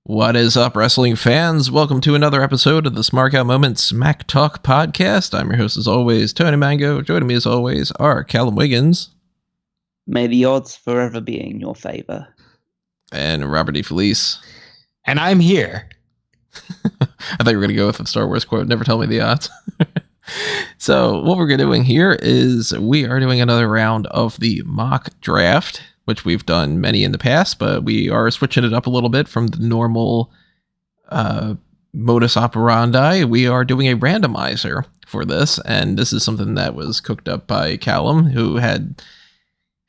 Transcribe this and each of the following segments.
What is up, wrestling fans? Welcome to another episode of the Smark Out Moment Smack Talk podcast. I'm your host, as always, Tony Mango. Joining me, as always, are Callum Wiggins. May the odds forever be in your favor. And Robert E. Felice. And I'm here. I thought you were going to go with the Star Wars quote, never tell me the odds. So what we're doing here is we are doing another round of the mock draft, which we've done many in the past, but we are switching it up a little bit from the normal modus operandi. We are doing a randomizer for this, and this is something that was cooked up by Callum, who had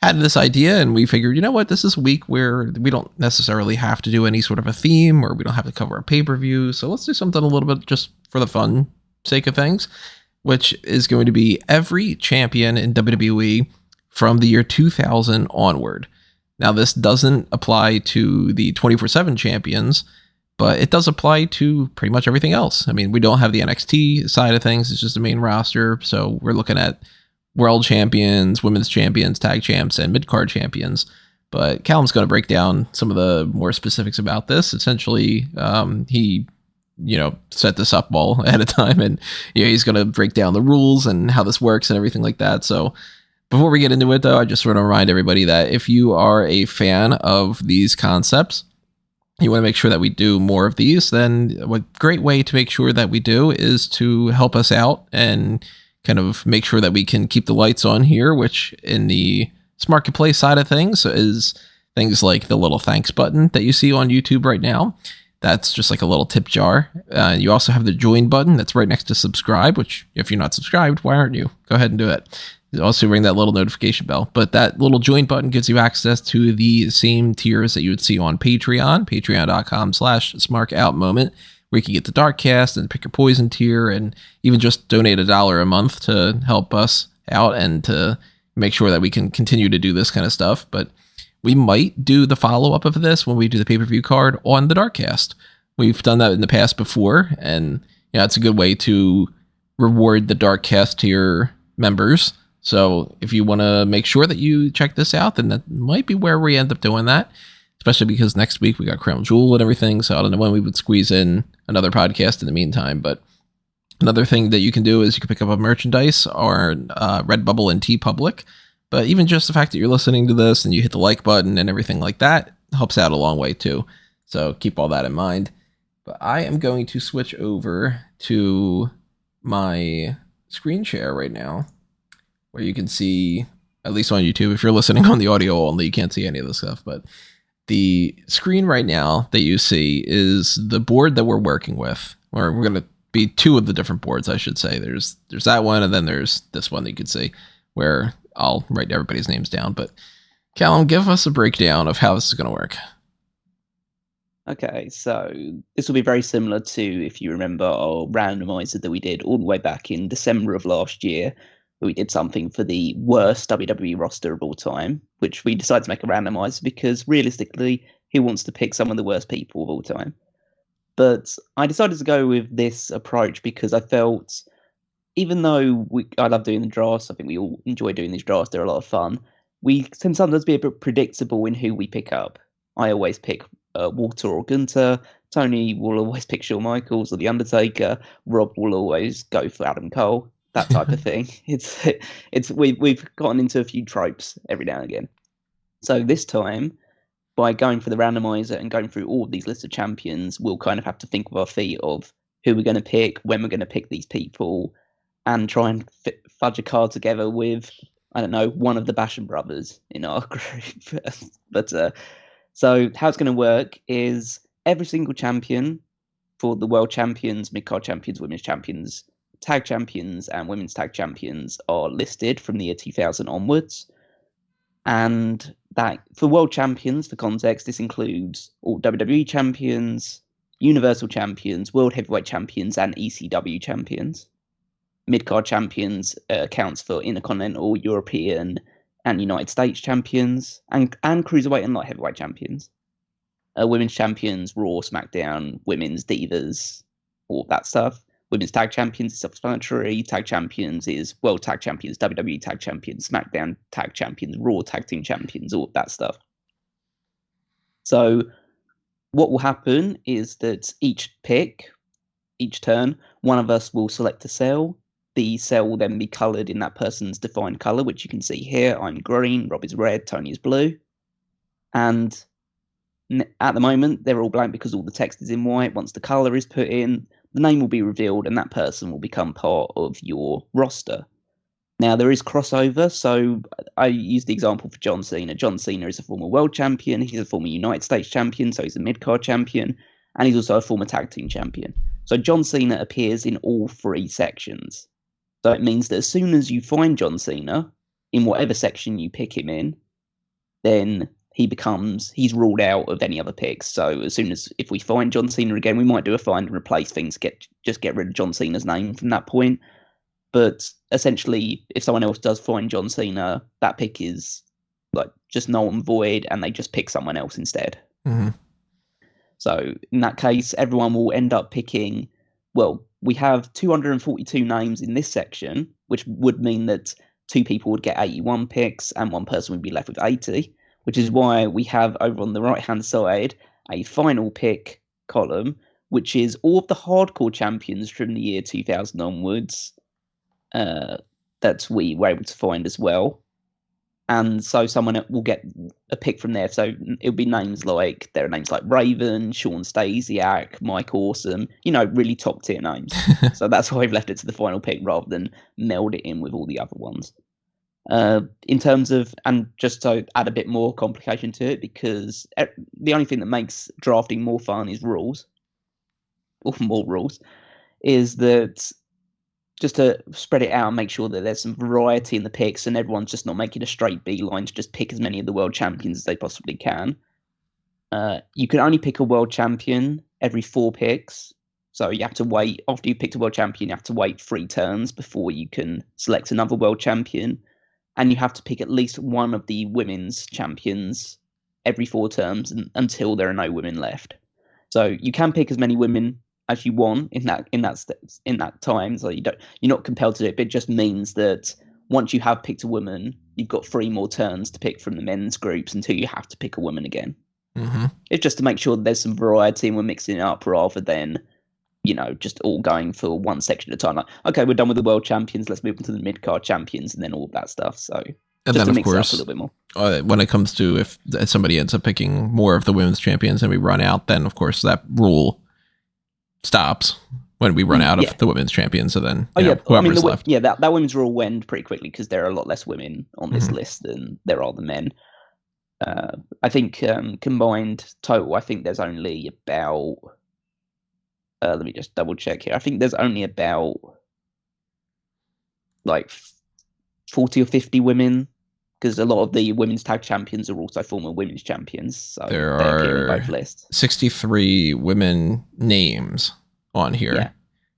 this idea, and we figured, you know what, this is a week where we don't necessarily have to do any sort of a theme, or we don't have to cover a pay-per-view, so let's do something a little bit just for the fun sake of things, which is going to be every champion in WWE from the year 2000 onward. Now, this doesn't apply to the 24/7 champions, but it does apply to pretty much everything else. I mean, we don't have the NXT side of things. It's just the main roster. So we're looking at world champions, women's champions, tag champs, and mid-card champions. But Callum's going to break down some of the more specifics about this. Essentially, he set this up all ahead of time, and he's going to break down the rules and how this works and everything like that. So before we get into it, though, I just want to remind everybody that if you are a fan of these concepts, you want to make sure that we do more of these, then a great way to make sure that we do is to help us out and kind of make sure that we can keep the lights on here, which in the Smark Play side of things is things like the little thanks button that you see on YouTube right now. That's just like a little tip jar. You also have the join button that's right next to subscribe, which if you're not subscribed, why aren't you? Go ahead and do it. Also ring that little notification bell. But that little join button gives you access to the same tiers that you would see on Patreon, patreon.com/smarkoutmoment, where you can get the Darkcast and pick your poison tier, and even just donate $1 a month to help us out and to make sure that we can continue to do this kind of stuff. But we might do the follow-up of this when we do the pay-per-view card on the Darkcast. We've done that in the past before, and it's a good way to reward the Darkcast tier members. So if you want to make sure that you check this out, then that might be where we end up doing that, especially because next week we got Crown Jewel and everything, so I don't know when we would squeeze in another podcast in the meantime. But another thing that you can do is you can pick up a merchandise on Redbubble and TeePublic. But even just the fact that you're listening to this and you hit the like button and everything like that helps out a long way too. So keep all that in mind. But I am going to switch over to my screen share right now, where you can see, at least on YouTube, if you're listening on the audio only, you can't see any of this stuff. But the screen right now that you see is the board that we're working with. Or we're going to be two of the different boards, I should say. There's that one, and then there's this one that you can see, where I'll write everybody's names down. But Callum, give us a breakdown of how this is going to work. Okay, so this will be very similar to, if you remember, our randomizer that we did all the way back in December of last year, where we did something for the worst WWE roster of all time, which we decided to make a randomizer because realistically, who wants to pick some of the worst people of all time? But I decided to go with this approach because I felt, even though I love doing the drafts, I think we all enjoy doing these drafts, they're a lot of fun, we can sometimes be a bit predictable in who we pick up. I always pick Walter or Gunther, Tony will always pick Shawn Michaels or The Undertaker, Rob will always go for Adam Cole, that type of thing. We've gotten into a few tropes every now and again. So this time, by going for the randomizer and going through all of these lists of champions, we'll kind of have to think with our feet of who we're going to pick, when we're going to pick these people, and try and fudge a card together with, I don't know, one of the Basham brothers in our group. But so how it's going to work is every single champion for the world champions, mid-card champions, women's champions, tag champions, and women's tag champions are listed from the year 2000 onwards. And that for world champions, for context, this includes all WWE champions, Universal champions, World Heavyweight champions, and ECW champions. Mid-card champions accounts for Intercontinental, European, and United States champions, and Cruiserweight and Light Heavyweight champions. Women's champions, Raw, SmackDown, Women's Divas, all that stuff. Women's Tag Champions is self-explanatory. Tag Champions is World Tag Champions, WWE Tag Champions, SmackDown Tag Champions, Raw Tag Team Champions, all of that stuff. So What will happen is that each turn, one of us will select a cell. The cell will then be coloured in that person's defined colour, which you can see here. I'm green, Rob is red, Tony is blue. And at the moment, they're all blank because all the text is in white. Once the colour is put in, the name will be revealed and that person will become part of your roster. Now, there is crossover, so I use the example for John Cena. John Cena is a former world champion, he's a former United States champion, so he's a mid-card champion, and he's also a former tag team champion. So John Cena appears in all three sections. So it means that as soon as you find John Cena, in whatever section you pick him in, then he's ruled out of any other picks. So as soon as, if we find John Cena again, we might do a find and replace things, just get rid of John Cena's name from that point. But essentially, if someone else does find John Cena, that pick is like just null and void, and they just pick someone else instead. Mm-hmm. So in that case, everyone will end up picking. Well, we have 242 names in this section, which would mean that 2 people would get 81 picks, and 1 person would be left with 80. Which is why we have over on the right-hand side a final pick column, which is all of the hardcore champions from the year 2000 onwards. That we were able to find as well, and so someone will get a pick from there. So it'll be names like Raven, Sean Stasiak, Mike Awesome, really top tier names. So that's why I've left it to the final pick rather than meld it in with all the other ones. In terms of, and just to add a bit more complication to it, because the only thing that makes drafting more fun is rules, or more rules, is that just to spread it out and make sure that there's some variety in the picks and everyone's just not making a straight beeline to just pick as many of the world champions as they possibly can. You can only pick a world champion every 4 picks. So you have to wait, after you've picked a world champion, you have to wait 3 turns before you can select another world champion. And you have to pick at least one of the women's champions every 4 turns until there are no women left. So you can pick as many women as you want in that time. So you're not compelled to do it, but it just means that once you have picked a woman, you've got 3 more turns to pick from the men's groups until you have to pick a woman again. Mm-hmm. It's just to make sure that there's some variety and we're mixing it up rather than, just all going for one section at a time. Like, okay, we're done with the world champions, let's move on to the mid-card champions and then all of that stuff. So and just then, to of mix it up course, a little bit more. When it comes to if somebody ends up picking more of the women's champions and we run out, then, of course, that rule stops when we run out of the women's champions. So then whoever's left. Yeah, that women's rule will end pretty quickly because there are a lot less women on this list than there are the men. I think combined total, I think there's only about... let me just double check here. I think there's only about like 40 or 50 women, because a lot of the women's tag champions are also former women's champions. So there are both lists. 63 women names on here. Yeah.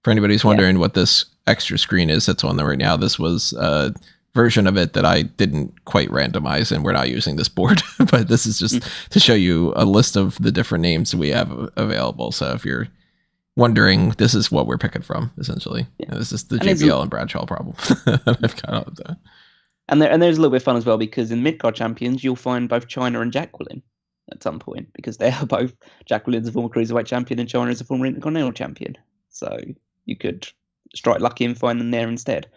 For anybody who's wondering what this extra screen is that's on there right now, this was a version of it that I didn't quite randomize, and we're not using this board, but this is just to show you a list of the different names that we have available. So if you're wondering, this is what we're picking from, essentially. Yeah. This is the JBL and Bradshaw problem. I've got all of that. And there's a little bit of fun as well, because in mid-card champions, you'll find both Chyna and Jacqueline at some point, because they are both, Jacqueline's a former Cruiserweight champion and Chyna is a former Intercontinental champion. So you could strike lucky and find them there instead.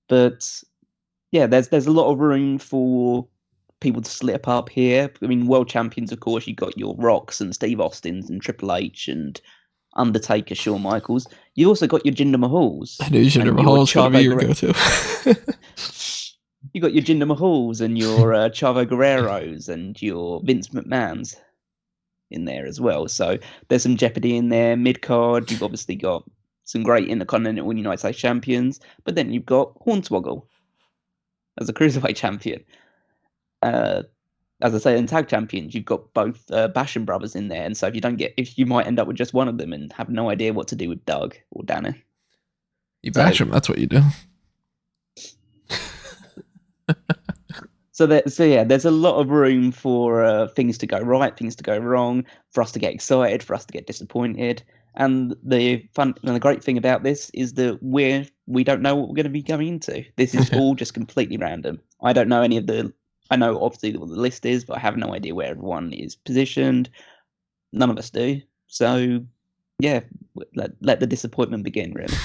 But yeah, there's a lot of room for people to slip up here. I mean, world champions, of course, you've got your Rocks and Steve Austins and Triple H and Undertaker, Shawn Michaels. You also got your Jinder Mahals. I knew Jinder Mahal was going to be your go-to. You got your Jinder Mahals and your Chavo Guerreros and your Vince McMahons in there as well. So there's some jeopardy in there. Mid-card, you've obviously got some great Intercontinental and United States champions, but then you've got Hornswoggle as a Cruiserweight champion. As I say, in tag champions, you've got both Basham brothers in there, and so if you might end up with just one of them and have no idea what to do with Doug or Danny. You bash them, that's what you do. So there's a lot of room for things to go right, things to go wrong, for us to get excited, for us to get disappointed. And the great thing about this is that we don't know what we're going to be going into. This is all just completely random. I don't know I know obviously what the list is, but I have no idea where everyone is positioned. none of us do. So, yeah, let the disappointment begin, really.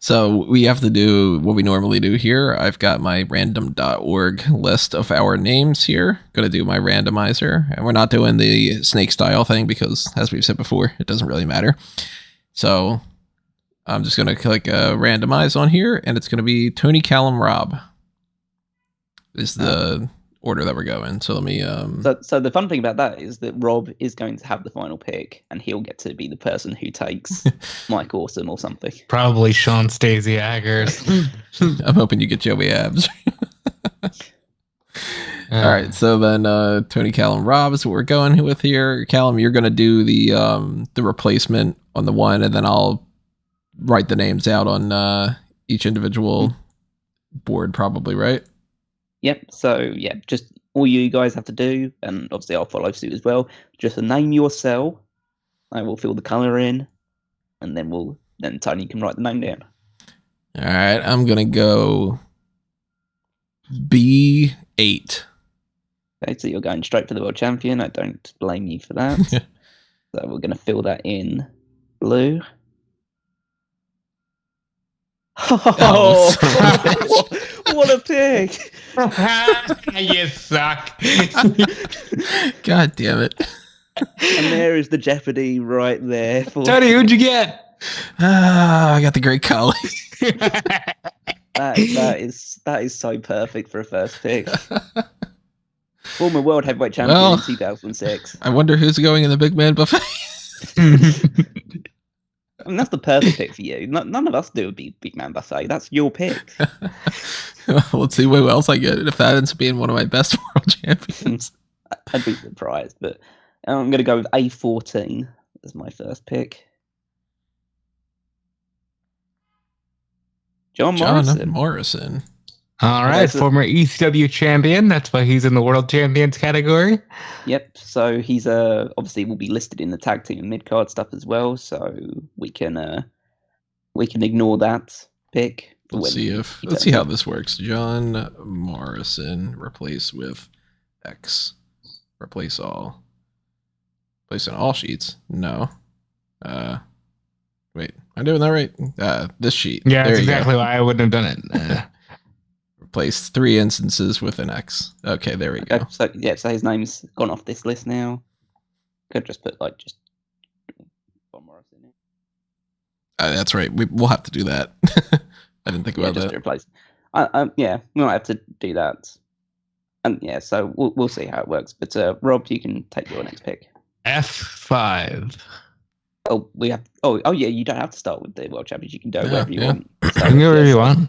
So we have to do what we normally do here. I've got my random.org list of our names here. Going to do my randomizer. And we're not doing the snake style thing because, as we've said before, it doesn't really matter. So I'm just going to click randomize on here, and it's going to be Tony, Callum, Rob is the order that we're going. So let me... So the fun thing about that is that Rob is going to have the final pick, and he'll get to be the person who takes Mike Awesome or something. Probably Sean Stasiakers. I'm hoping you get Joey Abs. All right, so then Tony, Callum, Rob is what we're going with here. Callum, you're going to do the replacement on the one, and then I'll write the names out on each individual board, probably, right? Yep. So yeah, just all you guys have to do, and obviously I'll follow suit as well. Just name your cell. I will fill the color in, and then Tony can write the name down. All right, I'm gonna go B8. Okay, so you're going straight for the world champion. I don't blame you for that. So we're going to fill that in blue. Oh, what a pick! You suck. God damn it. And there is the Jeopardy right there. Tony, who'd you get? I got the Great Khali. That is so perfect for a first pick. Former world heavyweight champion in 2006. I wonder who's going in the big man buffet. I mean, that's the perfect pick for you. None of us do a big man buffet. That's your pick. Let's see what else I get. If that ends up being one of my best world champions, I'd be surprised. But I'm going to go with A14 as my first pick. John Morrison. All right, former ECW champion. That's why he's in the world champions category. Yep. So he's obviously will be listed in the tag team and mid card stuff as well. So we can ignore that pick. Let's see how this works. John Morrison replace with X. Replace all. Place in all sheets. No. Wait, am I doing that right? This sheet. Yeah, that's exactly why I wouldn't have done it. Replace 3 instances with an X. Okay, there we go. So his name's gone off this list now. Could just put just John Morrison in. That's right. We'll have to do that. I didn't think about just that. To replace. We might have to do that. And yeah, so we'll see how it works. But Rob, you can take your next pick. F5. Oh, we have. Oh yeah. You don't have to start with the world champions. You can go wherever you want. You can go wherever you want.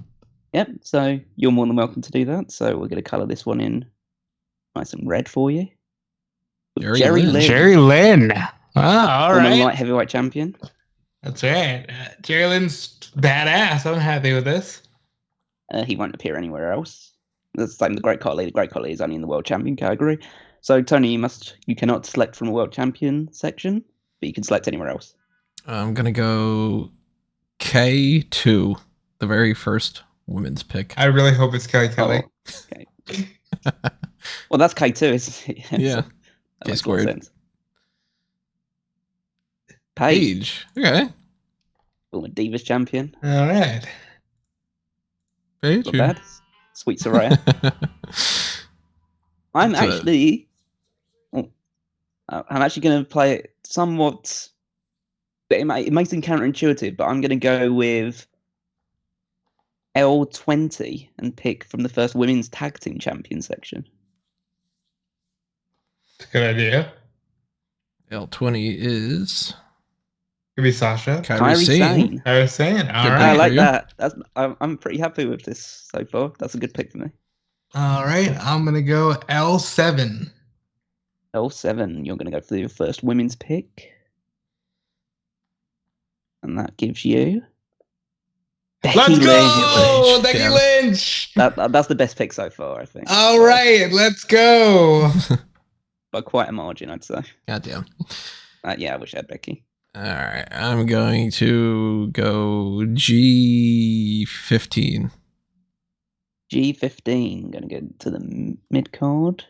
Yep. So you're more than welcome to do that. So we're going to color this one in nice and red for you. Jerry Lynn. Jerry Lynn. Oh, all right. Light heavyweight champion. That's right. Jerry Lynn's badass. I'm happy with this. He won't appear anywhere else. The same. The Great Khali. The Great Khali is only in the world champion category. So Tony, you cannot select from a world champion section, but you can select anywhere else. I'm gonna go K2, the very first women's pick. I really hope it's Kelly. Okay. Well, that's K2, isn't it? Yeah. That makes more sense. Paige. Okay. Former Divas champion. All right. Paige. Not bad. Sweet Soraya. I'm actually going to play it somewhat. It makes it counterintuitive, but I'm going to go with L20 and pick from the first women's tag team champion section. Good idea. L20 is. Could be Sasha. Kairi Sane. Kairi Sane. All right. I like that. I'm pretty happy with this so far. That's a good pick for me. All right. I'm going to go L7. L7. You're going to go for your first women's pick. And that gives you Let's go! Becky Lynch! That's the best pick so far, I think. All right, let's go. By quite a margin, I'd say. Goddamn. Yeah, I wish I had Becky. All right, I'm going to go G15. G15. I'm going to go to the mid card.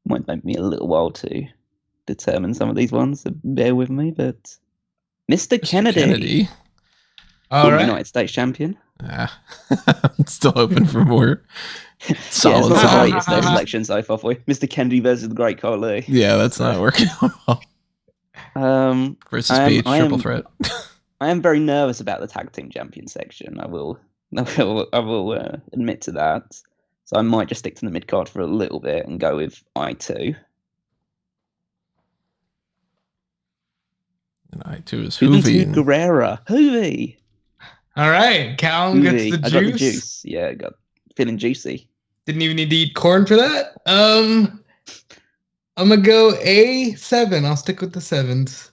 Might take me a little while to determine some of these ones, so bear with me. But Mr. Kennedy. All right. United States champion. I'm still hoping for more. Yeah, it's Solid, not the solid. greatest selection so far for you. Mr. Kennedy versus the Great Khali. Yeah, that's not working at all. Versus Paige, triple threat. I am very nervous about the tag team champion section. I will admit to that. So I might just stick to the mid card for a little bit and go with I2. And I2 is Juventud Hoovy. Guerrera. Hoovy. All right. Callum gets the I juice. got the juice. Yeah, I got feeling juicy. Didn't even need to eat corn for that. I'm gonna go A7. I'll stick with the 7s.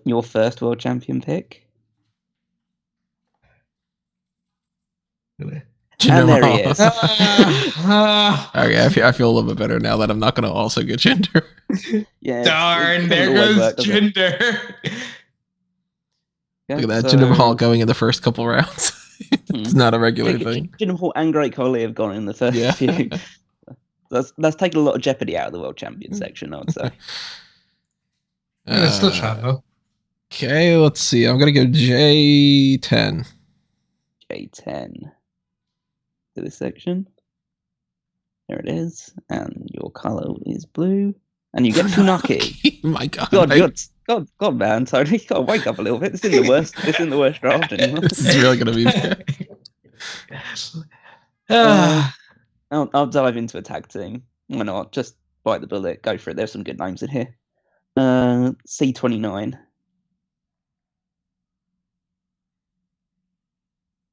Your first world champion pick. Really? And there he is. Okay, I feel a little bit better now that I'm not going to also get Jinder. Yeah. Darn, it there doesn't always goes work, does it? Jinder. Yeah, Look at that, so- Jinder Mahal going in the first couple rounds. It's not a regular thing. Jinder Mahal and Great Khali have gone in the first Yeah. few. That's taken a lot of jeopardy out of the world champion section, I would say. Yeah, still try though. Okay, let's see. I'm going to go J10. J10 to this section. There it is. And your colour is blue. And you get Funaki. My God. God, man, Tony, you gotta wake up a little bit. This isn't the worst. This isn't the worst draft anymore. This is really going to be bad. I'll dive into a tag team. Why not? Just bite the bullet. Go for it. There's some good names in here. C29.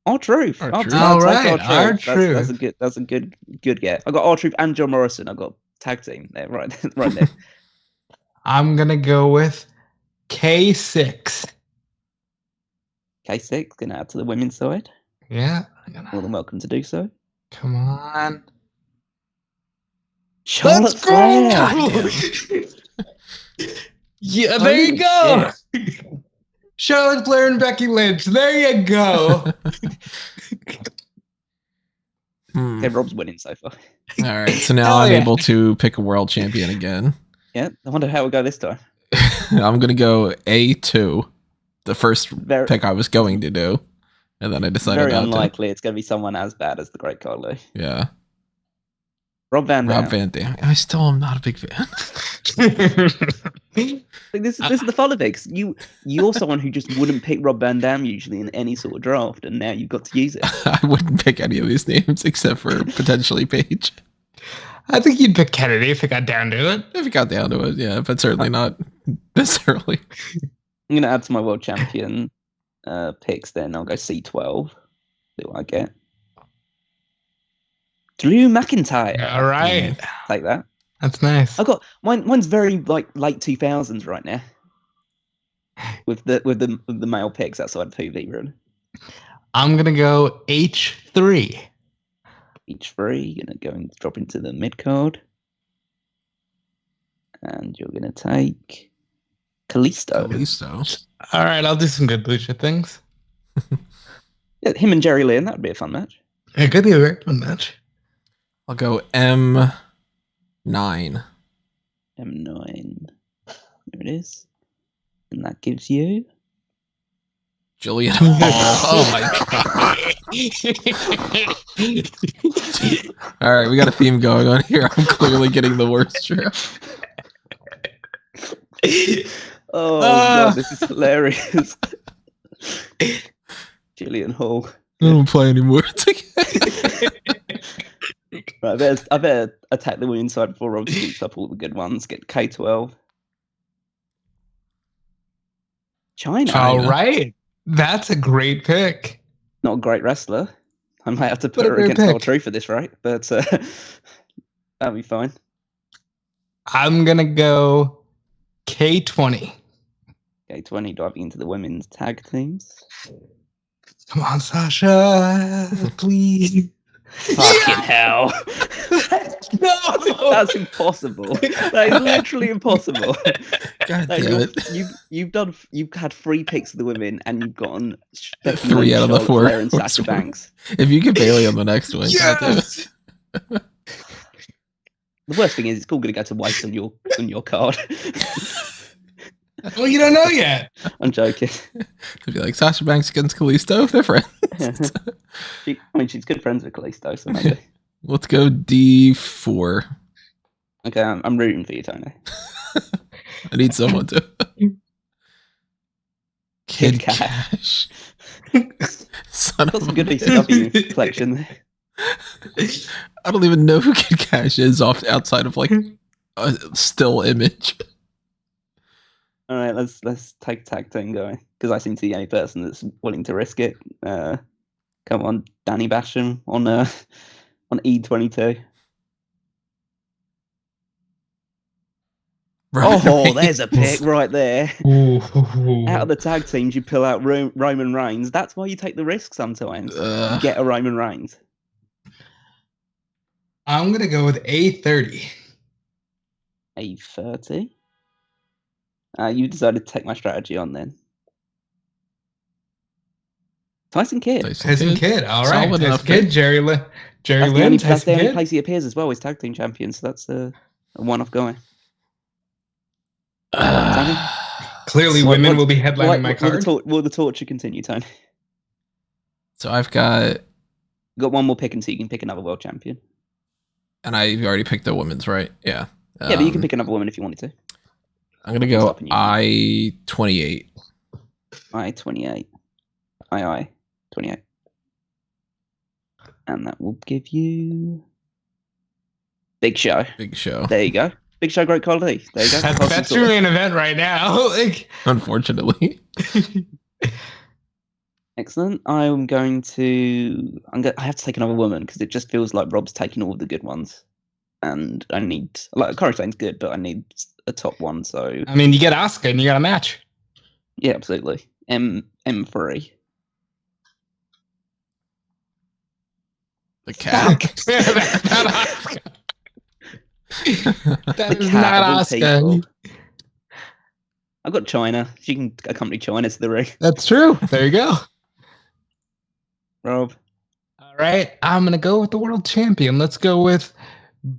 R-Truth. R-Truth. All right, R-Truth. That's a good get. I got R-Truth and John Morrison. I got tag team there, right there. I'm gonna go with K6. K6 gonna add to the women's side. Yeah. More than welcome to do so. Come on. Charlotte Let's Flair. go! Yeah, there you go. Charlotte Flair and Becky Lynch. There you go. Okay, Rob's winning so far. All right, so now Hell I'm yeah. able to pick a world champion again. Yeah, I wonder how it'll go this time. I'm going to go A2, the first Very, pick I was going to do, and then I decided very not unlikely it's going to be someone as bad as the Great Khali. to. Yeah, Rob Van Dam. Rob Van Dam. I still am not a big fan. Like, this is the fun of it. 'Cause you're someone who just wouldn't pick Rob Van Dam usually in any sort of draft, and now you've got to use it. I wouldn't pick any of these names except for potentially Paige. I think you'd pick Kennedy if it got down to it. If it got down to it, yeah, but certainly not this early. I'm going to add to my world champion picks then. I'll go C12. See what I get. Drew McIntyre. All right. Take that. That's nice. I got mine's very like late 2000s right now. With the male picks outside PV really. I'm gonna go H3. Each three, gonna go and drop into the mid card. And you're gonna take Kalisto. Kalisto. All right, I'll do some good lucha things. Yeah, him and Jerry Lynn, that'd be a fun match. It could be a very fun match. I'll go M9. M9. There it is. And that gives you Jillian Hall. Oh my God. All right, we got a theme going on here. I'm clearly getting the worst draft. Oh god, this is hilarious. Gillian Hall. I don't play anymore. Right, I better attack the women's side before Rob scoops up all the good ones. Get K12. China. All right. That's a great pick. Not a great wrestler. I might have to put What a her great against pick. R-Truth for this, right? But that'll be fine. I'm going to go K20. K20 diving into the women's tag teams. Come on, Sasha. Please. Fucking hell. No. That's impossible. That is literally impossible. God Like, damn it. you've had 3 picks of the women and you've gotten Becky 3 Lynch, out of the Charlotte 4. Flair and Sasha Banks. If you get Bailey on the next one, God damn it. Yes. The worst thing is it's all going to go to waste on your card. Well, you don't know yet. I'm joking. It'd be like Sasha Banks against Kalisto. They're friends. She's good friends with Kalisto, so maybe. Let's go D4. Okay, I'm rooting for you, Tony. I need someone to. Kid Cash. Son Got of some a good bitch. ECW collection there. I don't even know who Kid Cash is outside of like a still image. All right, let's take tag team going because I seem to be the only person that's willing to risk it. Come on, Danny Basham on E22. Oh, there's a pick right there. Ooh. Out of the tag teams, you pull out Roman Reigns. That's why you take the risk sometimes. You get a Roman Reigns. I'm gonna go with A30. A30. You decided to take my strategy on then. Tyson Kidd. Tyson Kidd. All right. Solid Tyson enough Kidd. pick. Jerry Lynn. That's Tyson the only Kidd. place he appears as well. Is tag team champion, so that's a one-off guy. Clearly, women will be headlining my card. Will the torture continue, Tony? So I've got One more pick until you can pick another world champion. And I've already picked the women's, right? Yeah. Yeah, but you can pick another woman if you wanted to. I'm going to go I-28. I-28. I-28. And that will give you... Big Show. Big Show. There you go. Big Show, Great Khali. There you go. That's your main event right now. Unfortunately. Excellent. I have to take another woman because it just feels like Rob's taking all of the good ones. And I need... Corey Sane's good, but I need a top one, so... I mean, you get Asuka and you got a match. Yeah, absolutely. M3. The cat. That's not Asuka. That The is cat not of all Asuka. people. I've got China. She can accompany China to the ring. That's true. There you go. Rob. All right. I'm going to go with the world champion. Let's go with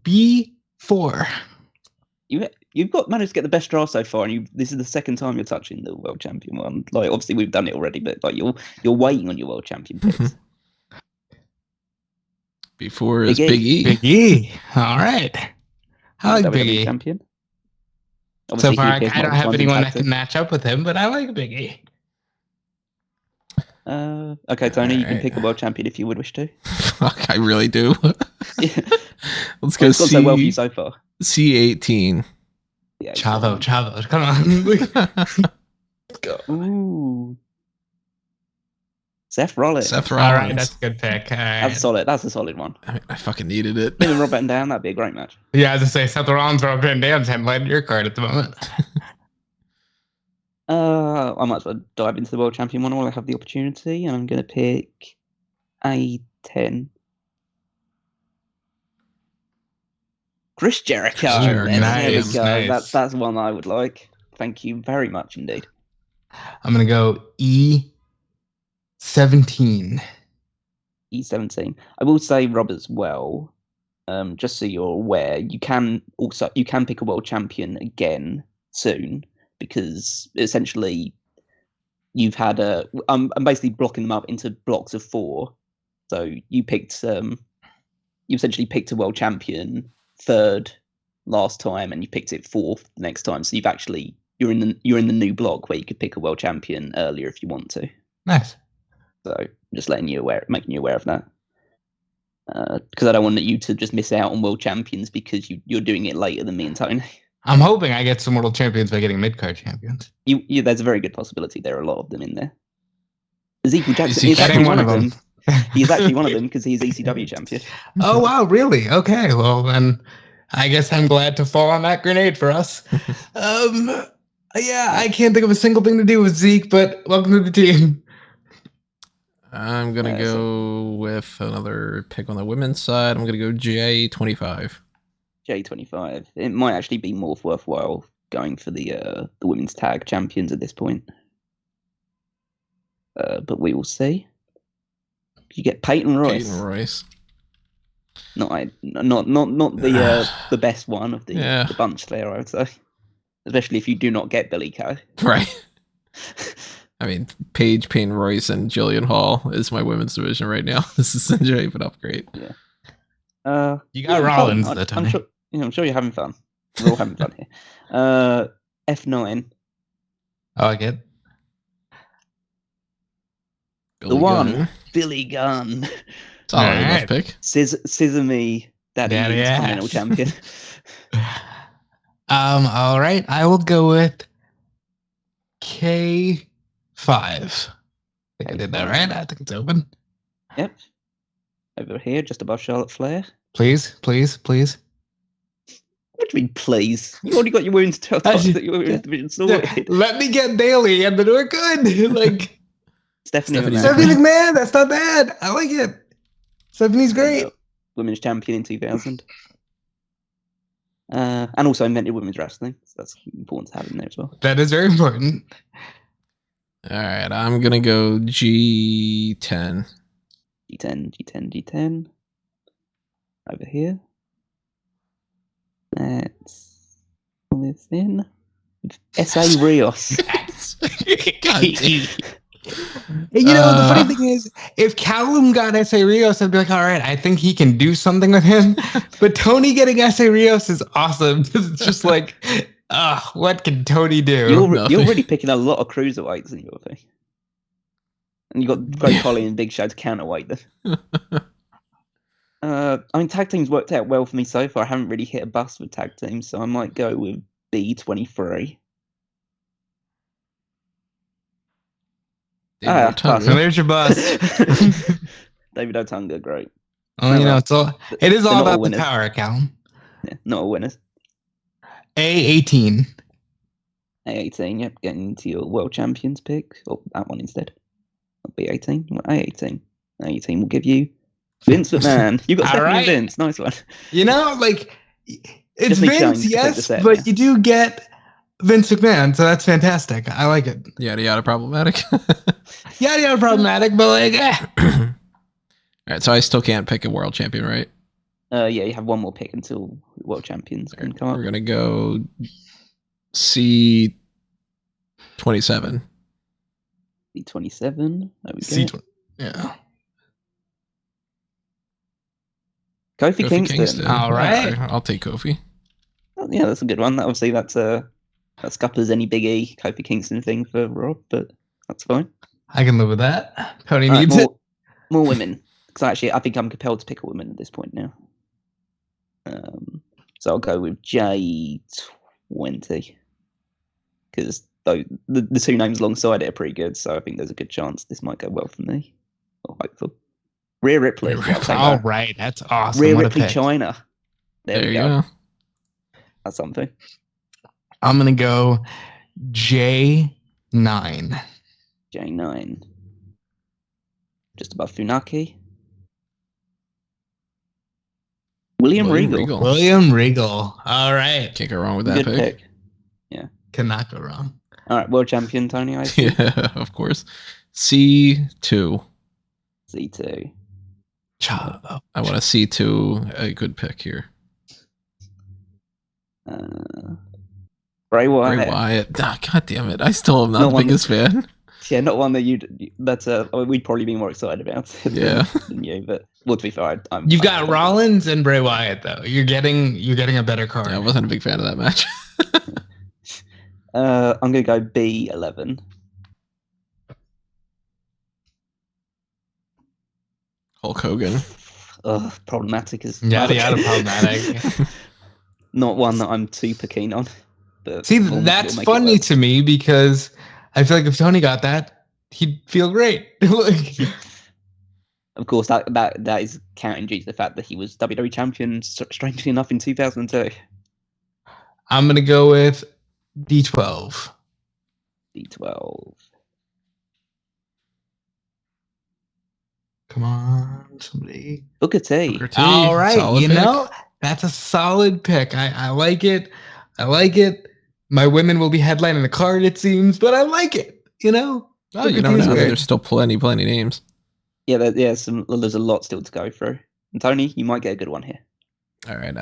B4. You've managed to get the best draft so far, and this is the second time you're touching the world champion one. Like, obviously we've done it already, but like you're waiting on your world champion picks. Before is Big E. Big E. All right. I like WWE Big E. champion. So Obviously, far, he appears I don't multiple have times in anyone tag that can match up with him, but I like Big E. Okay, Tony, you can pick a world champion if you would wish to. Fuck, I really do. Yeah. Let's go It's gone so well for you so far. C18. Yeah, Chavo, come on. Let's go. Ooh. Seth Rollins. Seth All Rollins. right, that's a good pick. All right. That's solid. That's a solid one. I fucking needed it. Him and Rob Van Dam, that'd be a great match. Yeah, as I say, Seth Rollins, Rob Van Dam's headlining your card at the moment. I might as well dive into the world champion one while I have the opportunity, and I'm going to pick A10. Chris Jericho. There we Nice, go. nice. That's one I would like. Thank you very much indeed. I'm going to go E17. E17. I will say, Rob, as well, just so you're aware, you can pick a world champion again soon, because essentially you've had I'm basically blocking them up into blocks of 4. So you essentially picked a world champion 3rd last time, and you picked it 4th next time. So you're in the new block where you could pick a world champion earlier if you want to. Nice. So just making you aware of that. Because I don't want you to just miss out on world champions because you're doing it later than me and Tony. I'm hoping I get some world champions by getting mid-card champions. There's a very good possibility there are a lot of them in there. Ezekiel Jackson Is is actually one of them. them. He's actually one of them because he's ECW champion. Oh, wow, really? Okay, well, then I guess I'm glad to fall on that grenade for us. Yeah, I can't think of a single thing to do with Zeke, but welcome to the team. I'm going to go with another pick on the women's side. I'm going to go J25. J25. It might actually be more worthwhile going for the women's tag champions at this point. But we will see. You get Peyton Royce. Peyton Royce. Not the best one of the bunch there, I would say. Especially if you do not get Billy Kay. Right. I mean, Paige, Payne Royce, and Jillian Hall is my women's division right now. This is shaping up great. Yeah. You got Rollins, though, Tony. I'm sure you're having fun. We're all having fun here. F9. Oh, I get Billy Gunn. Solid enough pick. Scissor me, Daddy Continental Champion. All right, I will go with K5. I think I did that right. I think it's open. Yep. Over here, just above Charlotte Flair. Please. What do you mean, please? You already got your women's division sorted. Let me get Bailey, and then we're good. Like Stephanie McMahon, that's not bad. I like it. Stephanie's great. Women's champion in 2000. And also invented women's wrestling. So that's important to have in there as well. That is very important. All right, I'm going to go G10. G10. Over here. Let's pull this in. S.A. Rios. God damn. You know, the funny thing is, if Callum got S.A. Rios, I'd be like, all right, I think he can do something with him. But Tony getting S.A. Rios is awesome. It's just like, what can Tony do? You're really picking a lot of cruiserweights in your thing. And you got Great Collie and Big Show to counterweight them. I mean, tag teams worked out well for me so far. I haven't really hit a bust with tag teams, so I might go with B23. So there's your bus. David Otunga, great. Oh, you know, it is all about the power, Callum. Yeah, not all winners. A18. A18, yep, getting into your world champions pick, or that one instead. Not B18, A18. A18 will give you Vince McMahon. You got Stephanie Vince, nice one. You know, like it's Just Vince, yes, but you do get Vince McMahon, so that's fantastic. I like it. Yada problematic. Yada problematic, but like, All right, so I still can't pick a world champion, right? Yeah, you have one more pick until world champions can come up. We're gonna go C27. C27. There we go. Yeah. Kofi Kingston. All right. I'll take Kofi. Oh, yeah, that's a good one. Obviously, that's scuppers any Big E Kofi Kingston thing for Rob, but that's fine. I can live with that. Tony needs it. More women. Because actually, I think I'm compelled to pick a woman at this point now. So I'll go with J20. Because the two names alongside it are pretty good, so I think there's a good chance this might go well for me. Or hopeful. Rhea Ripley. All right, that's awesome. Rhea Ripley China. There we go. That's something. I'm going to go J9. J9. Just above Funaki. William Regal. William Regal. All right. Can't go wrong with that pick. Yeah. Cannot go wrong. All right, world champion Tony, I see. Yeah, of course. C2. C2. Chavo. I want a C2, a good pick here. Bray Wyatt. Bray Wyatt. God damn it. I still am not the biggest fan. Yeah, not one that we'd probably be more excited about than you, but well, to be fair, You've got Rollins and Bray Wyatt though. You're getting a better card. Yeah, I wasn't a big fan of that match. I'm gonna go B11. Hulk Hogan. Problematic as problematic. Not one that I'm super keen on. But see, that's funny to me because I feel like if Tony got that, he'd feel great. Of course, that is counting due to the fact that he was WWE champion, strangely enough, in 2002. I'm gonna go with D12. D12. Come on, somebody. Booker T. All right, solid pick. Know, that's a solid pick. I like it. I like it. My women will be headlining the card, it seems, but I like it. You know? Oh, you never know. There's still plenty names. Yeah, there's a lot still to go through. And Tony, you might get a good one here. All right.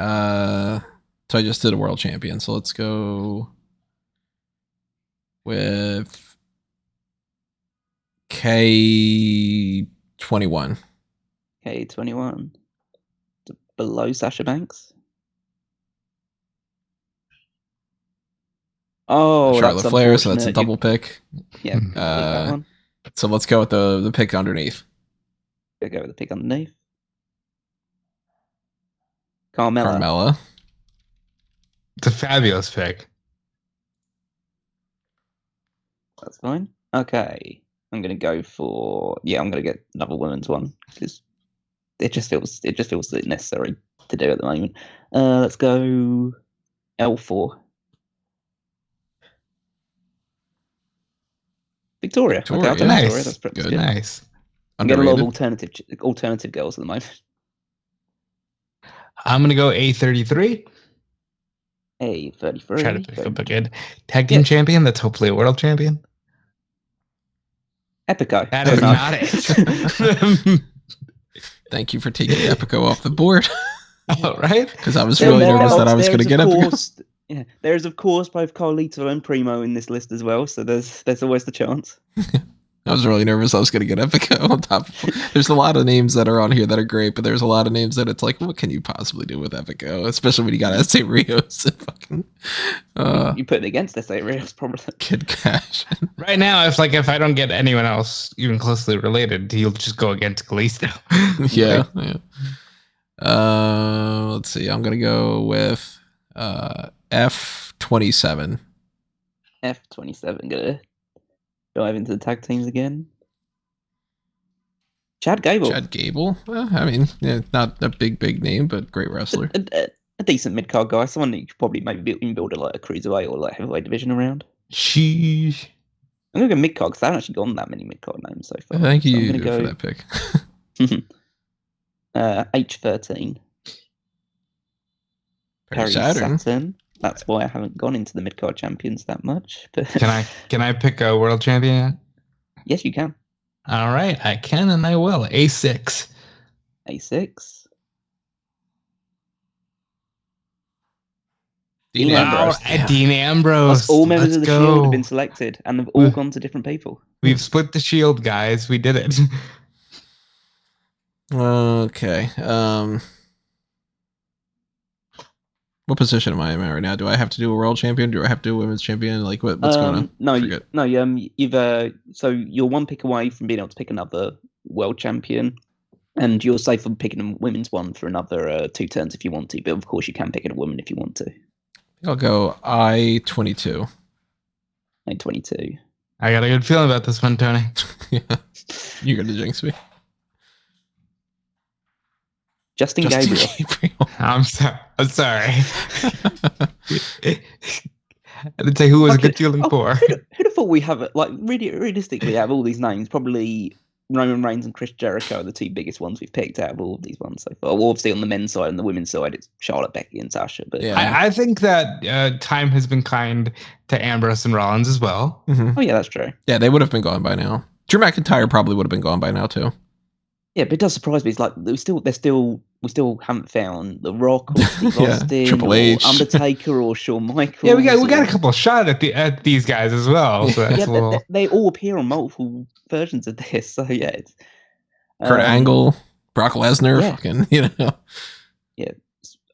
So I just did a world champion. So let's go with K21. K21. Below Sasha Banks. Oh, Charlotte that's Flair. So that's a unfortunate. double pick. Yeah, that one. So let's go with the pick underneath. Go with the pick underneath. Carmella. Carmella. It's a fabulous pick. That's fine. Okay. I'm gonna go for I'm gonna get another women's one because it just feels necessary to do at the moment. Let's go L4. Victoria. Okay, I'll take Nice. Victoria. That's pretty Good. good. Nice. I'm getting a lot of Underrated. alternative girls at the moment. I'm gonna go A33. A33. Try to pick up a good tag team champion that's hopefully a world champion. Epico. That is not it. Thank you for taking Epico off the board. All right. Because I was really nervous that I was going to get Epico. Yeah, there's of course both Carlito and Primo in this list as well, so there's always the chance. I was really nervous I was going to get Epico on top of. There's a lot of names that are on here that are great, but there's a lot of names that it's like, what can you possibly do with Epico? Especially when you got S.A. Rios and fucking. You put it against S.A. Rios, probably. Kid Cash. Right now, if I don't get anyone else even closely related, you'll just go against Kalisto. Yeah. Let's see. I'm going to go with F27. F27. Gonna dive into the tag teams again. Chad Gable. Well, I mean, not a big name, but great wrestler. A decent mid card guy. Someone that you could probably maybe build a cruiserweight or heavyweight division around. Sheesh. I'm gonna go mid card because I haven't actually gotten that many mid card names so far. Thank you for that pick. H13. Perry Saturn. Saturn. That's why I haven't gone into the mid card champions that much. But Can I pick a world champion? yes, you can. All right, I can and I will. A6. A6. Dean Ambrose. Dean Ambrose. All members of the Let's Shield go. have been selected, and they've all gone to different people. We've split the Shield, guys. We did it. Okay. What position am I in right now? Do I have to do a world champion? Do I have to do a women's champion? Like what's going on? No. You've so you're one pick away from being able to pick another world champion, and you're safe from picking a women's one for another 2 turns if you want to. But of course, you can pick a woman if you want to. I'll go I-22. I-22. I got a good feeling about this one, Tony. Yeah. You're going to jinx me. Justin Gabriel. I'm sorry. I didn't say who was a good feeling for. Who'd have thought we have it? Like, really, realistically, out of all these names, probably Roman Reigns and Chris Jericho are the 2 biggest ones we've picked out of all of these ones so far. Well, obviously, on the men's side and the women's side, it's Charlotte, Becky, and Sasha. But yeah. I think that time has been kind to Ambrose and Rollins as well. Mm-hmm. Oh, yeah, that's true. Yeah, they would have been gone by now. Drew McIntyre probably would have been gone by now, too. Yeah, but it does surprise me. It's like we still haven't found The Rock or Steve Austin Triple or H. Undertaker or Shawn Michaels. Yeah, we got a couple shot at these guys as well. So that's they all appear on multiple versions of this. So yeah, it's Kurt Angle, Brock Lesnar, yeah. fucking, Yeah.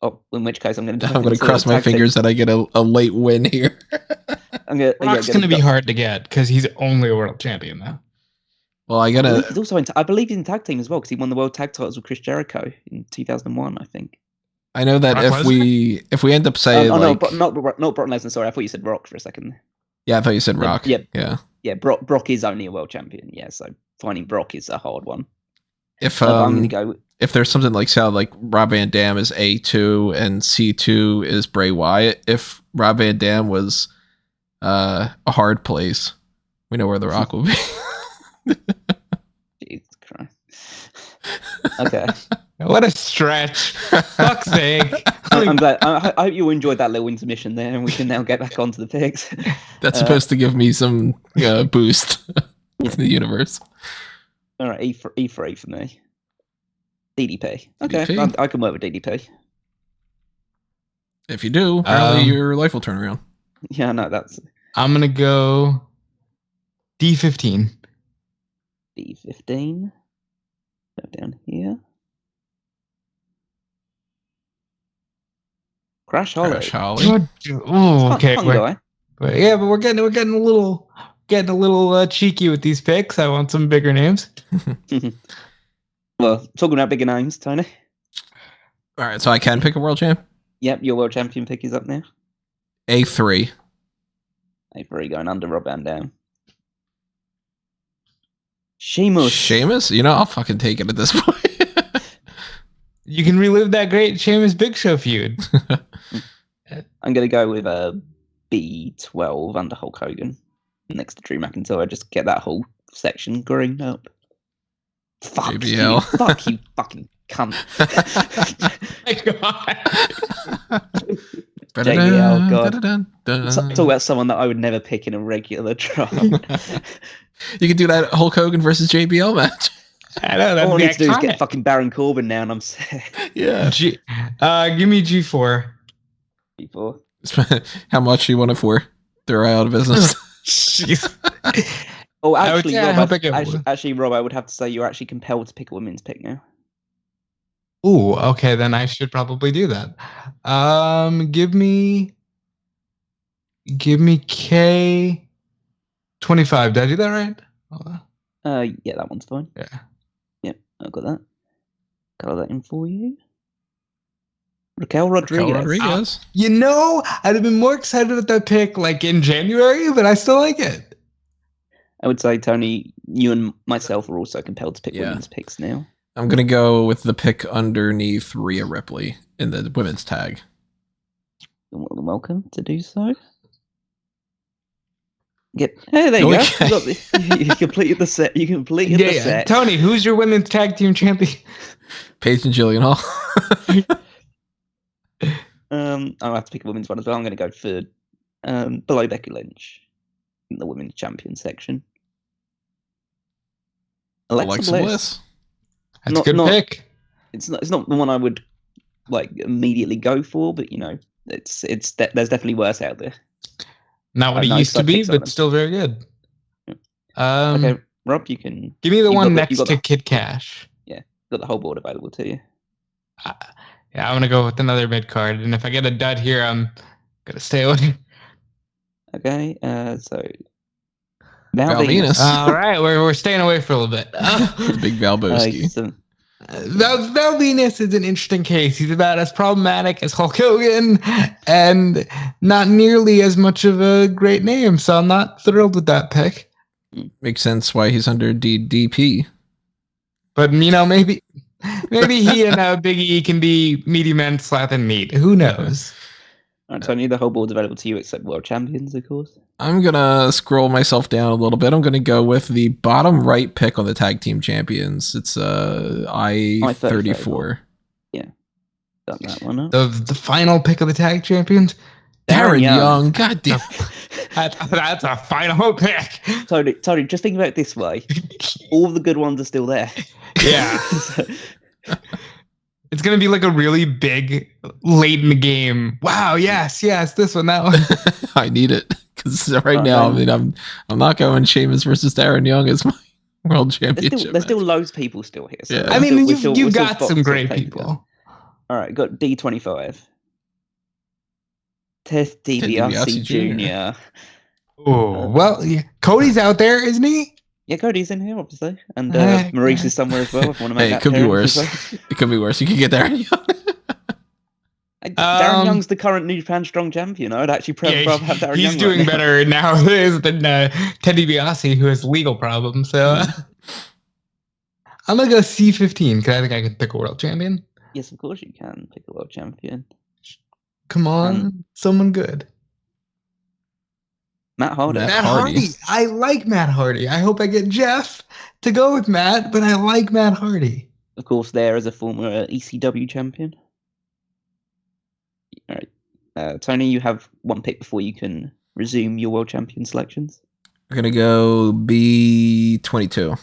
Oh, in which case I'm going to cross my fingers that I get a late win here. Brock's going to be hard to get because he's only a world champion now. Well, he's also I believe he's in tag team as well because he won the world tag titles with Chris Jericho in 2001, I think. I know that Brock if we end up saying not Brock Lesnar. Sorry, I thought you said Rock for a second. Yeah, I thought you said Rock. Yeah. Brock is only a world champion. Yeah, so finding Brock is a hard one. If I'm going to go. If there's something like Rob Van Dam is A2 and C2 is Bray Wyatt, if Rob Van Dam was a hard place, we know where the Rock will be. Jesus Christ. Okay. What a stretch. Fuck's sake. I'm glad. I hope you enjoyed that little intermission there, and we can now get back onto the picks. That's supposed to give me some boost to the universe. All right, E3 for me. DDP. Okay, DDP. I can work with DDP. If you do, apparently your life will turn around. Yeah, no, that's I'm gonna go D15. D15. Go down here. Crash Holly. Crash Holly. Oh, okay. Fun guy. But yeah, but we're getting a little cheeky with these picks. I want some bigger names. Well, talking about bigger names, Tony. All right, so I can pick a world champ. Yep, your world champion pick is up now. A3. A3 going under Rob Van Dam. Sheamus. You know, I'll fucking take it at this point. You can relive that great Sheamus Big Show feud. I'm going to go with a B12 under Hulk Hogan next to Drew McIntyre. Just get that whole section green up. Fuck JBL. you. Fuck you, fucking cunt. My God. JBL, God. Talk about someone that I would never pick in a regular draft. You can do that Hulk Hogan versus JBL match. I know. All I need to do is get fucking Baron Corbin now, and I'm set. Yeah. Give me G4. Before. How much you want it for? They're out of business. Jeez. Oh, actually, Rob, I would have to say you're actually compelled to pick a women's pick now. Ooh, okay, then I should probably do that. Give me K25. Did I do that right? Yeah, that one's fine. Yeah. Yep, I've got that. Color that in for you. Raquel Rodriguez. You know, I'd have been more excited with that pick like in January, but I still like it. I would say, Tony, you and myself are also compelled to pick women's picks now. I'm going to go with the pick underneath Rhea Ripley in the women's tag. You're more than welcome to do so. Hey, there you go. You completed the set. The set. Tony, who's your women's tag team champion? Paige and Jillian Hall. I'll have to pick a women's one as well. I'm going to go for below Becky Lynch in the women's champion section. Alexa Bliss. That's a good pick. It's not the one I would like immediately go for, but you know, there's definitely worse out there. Not what it used to be, but still very good. Okay, Rob, you can give me the one next to Kid Cash. Yeah, got the whole board available to you. Yeah, I'm gonna go with another mid card, and if I get a dud here, I'm gonna stay away. Okay, so Val Venus. All right, we're staying away for a little bit. Big Valboski. Val Venus is an interesting case. He's about as problematic as Hulk Hogan, and not nearly as much of a great name. So I'm not thrilled with that pick. Makes sense why he's under DDP. But you know, maybe he and Big E can be meaty men slapping meat. Who knows? All right, Tony, the whole board's available to you except world champions, of course. I'm going to scroll myself down a little bit. I'm going to go with the bottom right pick on the tag team champions. It's I-34. Yeah. Got that one up. The final pick of the tag champions? Darren Young. God damn. That's a final pick. Tony, just think about it this way. All the good ones are still there. Yeah. It's going to be like a really big late in the game. Wow, yes, this one, that one. I need it. Because now, I mean, I'm not going Sheamus versus Darren Young as my world championship. There's still loads of people still here. So yeah. I mean, you've got some great people. All right, got D25. Ted DiBiase Jr. Oh, well, Cody's out there, isn't he? Yeah, Cody's in here, obviously. And Maurice is somewhere as well. If you want to make that it could be worse. It could be worse. You could get Darren Young. Darren Young's the current New Japan Strong Champion. I'd actually rather have Darren Young. He's doing better nowadays than Ted DiBiase, who has legal problems. So I'm going to go C15 because I think I can pick a world champion. Yes, of course you can pick a world champion. Come on, someone good. Matt Hardy. Matt Hardy. I like Matt Hardy. I hope I get Jeff to go with Matt, but I like Matt Hardy. Of course, there as a former ECW champion. All right. Tony, you have one pick before you can resume your world champion selections. We're going to go B22.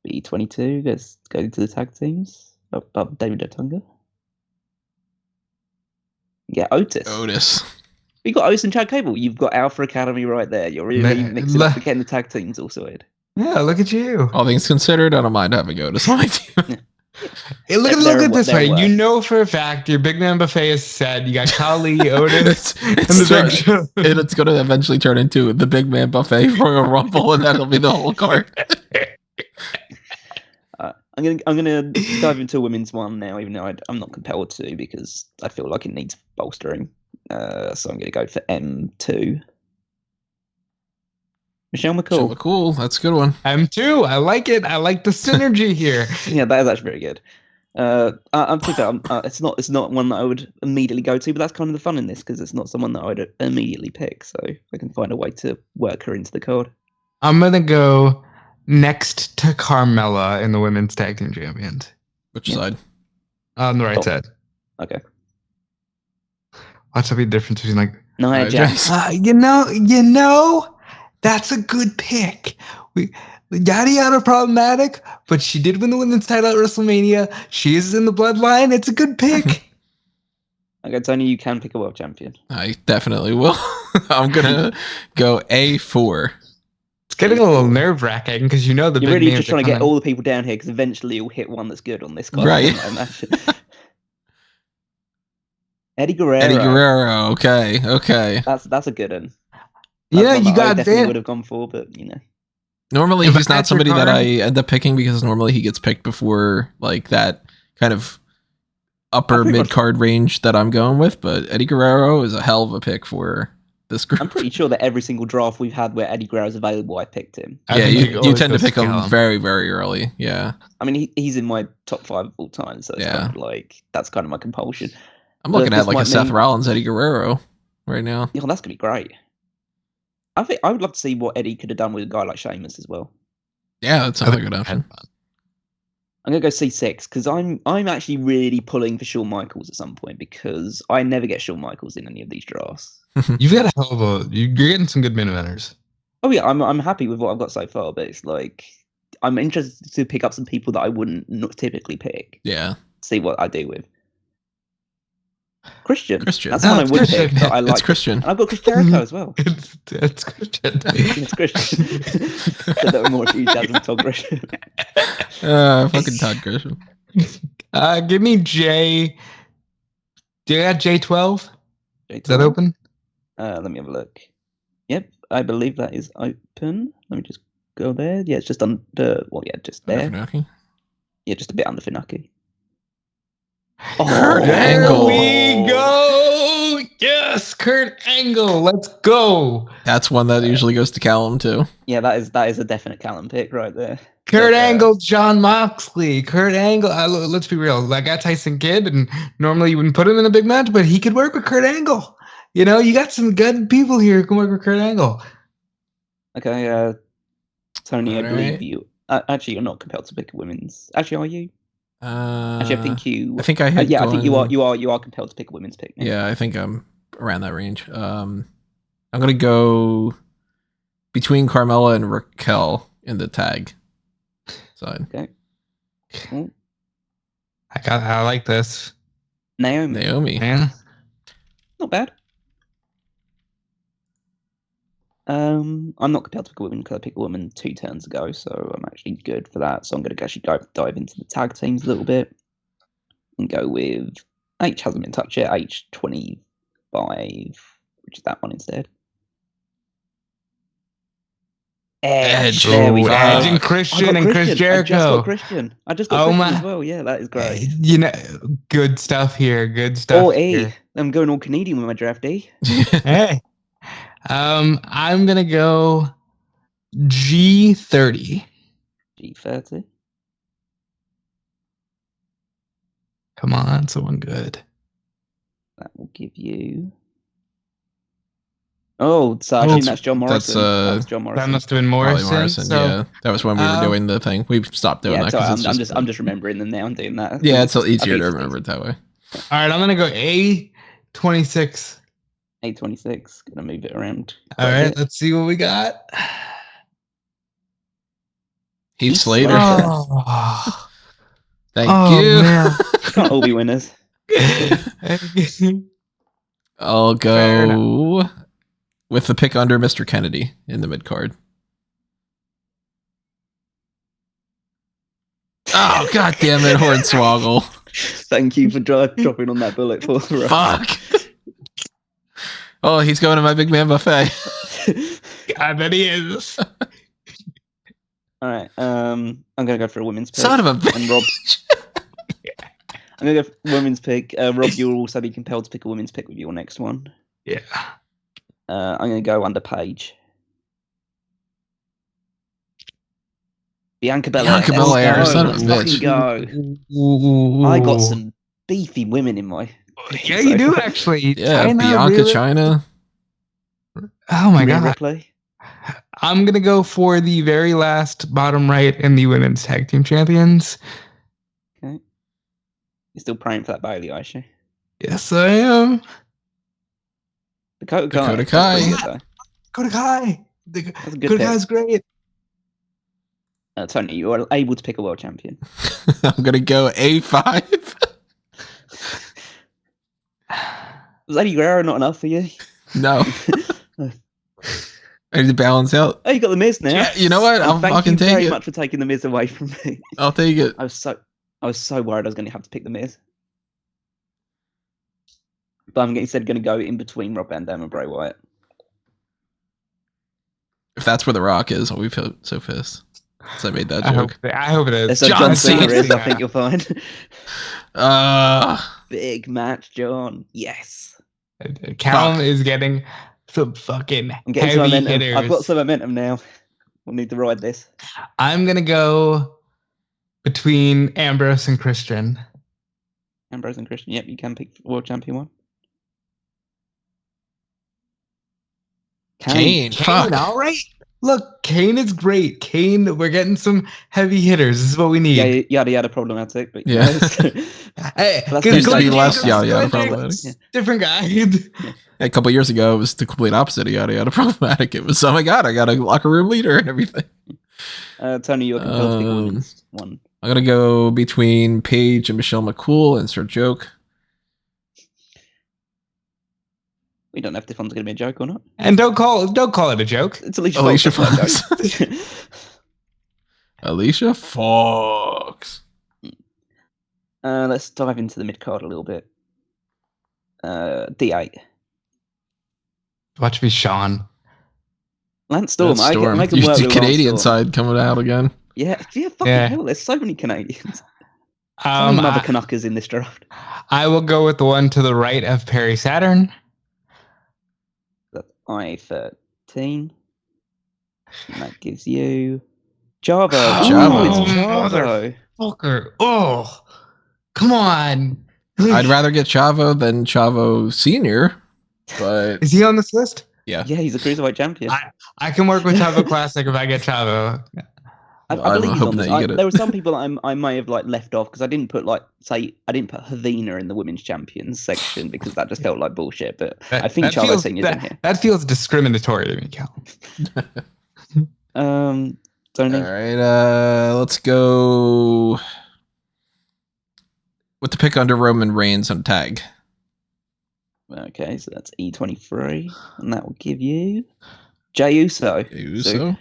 B22 go to the tag teams. Above David Otunga. Yeah, Otis. We got Otis and Chad Cable. You've got Alpha Academy right there. You're really mixing up again the tag teams all sorted. Yeah, look at you. All things considered, I don't mind having Otis on my team. Hey, look at this way. You know for a fact your big man buffet is set. You got Kali, Otis, and the Big Show. It's going to eventually turn into the big man buffet Royal Rumble, and that'll be the whole card. I'm gonna dive into a women's one now, even though I'm not compelled to because I feel like it needs bolstering. So I'm gonna go for M2. Michelle McCool. That's a good one. M2. I like it. I like the synergy here. Yeah, that is actually very good. It's not one that I would immediately go to, but that's kind of the fun in this because it's not someone that I would immediately pick. So I can find a way to work her into the card. I'm gonna go next to Carmella in the women's tag team champions. Which side? On the right side. Okay. What's the difference between like Nia Jax? You know, that's a good pick. Yada yada problematic, but she did win the women's title at WrestleMania. She is in the bloodline. It's a good pick. Okay, Tony, you can pick a world champion. I definitely will. I'm gonna go A4. It's getting a little nerve wracking because you know the you're big really just trying to get all the people down here because eventually you'll hit one that's good on this card. Right. Eddie Guerrero. Okay. That's a good one. Yeah, you got that. Definitely would have gone for, but Normally he's not somebody that I end up picking because normally he gets picked before like that kind of upper mid card range that I'm going with. But Eddie Guerrero is a hell of a pick for this group. I'm pretty sure that every single draft we've had where Eddie Guerrero is available, I picked him. Yeah, you tend to pick him very, very early. Yeah. I mean, he's in my top 5 of all time, so it's kind of like that's kind of my compulsion. I'm looking at like a Seth Rollins, Eddie Guerrero right now. Yeah, that's gonna be great. I think I would love to see what Eddie could have done with a guy like Sheamus as well. Yeah, that sounds like a good option. I'm gonna go C6 because I'm actually really pulling for Shawn Michaels at some point because I never get Shawn Michaels in any of these drafts. You've got a hell of a. You're getting some good main eventers. Oh yeah, I'm happy with what I've got so far, but it's like I'm interested to pick up some people that I wouldn't not typically pick. Yeah. See what I do with. Christian. That's one I would pick, but I like. It's Christian. And I've got Chris Jericho as well. It's Christian. It's Christian. Said that with more enthusiasm than Todd Grisham. Fucking Todd Grisham. Give me J. Do you got J12? Is that open? Let me have a look. Yep, I believe that is open. Let me just go there. Yeah, it's just under. Well, yeah, just there. Funaki? Yeah, just a bit under Funaki. Kurt Angle. There we go. Yes, Kurt Angle. Let's go. That's one that usually goes to Callum too. Yeah, that is a definite Callum pick right there. Kurt Angle, John Moxley. Kurt Angle. Let's be real. I got Tyson Kidd, and normally you wouldn't put him in a big match, but he could work with Kurt Angle. You know, you got some good people here who can work with Kurt Angle. Okay, Tony, I believe you. Actually, you're not compelled to pick a women's. Actually, are you? Actually, I think you. I think I had. I think you are. You are compelled to pick a women's pick. Yeah, I think I'm around that range. I'm gonna go between Carmella and Raquel in the tag side. Okay. Cool. I like this. Naomi. Yeah. Not bad. I'm not compelled to pick a woman because I picked a woman 2 turns ago, so I'm actually good for that. So I'm going to actually dive into the tag teams a little bit and go with H hasn't been touched yet. H25, which is that one instead. Edge. There we go. Edge and Christian and Chris Jericho. I just got Christian as well. Yeah, that is great. You know, good stuff here. Good stuff. Oh, E. I'm going all Canadian with my draft E. Hey. I'm gonna go G30. G30. Come on, someone good. That will give you. Oh, so I think that's John Morrison. That's John Morrison. That must have been Morrison. So, yeah, that was when we were doing the thing. We stopped doing that. I'm just remembering them now and doing that. Yeah, it's easier to remember it that way. All right, I'm gonna go A26. A26. Gonna move it around. All right, let's see what we got. Heath Slater. Oh, Thank you. man. Can't all be winners. I'll Fair go with the pick under Mr. Kennedy in the mid card. Oh, god damn it, Hornswoggle. Thank you for dropping on that bullet for us. Fuck. Oh, he's going to my big man buffet. God, that he is. All right. I'm gonna go for a women's pick. Son of a bitch. And Rob, I'm gonna go for women's pick. Rob, you'll also be compelled to pick a women's pick with your next one. Yeah. I'm gonna go under Paige. Bianca Belair. Bianca Belair, son of a Let's bitch. go. Ooh. I got some beefy women in my. Yeah, you do actually. Yeah, China, Bianca really? China. Oh my Rhea god. Ripley. I'm gonna go for the very last bottom right in the women's tag team champions. Okay. You're still praying for that Bailey, are you? Yes, I am. Dakota Kai. Dakota That's Kai. pretty good, though. Dakota Kai. That's a good Dakota pick. Kai's great. Tony, you are able to pick a world champion. I'm going to go A5. Was Eddie Guerrero not enough for you? No. I need to balance out. Oh, you got the Miz now. Yeah, you know what? I'll Thank fucking you take very it. much for taking the Miz away from me. I'll take it. I was so worried I was going to have to pick the Miz. But I'm instead going to go in between Rob Van Dam and Bray Wyatt. If that's where The Rock is, I'll be so pissed. So I made that joke. I hope it is. That's what John John Cena Cena. is, I think you'll find. Uh, Big match, John. Yes. Callum Fuck. is getting some fucking I'm getting some heavy momentum. hitters. I've got some momentum now. We'll need to ride this. I'm gonna go between Ambrose and Christian. Ambrose and Christian. Yep, you can pick world champion one. Kane. Fuck. All right. Look, Kane is great. Kane, we're getting some heavy hitters. This is what we need. Yeah, yada yada problematic, but Yeah. Hey, That's good- used to good be less Diego, yada yada good Diego. problematic. Yeah. Different guy. A couple years ago, it was the complete opposite of yada yada problematic. It was, oh my god, I got a locker room leader and everything. Tony, you're compelled to pick a Um, women's one. I'm going to go between Paige and Michelle McCool. Insert joke. We don't know if this one's going to be a joke or not. And don't call it a joke. It's Alicia, Alicia Fox. Fox. That's not a joke. Alicia Fox. Let's dive into the mid card a little bit. D8. Watch me, Sean. Lance Storm. That's Storm. I can You work the with Canadian Lance Storm. side coming out again. Yeah, fucking Yeah. hell. There's so many Canadians. Some other I, Canuckers in this draft. I will go with the one to the right of Perry Saturn. That's I-13. And that gives you Javo. Javo. Ooh, it's Javo. Fucker. Oh, come on. I'd rather get Chavo than Chavo Senior, but Is he on this list? yeah. Yeah, he's a cruiserweight champion. I can work with Chavo Classic if I get Chavo. I I'm believe he's hoping on that this. you get it. There were some people I may have left off because I didn't put Havina in the women's champions section because that just felt like bullshit. But I think Chavo feels, Senior's in here. that feels discriminatory to me, Cal. Tony. All right, let's go with the pick under Roman Reigns on tag. Okay, so that's E23, and that will give you Jey Uso. Uso.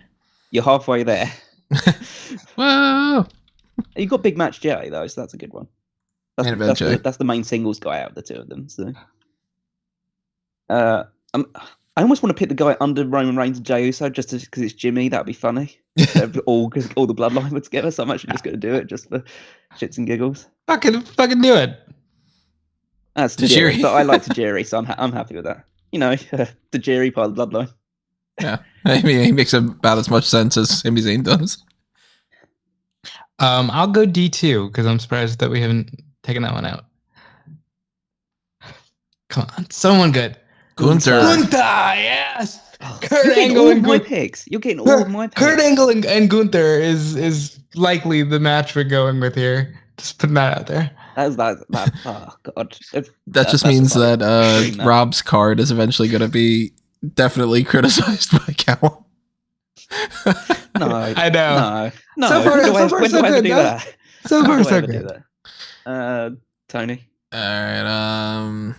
You're halfway there. Whoa. You got Big Match Jey though, so that's a good one. Main event Jey. That's the main singles guy out of the two of them. So, I almost want to pick the guy under Roman Reigns and Jey Uso just because it's Jimmy. That'd be funny. all the bloodline were together. So I'm actually just going to do it just for shits and giggles. Fucking do it. That's Tajiri. Tajiri, but I like Tajiri, so I'm happy with that. You know, Tajiri part of the bloodline. Yeah. I mean, he makes about as much sense as Sami Zayn does. I'll go D2 because I'm surprised that we haven't taken that one out. Come on, someone good. Gunther. Gunther, yes. Kurt You're getting Angle all and of my Gunther. picks. You're getting all of my picks. Kurt Angle and Gunther is likely the match we're going with here. Just putting that out there. That. Oh god. That just that's means a that dream, that. Rob's card is eventually going to be definitely criticized by Cal. No, I know. no. So far, When do I ever do that? So far, When do I so ever do good. that? Tony, All right.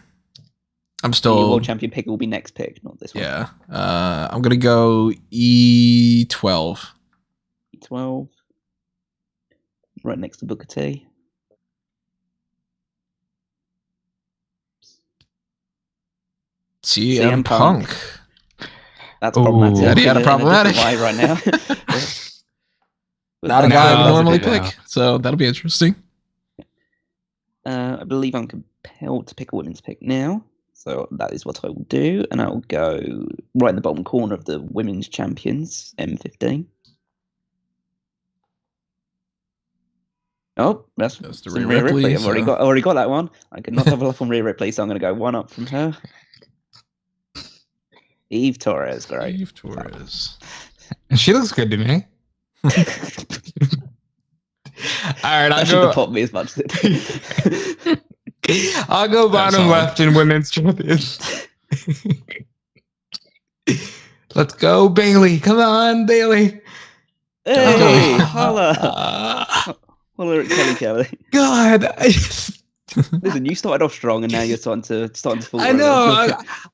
I'm your still. world champion pick will be next pick, not this one. Yeah. I'm gonna go E12. 12, right next to Booker T. CM Punk. That's problematic. Ooh. He had a problematic. Why right now? Not a No, guy I would that's normally okay, pick, so that'll be interesting. I believe I'm compelled to pick a women's pick now, so that is what I will do, and I'll go right in the bottom corner of the women's champions, M15. Oh, that's Goes to some Rhea Rhea Ripley. Ripley, I've already got that one. I could not level up on Rhea Ripley, so I'm going to go one up from her. Eve Torres, great. Eve Torres. She looks good to me. All right, That I'll shouldn't have go. popped me as much as it did. I'll go bottom solid. left in women's champions. Let's go, Bailey. Come on, Bailey. Hey, Go. holla! Holla at Kelly. God, Listen, you started off strong, and now you're starting to fall. I know.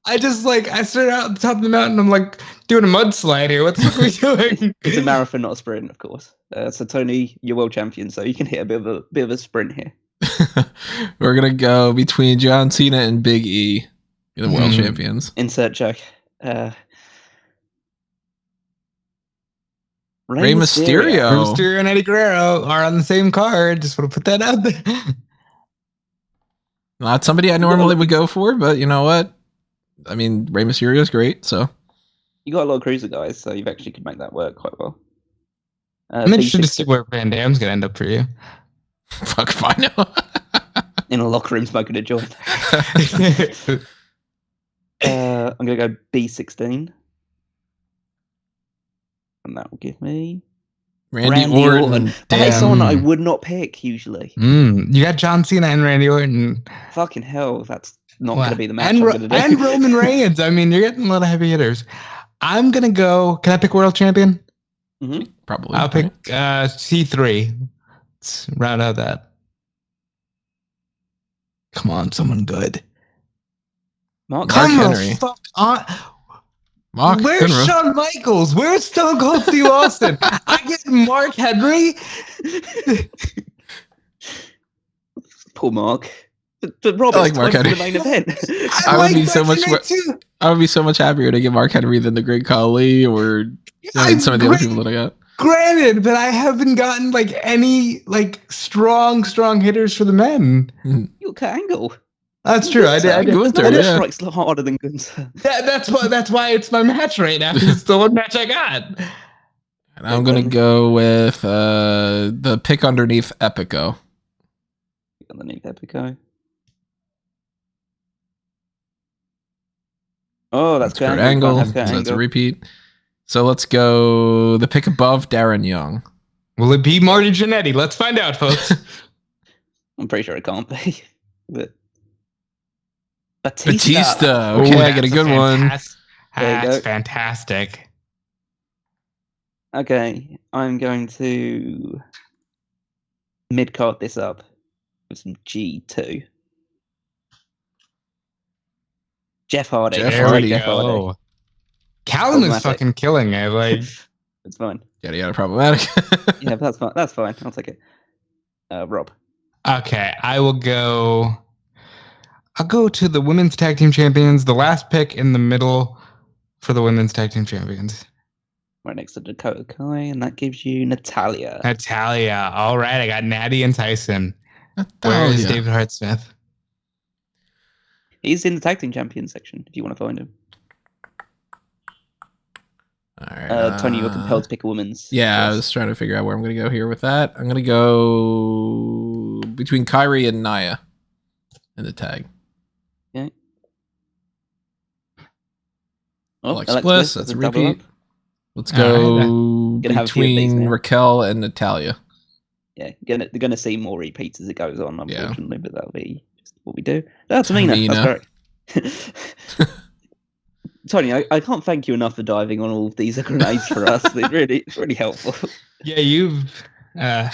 I just like I started out at the top of the mountain. I'm like doing a mudslide here. What the fuck are we doing? It's a marathon, not a sprint, of course. So Tony, you're world champion, so you can hit a bit of a sprint here. We're gonna go between John Cena and Big E, the world champions. Insert joke. Rey Mysterio. Rey Mysterio and Eddie Guerrero are on the same card. Just want to put that out there. Not somebody I normally would go for, but you know what? I mean, Rey Mysterio is great, so. You got a lot of cruiser guys, so you've actually could make that work quite well. I'm interested to see where Van Damme's gonna end up for you. Fuck if I know. In a locker room smoking a joint. I'm gonna go B16. And that will give me Randy Orton. That is Damn. someone I would not pick usually. You got John Cena and Randy Orton. Fucking hell, that's not going to be the match And, I'm going to do. and Roman Reigns. I mean, you're getting a lot of heavy hitters. I'm gonna go. Can I pick world champion? Mm-hmm. Probably. I'll pick C3. Let's round out that. Come on, someone good. Mark Henry. Fuck on. Mark Where's Henry. Shawn Michaels? Where's Stone Cold Steve Austin? I get Mark Henry. Poor Mark. But Rob, I like it's Mark time for Henry. the main event. I would like be so Mark much Henry too. I would be so much happier to get Mark Henry than the Great Khali or some of the other people that I got. Granted, but I haven't gotten like any like strong hitters for the men. You got Angle. That's true. I did. Gunther, That yeah. strikes harder than Gunther. That's why it's my match right now. It's the one match I got. And I'm gonna go with the pick underneath Epico. Underneath Epico. Oh, that's Kurt Kurt Angle. That's So Kurt that's a Angle. repeat. So let's go the pick above Darren Young. Will it be Marty Jannetty? Let's find out, folks. I'm pretty sure it can't be. But Batista. Okay, I get a good one. There you That's go. fantastic. Okay, I'm going to mid-card this up with some G2. Jeff Hardy. Jeff There Hardy. we Jeff Hardy. go. Callum is Problematic. fucking killing it. Like, It's fine. Yada problematic. Yeah, that's fine. That's fine. I'll take it. Rob. okay, I'll go to the women's tag team champions. The last pick in the middle for the women's tag team champions. Right next to Dakota Kai, and that gives you Natalia. Natalia. All right, I got Natty and Tyson. Where is David Hart Smith? He's in the tag team champion section if you want to find him. All right. Tony, you're compelled to pick a woman's. Yeah, I choice. was trying to figure out where I'm going to go here with that. I'm going to go between Kyrie and Nia in the tag. Okay. Oh, Alexa Bliss, that's a double repeat. up. Let's All go Gonna have a few of these between now. Raquel and Natalia. Yeah, they're gonna see more repeats as it goes on, Yeah. unfortunately, but that'll be just what we do. That's Tamina. Tamina. That's correct. Tony, I can't thank you enough for diving on all of these grenades for us. It's really helpful. Yeah, you're not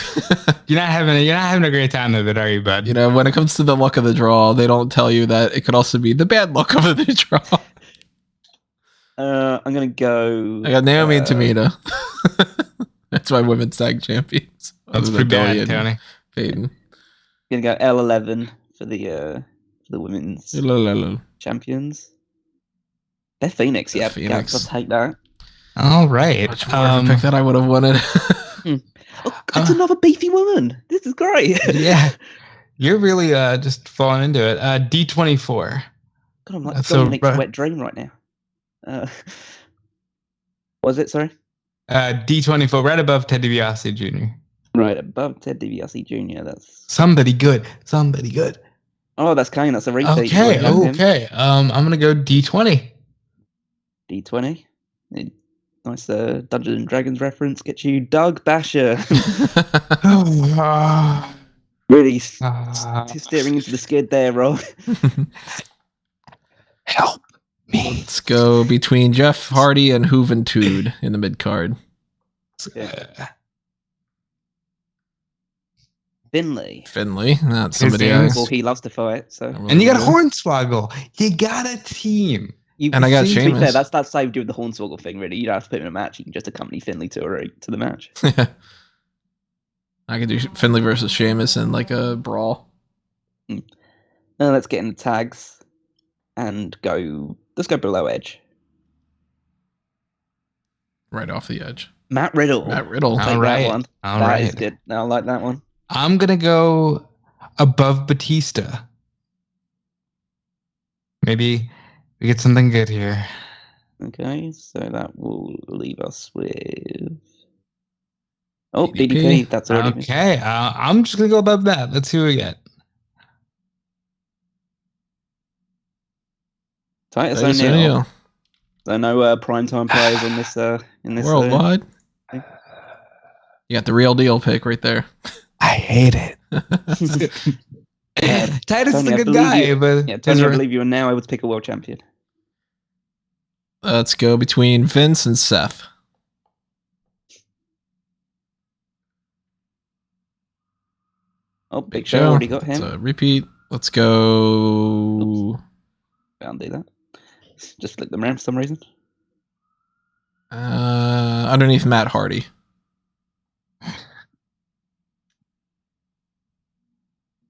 having a great time with it, are you, bud? You know, when it comes to the luck of the draw, they don't tell you that it could also be the bad luck of the draw. I'm gonna go. I got Naomi and Tamina. That's my women's tag champions. That's pretty bad, Tony. Peyton. I'm gonna go L11 for the women's champions. They're Phoenix, yeah. Phoenix. I'll take that. All right. Much more of a pick that I would have wanted. Oh, it's another beefy woman. This is great. Yeah. You're really just falling into it. D24. God, I'm like Dominic's wet dream right now. What was it, sorry? D24, right above Ted DiBiase Jr. Right above Ted DiBiase Jr. That's somebody good. Oh, that's Kane. That's a repeat. Okay. I'm gonna go D20. D20. Nice Dungeons and Dragons reference. Get you Doug Basher. Really steering into the skid there, Rob. Help me. Let's go between Jeff Hardy and Juventud in the mid card. Yeah. Finley. That's somebody else. Well, he loves to fight, so. And you got Hornswoggle. You got a team. And I got Sheamus. Fair, that's saved you with the Hornswoggle thing, really. You don't have to put him in a match. You can just accompany Finley to the match. I could do Finley versus Sheamus in like a brawl. Let's get in the tags and go. Let's go below Edge. Right off the edge. Matt Riddle. All right. That is good. I like that one. I'm going to go above Batista. Maybe we get something good here. Okay, so that will leave us with... Oh, DDP. That's already... Okay, I'm just going to go above that. Let's see what we get. Titus O'Neil. So no primetime players in this worldwide. You got the real deal pick right there. I hate it. Titus is a good guy, but Tony, I believe you are now able to pick a world champion. Let's go between Vince and Seth. Oh, Big Show already got him. So repeat. Let's go. Oops. Can't do that. Just flip them around for some reason. Underneath Matt Hardy.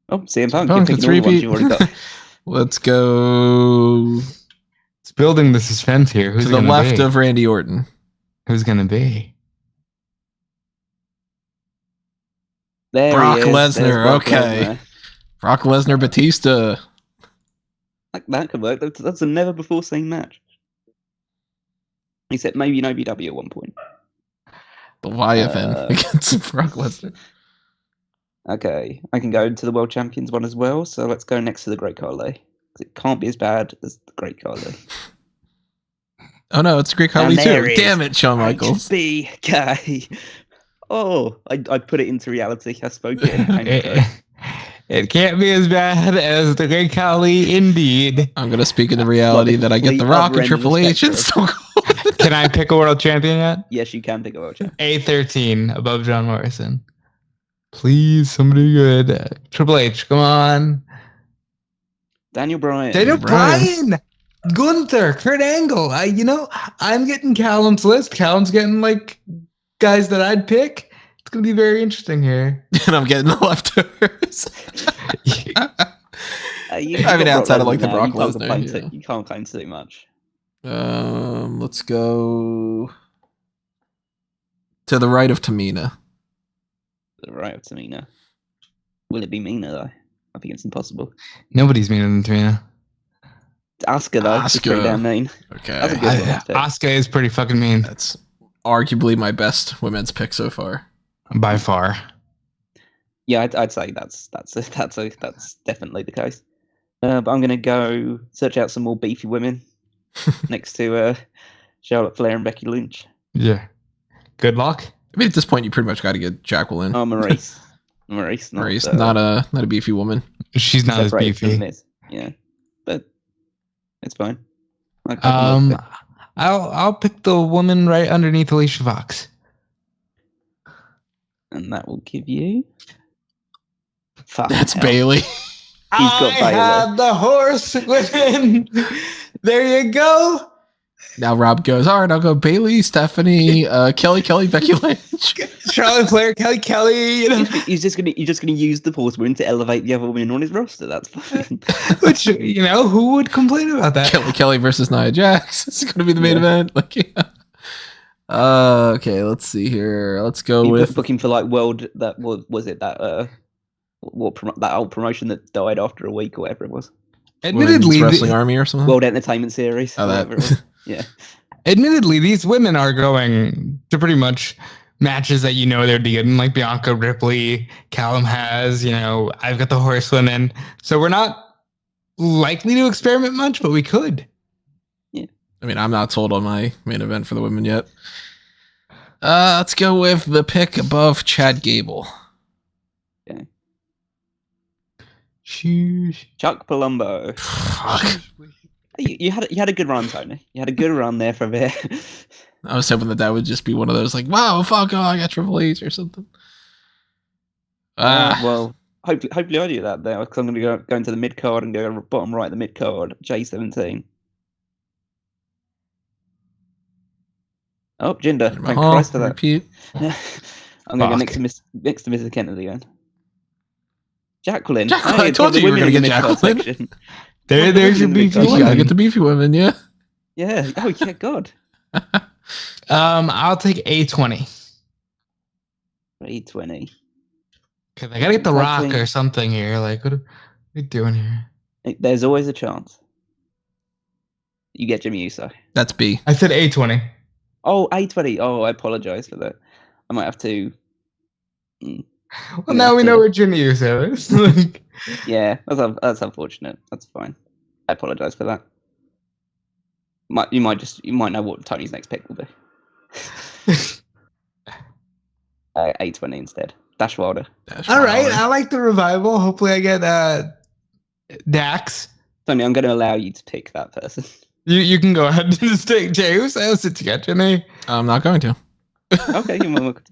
Oh, CM Punk. Let's repeat. Let's go. It's building the suspense here. Who's to the left of Randy Orton? Who's gonna be? There Brock Lesnar. Okay. Brock Lesnar, Batista. That could work. That's a never before seen match. Except maybe an OVW at one point. The Leviathan against Brock Lesnar. Okay, I can go to the World Champions one as well. So let's go next to the Great Khali. It can't be as bad as the Great Khali. Oh no, it's Great Khali too. Damn it, Shawn Michaels. HBK. Oh, I put it into reality. I spoke it. It can't be as bad as the Great Khali, indeed. I'm going to speak into reality that I get The Rock and Triple H and Stone Cold. Can I pick a world champion yet? Yes, you can pick a world champion. A13 above John Morrison. Please, somebody good. Triple H, come on. Daniel Bryan. Gunther, Kurt Angle. I'm getting Callum's list. Callum's getting like guys that I'd pick. It's going to be very interesting here. And I'm getting the leftovers. I mean, outside of like the Brock Lesnar. You can't claim too much. Let's go to the right of Tamina. To the right of Tamina. Will it be Mina, though? I think it's impossible. Nobody's meaner than Tamina. Asuka, though. Straight down mean. Okay. That's a good one. Asuka is pretty fucking mean. That's arguably my best women's pick so far. By far. Yeah, I'd say that's definitely the case. But I'm gonna go search out some more beefy women next to Charlotte Flair and Becky Lynch. Yeah. Good luck. I mean, at this point, you pretty much got to get Jacqueline. Oh, Maurice. Maurice, not a beefy woman. She's not as beefy. Yeah, but it's fine. I'll pick the woman right underneath Alicia Fox. And that will give you. That's Bailey. He's got Bailey. Had the horse women. There you go. Now Rob goes, all right, I'll go Bailey, Stephanie, Kelly, Becky Lynch, Charlotte Flair, Kelly. You know? You're just gonna use the horsewoman to elevate the other women on his roster. That's fine. Which, you know, who would complain about that? Kelly versus Nia Jax. It's going to be the main event. Like, yeah. Okay, let's see here. Let's go with booking for like world. That was it. That that old promotion that died after a week or whatever it was. Admittedly, Wrestling Army or something. World Entertainment Series. Oh, that. Yeah. Admittedly, these women are going to pretty much matches that you know they're getting, like Bianca Ripley, Callum has, you know, I've got the horsewomen. So we're not likely to experiment much, but we could. Yeah. I mean, I'm not sold on my main event for the women yet. Let's go with the pick above Chad Gable. Okay. Sheesh. Chuck Palumbo. Fuck. You had a good run, Tony. You had a good run there for a bit. I was hoping that would just be one of those like, wow, fuck, I got Triple H or something. Well, hopefully I do that there, because I'm going to go into the mid card and go bottom right of the mid card, J17. Oh, Jinder. Thank Christ for that. Repeat. I'm going to go next to Mrs. Kennedy again. Jacqueline. I told you were going to get Jacqueline. There's your beefy women. You gotta get the beefy women, yeah. Yeah. Oh, yeah, God. I'll take A20. A20. Because I gotta get the Rock or something here. Like, what are we doing here? There's always a chance. You get Jimmy Uso. That's B. I said A20. Oh, A20. Oh, I apologize for that. I might have to. Well, now we know where Jimmy Uso is. Yeah, that's unfortunate. That's fine. I apologize for that. You might know what Tony's next pick will be. A20 instead. Dash Wilder. All right, I like the revival. Hopefully, I get Dax. Tony, I'm going to allow you to pick that person. You can go ahead and just take Jey Uso to get Jimmy. I'm not going to. Okay, you're welcome.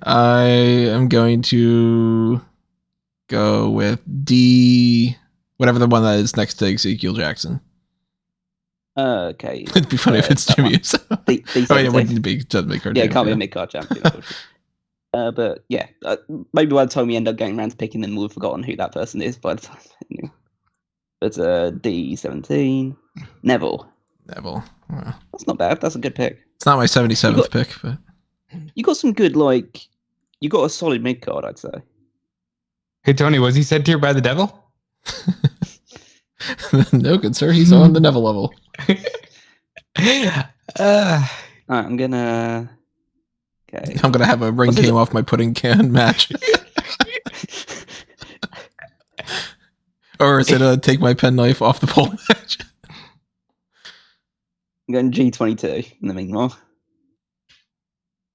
I am going to go with D, whatever the one that is next to Ezekiel Jackson. Okay. It'd be funny if it's Jimmy Uso. Oh, yeah, it wouldn't be mid-card. Yeah, it can't be a mid-card champion. But yeah, maybe by the time we end up getting around to picking them, we've forgotten who that person is by the time. But D17. Neville. Well, that's not bad. That's a good pick. It's not my 77th pick, but you got some good, like, you got a solid mid card, I'd say. Hey Tony, was he sent here by the devil? No, good sir. He's on the Neville level. Alright, I'm gonna. Okay. I'm gonna have a ring came off my pudding can match. Or is it a take my penknife off the pole match? I'm going G22 in the meanwhile.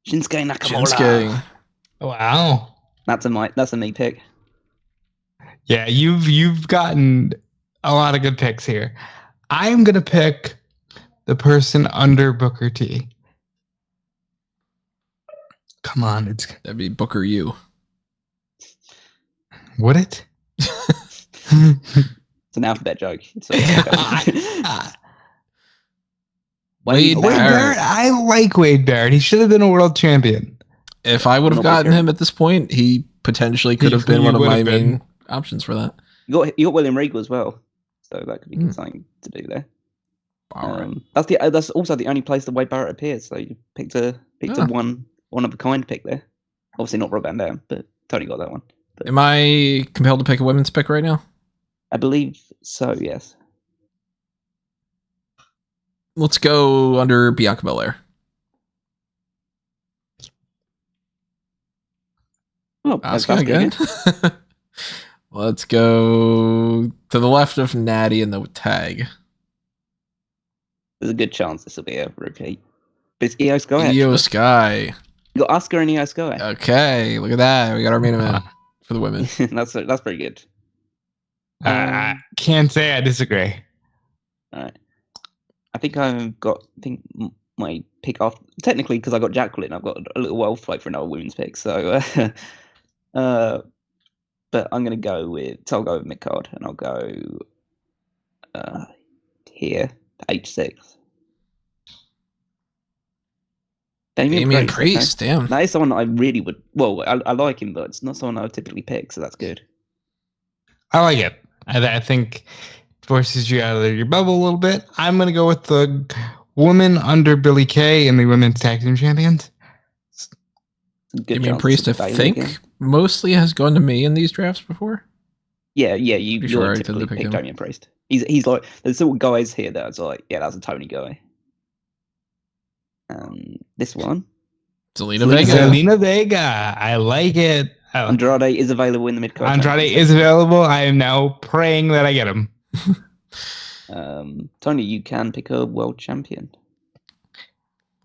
Shinsuke Nakamura. Shinsuke. Wow. That's a me pick. Yeah, you've gotten a lot of good picks here. I'm gonna pick the person under Booker T. Come on, that'd be Booker U. Would it? It's an alphabet joke. Wade Barrett. I like Wade Barrett. He should have been a world champion. If I would have gotten him at this point, he potentially could have been one of my main options for that. You got William Regal as well, so that could be something to do there. That's also the only place that Wade Barrett appears. So you picked a one of a kind pick there. Obviously not Rob Van Dam, but Tony got that one. But am I compelled to pick a women's pick right now? I believe so. Yes. Let's go under Bianca Belair. Oh, Asuka again. Let's go to the left of Natty in the tag. There's a good chance this will be a repeat. But it's Io Sky. Io Sky. You got Asuka and Io Sky. Okay, look at that. We got our main event for the women. That's pretty good. I can't say I disagree. All right. think my pick off technically because I got Jacqueline. I've got a little wild flight for another women's pick. So, but I'm gonna go with. So I'll go with mid card, and I'll go here H6. Damian Priest, damn. That is someone I really would. Well, I like him, but it's not someone I would typically pick, so that's good. I like it. I think it forces you out of your bubble a little bit. I'm going to go with the woman under Billie Kay in the women's tag team champions. Damian Priest, I think, mostly has gone to me in these drafts before. Yeah, you typically pick Damian Priest. He's like, there's still guys here that's like, yeah, that's a Tony guy. This one, Zelina Vega. I like it. Andrade is available in the mid card. Andrade is available. I am now praying that I get him. Tony, you can pick a world champion.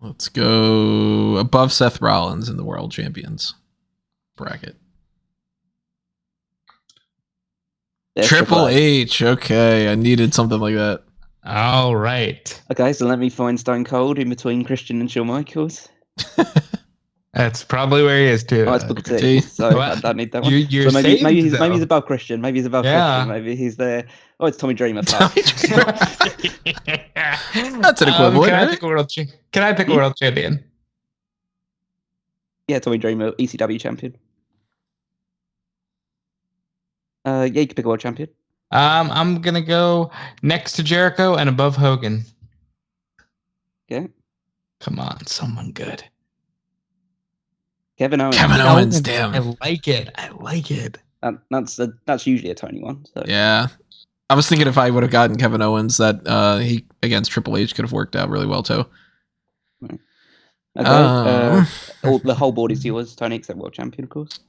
Let's go above Seth Rollins in the world champions bracket. Triple H. Okay, I needed something like that. All right. Okay, so let me find Stone Cold in between Christian and Shawn Michaels. That's probably where he is too. Oh, it's Booker T. So I don't need that one. You're so maybe he's above Christian. Maybe he's above Christian. Maybe he's there. Oh, it's Tommy Dreamer. That's an equivalent. Can I pick a world champion? Yeah, Tommy Dreamer, ECW champion. Yeah, you can pick a world champion. I'm gonna go next to Jericho and above Hogan. Okay. Come on, someone good. Kevin Owens. Damn. I like it. That's usually a Tony one. So. Yeah. I was thinking if I would have gotten Kevin Owens, that he against Triple H could have worked out really well too. Right. Okay. The whole board is yours, Tony, except world champion, of course.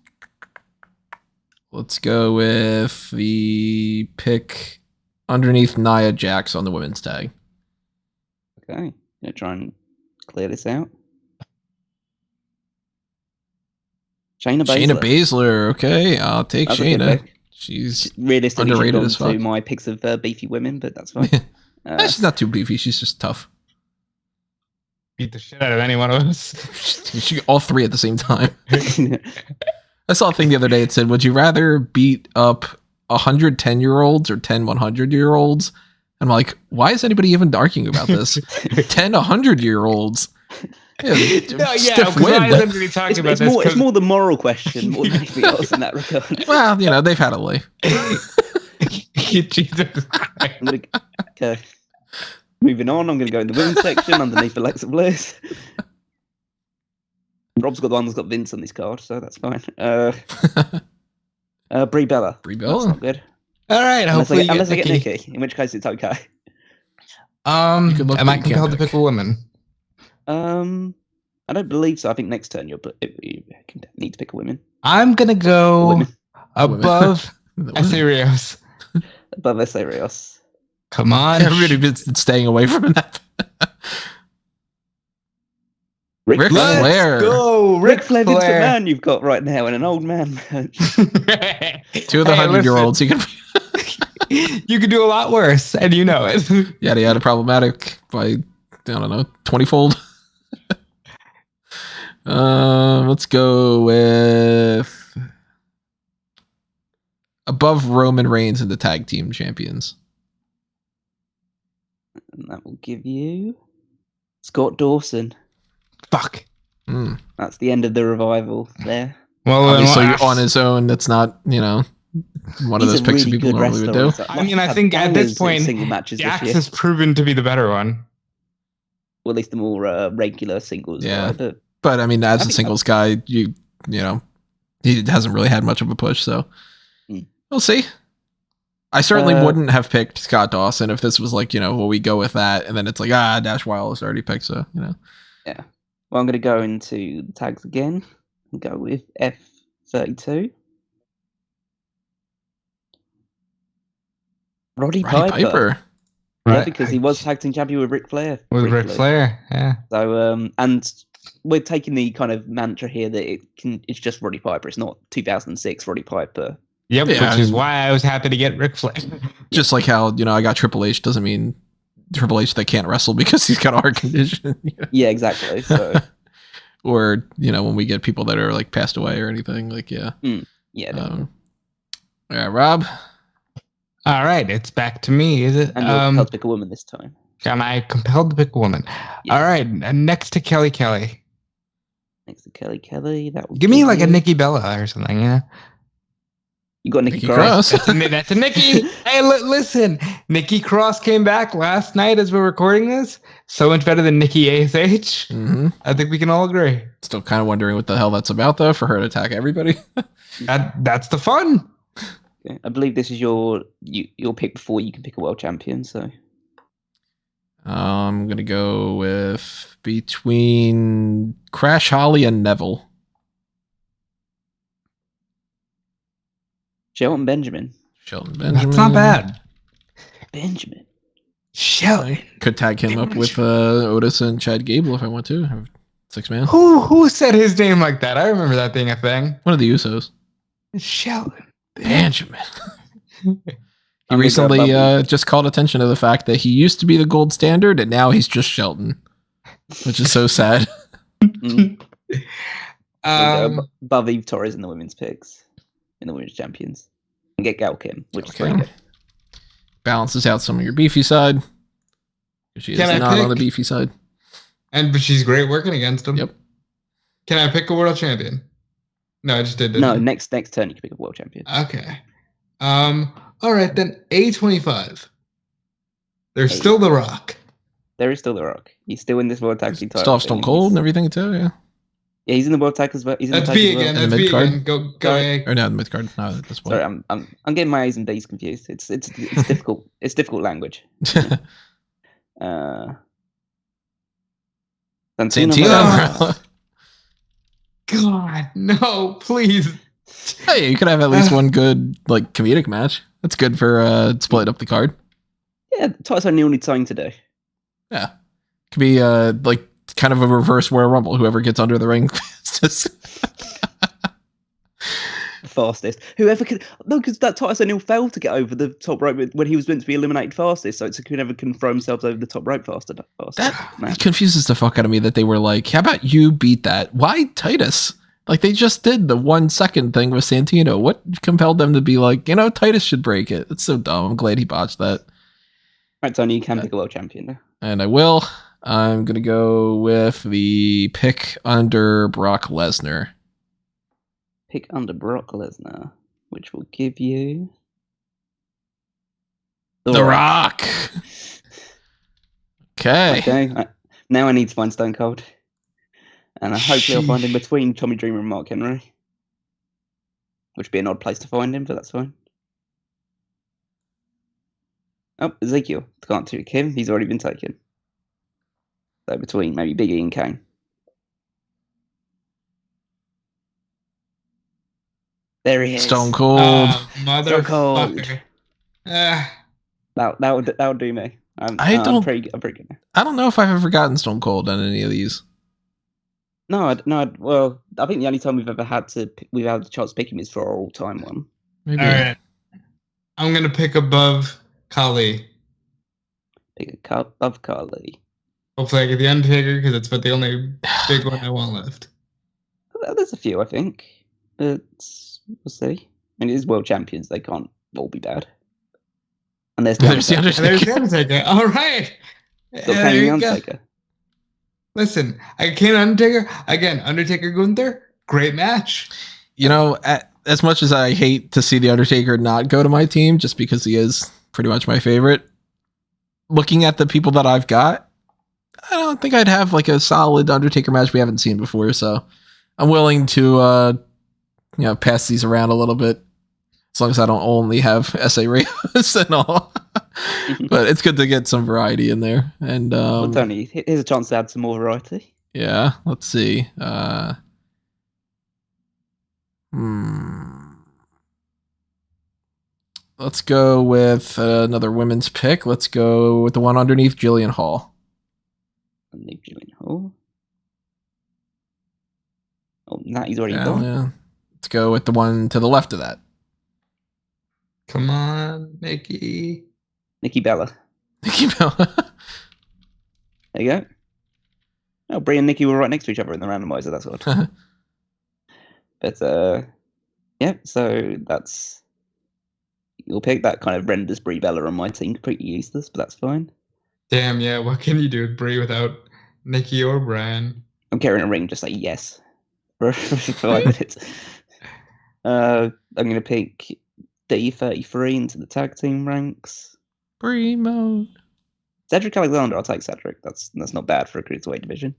Let's go with the pick underneath Nia Jax on the women's tag. Okay. Gonna try and clear this out. Shayna Baszler. Okay, I'll take Shayna. She's realistically underrated as fuck. To my picks of beefy women, but that's fine. She's not too beefy. She's just tough. Beat the shit out of any one of us. She all three at the same time. I saw a thing the other day. It said, "Would you rather beat up 110-year-olds or 10 100-year-olds?" I'm like, why is anybody even arguing about this? 10 100-year-olds. Yeah, it's more the moral question more than anything else in that regard. Well, they've had a life. Jesus Christ. Okay. Moving on, I'm going to go in the women's section underneath Alexa Bliss. Rob's got the one that's got Vince on this card, so that's fine. Brie Bella. That's not good. All right, unless I get Nikki, in which case it's okay. Am I compelled to pick a woman? I don't believe so. I think next turn you need to pick a woman. I'm gonna go above Essa Rios. Above Essa Rios. Come on. I've really been staying away from that. Ric Flair. Go, Ric Flair, Vince McMahon you've got right now in an old man match. 2 of the 100-year-olds. You could do a lot worse, and you know it. Yeah, he had a problematic by, I don't know, 20-fold. Let's go with above Roman Reigns and the tag team champions. And that will give you Scott Dawson. Fuck. That's the end of the revival there. Well, obviously on his own, that's not, one of those picks that people normally would do. I mean, I think at this point, Jax has proven to be the better one. Well, at least the more regular singles. Yeah. Right? But I mean, as a singles guy, he hasn't really had much of a push, so we'll see. I certainly wouldn't have picked Scott Dawson if this was like, well, we go with that, and then it's like, Dash Wilder's already picked, so, Yeah. Well, I'm going to go into the tags again and go with F32. Roddy Piper. Yeah, because he was tag team champion with Ric Flair. Ric Flair, yeah. So, and we're taking the kind of mantra here that it's just Roddy Piper. It's not 2006 Roddy Piper. Yep, which is why I was happy to get Ric Flair. Just like how, I got Triple H doesn't mean Triple H that can't wrestle because he's got a heart condition. Yeah, exactly. So or when we get people that are like passed away or anything, like yeah, definitely. Yeah, Rob. All right, it's back to me, is it? And you're compelled to pick a woman this time. Am I compelled to pick a woman? Yes. All right, next to Kelly Kelly. Next to Kelly Kelly, that would give me like a Nikki Bella or something, You got Nikki Cross. That's a Nikki. Hey, listen, Nikki Cross came back last night as we're recording this. So much better than Nikki ASH. Mm-hmm. I think we can all agree. Still kind of wondering what the hell that's about, though, for her to attack everybody. That's the fun. Okay. I believe this is your pick before you can pick a world champion. So I'm gonna go with between Crash Holly and Neville. Shelton Benjamin. That's not bad. Benjamin. Shelton. I could tag him up with Otis and Chad Gable if I want to. 6-man. Who said his name like that? I remember that being a thing. One of the Usos. Shelton Benjamin. He recently just called attention to the fact that he used to be the gold standard and now he's just Shelton, which is so sad. Above Eve Torres in the women's picks, in the women's champions, and get Gal Kim, which is very good. Balances out some of your beefy side. She is not on the beefy side. But she's great working against him. Yep. Can I pick a world champion? No, I just did. No, next turn you can pick a world champion. Okay. All right, then A25. There's still The Rock. There is still The Rock. He's still in this World Tag Team title. Still Stone Cold and everything too, yeah. Yeah, he's in the World Tag as well. He's in That's the B again. That's B mid-card? again. Go A. Or no, the mid card. No, that's Sorry, I'm getting my A's and D's confused. It's difficult. It's difficult language. Santino. God, no, please. Hey, you could have at least one good like comedic match. That's good for split up the card. Yeah, Titus O'Neil needs something to do. Yeah, could be like kind of a reverse Royal Rumble. Whoever gets under the ring, fastest. Whoever could because that Titus O'Neil failed to get over the top rope when he was meant to be eliminated fastest. So it's whoever can throw himself over the top rope faster. That confuses the fuck out of me that they were like, "How about you beat that? Why Titus?" Like they just did the 1 second thing with Santino. What compelled them to be like, Titus should break it? It's so dumb. I'm glad he botched that. Right, Tony, you can pick a world champion now. And I will. I'm gonna go with the pick under Brock Lesnar. Pick under Brock Lesnar, which will give you The Rock. Okay. Now I need to find Stone Cold. And hopefully I'll find him between Tommy Dreamer and Mark Henry. Which would be an odd place to find him, but that's fine. Oh, Ezekiel. Can't take him. He's already been taken. So between maybe Big E and Kane. There he is. Stone Cold. Stone Cold. That would do me. I'm pretty good now. I don't know if I've ever gotten Stone Cold on any of these. No. Well, I think the only time we've had the chance to pick him is for our all-time one. Maybe. All right. I'm gonna pick above Kali. Pick above Kali. Hopefully, I get the Undertaker because it's about the only big one I want left. There's a few, I think. We'll see. I mean, it is world champions. They can't all be bad. And there's the Undertaker. There's the Undertaker. All right. There you Undertaker. Go. Listen, I can't Undertaker. Again, Undertaker Gunther, great match. As much as I hate to see the Undertaker not go to my team, just because he is pretty much my favorite, looking at the people that I've got, I don't think I'd have like a solid Undertaker match we haven't seen before. So I'm willing to, pass these around a little bit, as long as I don't only have S.A. Rios and all. But it's good to get some variety in there. And well, Tony, here's a chance to add some more variety. Yeah, let's see. Let's go with another women's pick. Let's go with the one underneath Jillian Hall. Underneath Jillian Hall. Oh, that he's already gone. Yeah. Let's go with the one to the left of that. Come on, Nikki. Nikki Bella. Nikki Bella. There you go. Oh, Brie and Nikki were right next to each other in the randomizer. That's odd. But yeah. So that's you'll pick that kind of renders Brie Bella on my team pretty useless, but that's fine. Damn, yeah. What can you do with Brie without Nikki or Brian? I'm carrying a ring. Just say yes for 5 minutes. I'm gonna pick D33 into the tag team ranks. Brie mode. Cedric Alexander. I'll take Cedric. That's not bad for a cruiserweight division.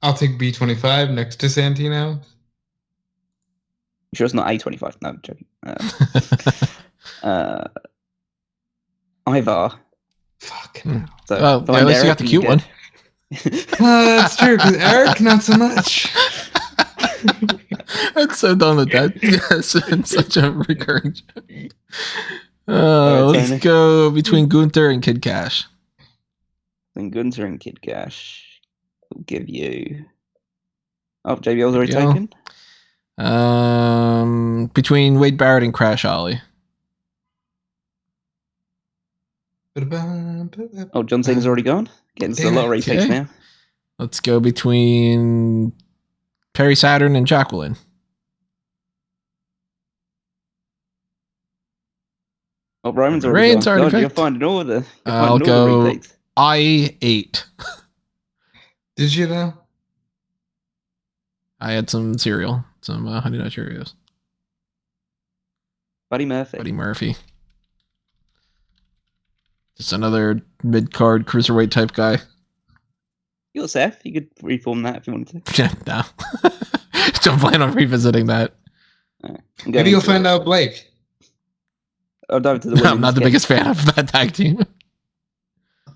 I'll take B25 next to Santino. You sure it's not A25? No, I'm joking. Ivar. Fuck. So Well, at least you got the cute one. That's true, because Eric, not so much. I'm so done with that. Yes, it's such a recurring joke. Let's go between Gunther and Kid Cash. Then Gunther and Kid Cash will give you. Oh, JBL's already Yeah. taken. Between Wade Barrett and Crash Ollie. Oh, John Cena's already gone. Getting to the Damn it. lottery picks Okay. now. Let's go between Perry Saturn and Jacqueline. Oh, Roman's already Reigns gone. already God, you're picked. finding order. You're I'll finding all the go- repeats. I8. Did you though? I had some cereal, some Honey Nut Cheerios. Buddy Murphy. Buddy Murphy. Just another mid-card cruiserweight type guy. You got Seth. You could reform that if you wanted to. No. Don't plan on revisiting that. Maybe you'll find out Blake. I'll dive to the No, women's. I'm not the biggest fan of that tag team.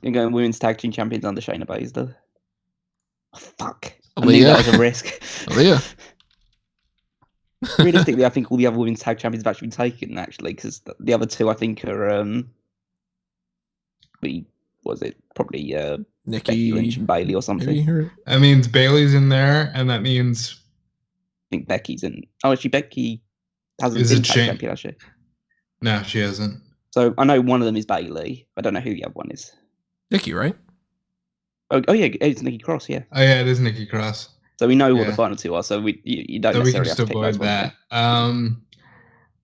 You're going women's tag team champions under Shayna Baszler. Oh, fuck. I knew that was a risk. Aaliyah. Realistically, I think all the other women's tag champions have actually been taken, actually, because the other two, I think, are probably Becky Nikki Lynch and Bailey or something. maybe her. That means Bailey's in there, and that means I think Becky's in. Oh, actually, Becky hasn't Is been it tag Shane? champion, actually. no, she hasn't. So I know one of them is Bailey. I don't know who the other one is. Nikki, right? Oh yeah, it's Nikki Cross, yeah. Oh yeah, it is Nikki Cross. So we know what Yeah. the final two are, so you don't So we can necessarily just have to pick avoid those ones. that.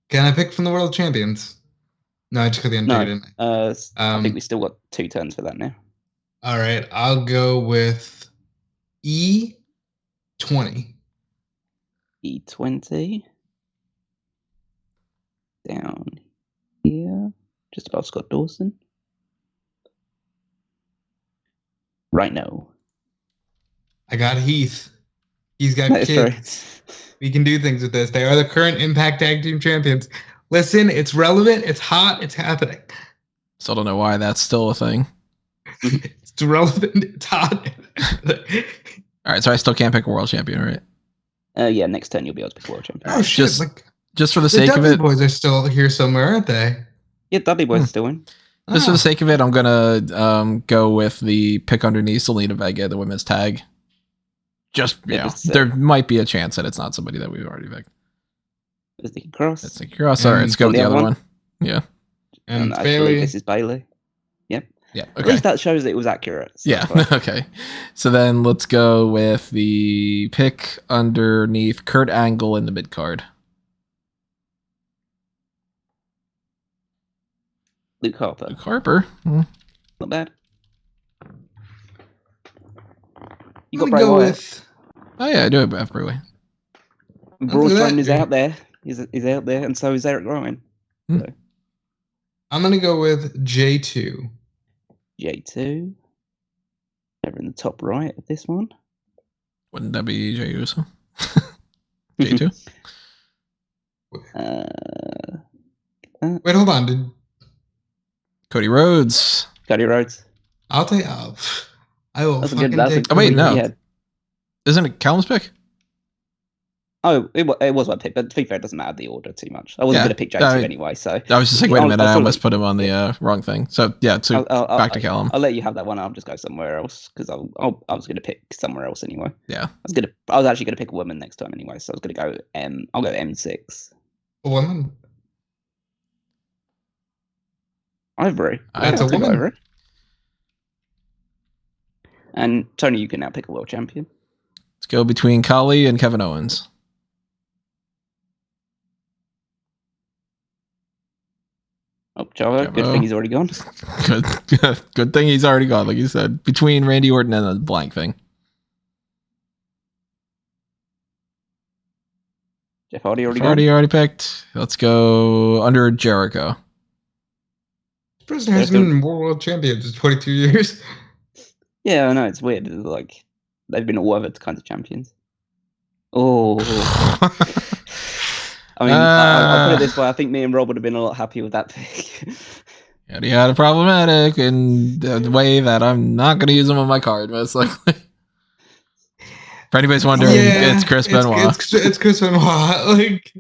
Can I pick from the world champions? No, I just got the entry, No. didn't I? I think we still got 2 turns for that now. All right, I'll go with E20. E20. Down here. Just above Scott Dawson. Right now. I got Heath. He's got That is true. kids. We can do things with this. They are the current Impact Tag Team Champions. Listen, it's relevant. It's hot. It's happening. Still don't know why that's still a thing. It's relevant. It's hot. All right, so I still can't pick a world champion, right? Yeah, next turn you'll be able to pick world champion. Oh shit! Just- Like Just for the the sake of Dudley it, boys are still here somewhere, aren't they? Yeah, Dudley Boys are still in. just for Oh. the sake of it, I'm gonna go with the pick underneath Selena Vega, the women's tag. Just Yeah, there might be a chance that it's not somebody that we've already picked. There's Nikki Cross. That's like Cross. All right, let's go with the other one. Yeah, And I Bailey. believe this is Bailey. yeah. At Okay. least that shows that it was accurate. So Yeah. that's fine. Okay. So then let's go with the pick underneath Kurt Angle in the mid card. Luke Harper. Luke Harper. Not bad. You I'm got gonna Bray go Wyatt. with. Oh yeah, I do have Bray Wyatt. Braun Look at that, Strowman is dude. out there. He's out there, and so is Eric Rowan. I'm gonna go with J2. J2. Over in the top right of this one. Wouldn't that be Jey Uso? J2. Wait, hold on. Did Cody Rhodes. Cody Rhodes. I'll take? I will That's a fucking good. That's a take. Oh, wait, Cody no. Rhodes. Yeah. Isn't it Callum's pick? Oh, it was my pick, but to be fair, it doesn't matter the order too much. I wasn't Yeah, going to pick J2 I- anyway, so I was just like, wait a I'll- minute, I'll I sort almost of- put him on the wrong thing. So yeah, so back to Callum. I'll let you have that one. I'll just go somewhere else because I was going to pick somewhere else anyway. Yeah. I was actually going to pick a woman next time anyway, so I was going to go I'll go M6. A woman. Ivory. That's I'll a take woman? Ivory. And Tony, you can now pick a world champion. Let's go between Kali and Kevin Owens. Oh, Java, good thing he's already gone. Good thing he's already gone, like you said. Between Randy Orton and the blank thing. Jeff Hardy already picked. Let's go under Jericho. This person has been world champion for 22 years. Yeah, I know, it's weird. It's like they've been all other kinds of champions. Oh. I mean, I'll put it this way. I think me and Rob would have been a lot happier with that pick. He had a problematic in the way that I'm not going to use him on my card, most likely. For anybody's wondering, it's Chris Benoit. It's Chris Benoit. Like,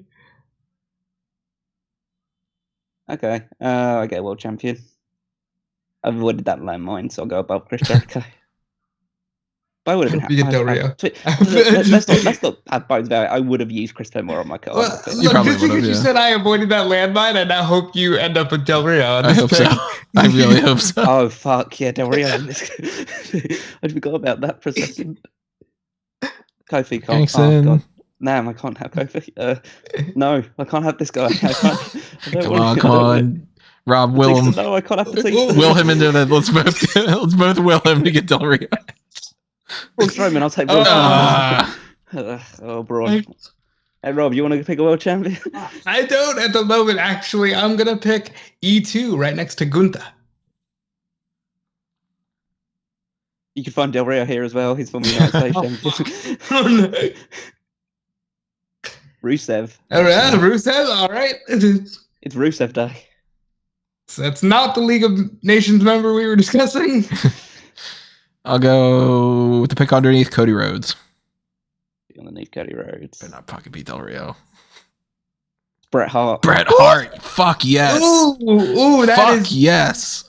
okay, I world champion. I've avoided that landmine, so I'll go above Chris Jericho. But I would have been happy. Let's not have bones about it. I would have used Chris Benoit on my card. Well, you probably would have. You said I avoided that landmine, and I hope you end up with Del Rio. I hope so. I really hope so. Oh fuck yeah, Del Rio! I forgot about that for a second. Kofi can't. Oh, God. Nah, I can't have Kofi. No, I can't have this guy. Come on. Rob, will him. No, I can't have the thing. Will him into it. Let's both will him to get Del Rio. Braun Strowman, I'll take Braun Strowman. Oh, Braun. Hey, Rob, you want to pick a world champion? I don't at the moment, actually. I'm going to pick E2 right next to Gunther. You can find Del Rio here as well. He's from the United States. Oh, no. Rusev. All right, Rusev, all right. It's Rusev Day. So that's not the League of Nations member we were discussing. I'll go with the pick underneath Cody Rhodes. Underneath Cody Rhodes. Better not fucking beat Del Rio. Bret Hart. Bret Hart. Fuck yes. Ooh, Yes.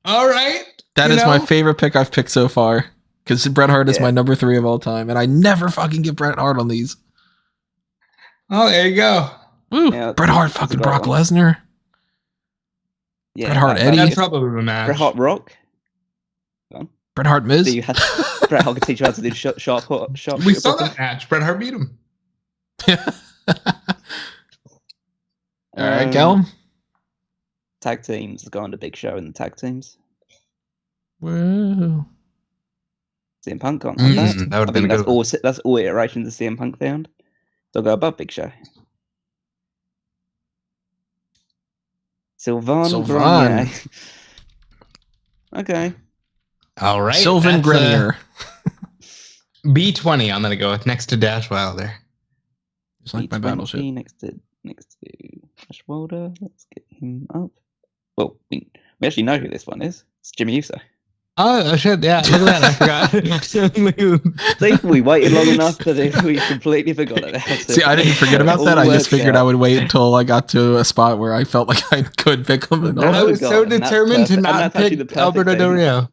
All right. That is my favorite pick I've picked so far. Because Bret Hart is my number 3 of all time. And I never fucking get Bret Hart on these. Oh, there you go. Woo. Yeah, Bret Hart fucking Brock Lesnar. Yeah, Bret Hart Eddie. That's probably the match. Bret Hart Rock. Bret Hart Miz. Bret Hart could teach you how to do sharp. We saw that match. Bret Hart beat him. All right, Callum. Tag teams. Let's go on to Big Show in the tag teams. Whoa. CM Punk can't have that. That would have been good. That's all iterations of CM Punk found. So I'll go above Big Show. Sylvain. Okay. All right. Sylvain Grenier. B20 I'm going to go with next to Dash Wilder. Just like my battleship. Next to Dash Wilder. Let's get him up. Well, we actually know who this one is. It's Jimmy Uso. Oh, shit. Yeah, look at that. I forgot. See, we waited long enough that we completely forgot about it. See, I didn't forget about that. I just figured I would wait until I got to a spot where I felt like I could pick him. I was so determined to not pick Alberto Del Rio.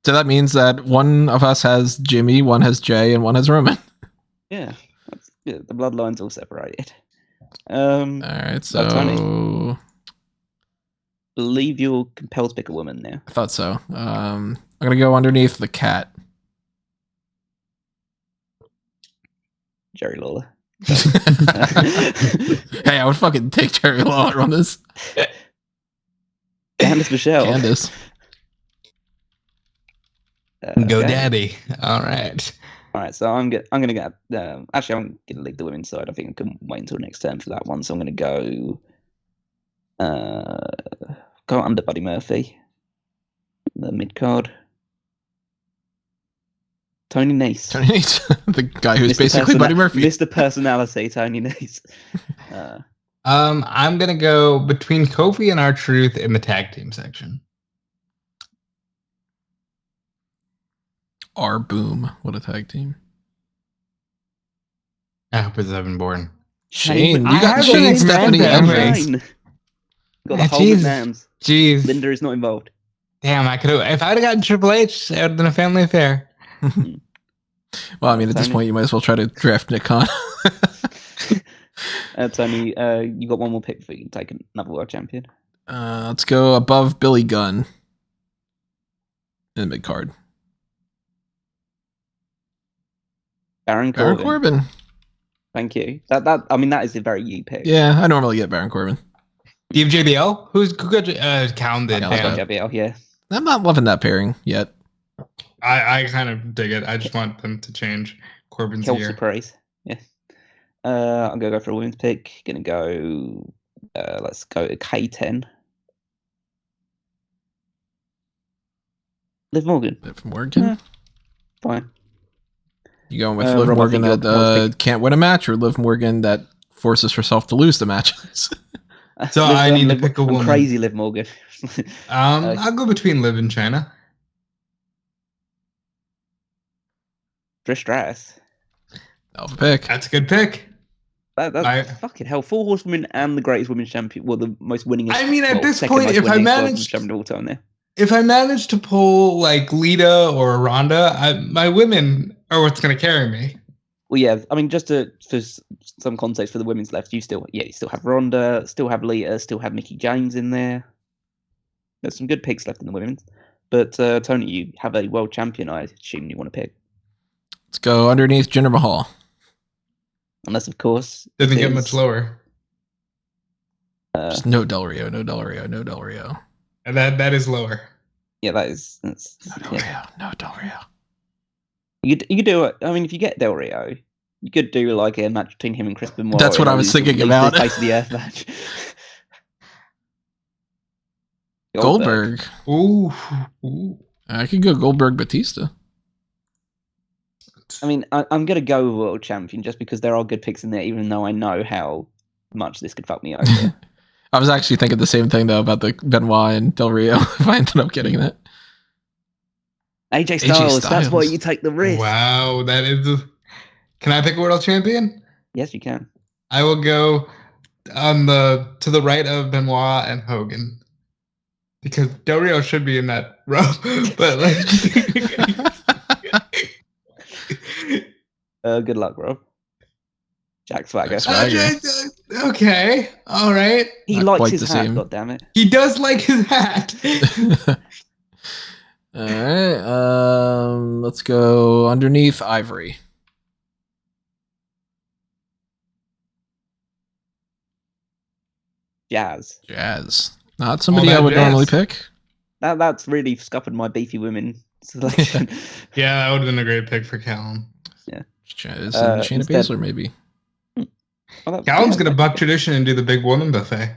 So that means that one of us has Jimmy, one has Jay, and one has Roman. Yeah, that's good. The bloodline's all separated. All right, so Tony, believe you're compelled to pick a woman now. I thought so. I'm gonna go underneath the cat. Jerry Lawler. Hey, I would fucking take Jerry Lawler on this. Candice Michelle. Candice. Go Daddy. All right. So I'm gonna get. Actually, I'm gonna leave the women's side. I think I can wait until next turn for that one. So I'm gonna go. Go under Buddy Murphy. The mid card. Tony Nese. Tony Nese, the guy who's basically Buddy Murphy. Mr. Personality, Tony Nese. I'm gonna go between Kofi and R-Truth in the tag team section. R-Boom. What a tag team. I hope it's Evan Bourne. Shane. You got Shane, Stephanie, and Reigns. Got the whole McMahons. Jeez. Linda is not involved. Damn, I could have. If I'd have gotten Triple H, it would have been a family affair. Well, I mean, at this point, you might as well try to draft Nick Khan. Tony, you got one more pick before you can take another world champion. Let's go above Billy Gunn in the mid card. Baron Baron Corbin. Corbin. Thank you. That is a very you pick. Yeah, I normally get Baron Corbin. Do you have JBL? Who got Calum did? Yeah, I got damn. JBL, yeah. I'm not loving that pairing yet. I kind of dig it. I just want them to change Corbin's Kelsey year. praise. Yeah. I'm gonna go for a women's pick. Gonna go. Let's go to K10. Liv Morgan. Liv Morgan. Yeah. Fine. You going with Rob, Liv I Morgan think your that can't win a match, or Liv Morgan that forces herself to lose the matches? So I need to pick a I'm woman. crazy Liv Morgan. I'll go between Liv and China. Trish Stratus. Alpha pick. That's a good pick. That's fucking hell. 4 horsewomen and the greatest women's champion. Well, the most winningest. I mean, at this second point, most if I winningest world managed, champion of all time there. if I manage to pull like Lita or Ronda, my women are what's going to carry me. Well, yeah. I mean, just for some context for the women's left, you still have Ronda, still have Lita, still have Mickie James in there. There's some good picks left in the women's. But Tony, you have a world champion. I assume you want to pick. Let's go underneath Jinder Mahal. Unless, of course, Doesn't get much lower. Just no Del Rio, no Del Rio, no Del Rio. And that is lower. Yeah, that's No Del Rio, no Del Rio. You could do it. I mean, if you get Del Rio, you could do like a match between him and Chris Benoit. That's what I was thinking about. Face of the Earth match. Goldberg. Ooh. I could go Goldberg Batista. I mean, I'm going to go with world champion just because there are good picks in there, even though I know how much this could fuck me over. I was actually thinking the same thing though about the Benoit and Del Rio. If I ended up getting that. AJ Styles, that's why you take the risk. Wow, that is. Can I pick a world champion? Yes, you can. I will go to the right of Benoit and Hogan, because Del Rio should be in that row. But Good luck, Rob. Jack Swagger. Okay, all right. He Not likes quite his the hat. same. God damn it. He does like his hat. All right. Let's go underneath Ivory. Jazz. Jazz. Not somebody I that would Jazz. normally pick. That's really scuppered my beefy women selection. Yeah, that would have been a great pick for Callum. Jazz and Shayna instead- Baszler, maybe. Callum's gonna buck tradition and do the big woman buffet.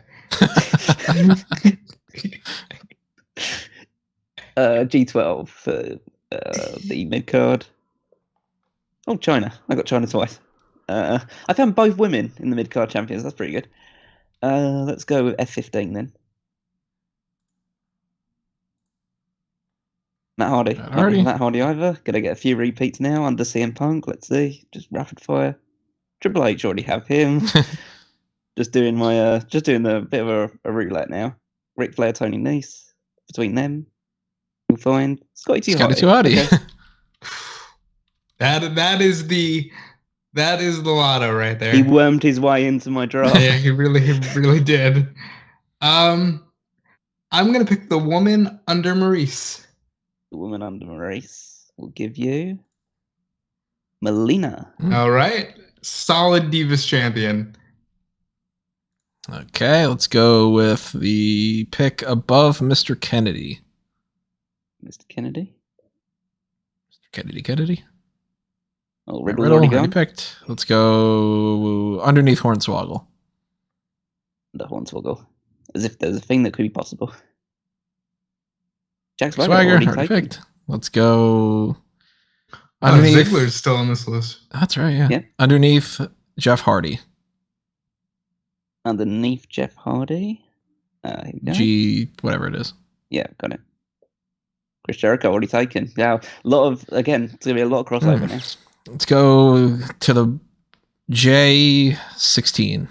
G12 for the mid card. Oh, China. I got China twice. I found both women in the mid card champions. That's pretty good. Let's go with F15 then. Matt Hardy. Matt Hardy. Matt Hardy either. Gonna get a few repeats now under CM Punk. Let's see. Just rapid fire. Triple H already have him. just doing the bit of a roulette now. Ric Flair, Tony Nese. Between them, you'll find Scotty Too Scotty Too Hardy. Okay. That is the lotto right there. He wormed his way into my draft. Yeah, he really did. I'm gonna pick the woman under Maurice. The woman under Maurice will give you Melina. All right, solid Divas champion. Okay, let's go with the pick above Mr. Kennedy. Mr. Kennedy. Kennedy. Oh, Riddle's Riddle already already gone. picked. Let's go underneath Hornswoggle. The Hornswoggle. As if there's a thing that could be possible. Jack Swagger Swagger already already taken. picked. Let's go Oh, underneath. Ziggler's still on this list. That's right, yeah. Yeah. Underneath Jeff Hardy. Underneath Jeff Hardy. Here we go. G, whatever it is. Yeah, got it. Chris Jericho already taken. Now, it's going to be a lot of crossover now. Let's go to the J16.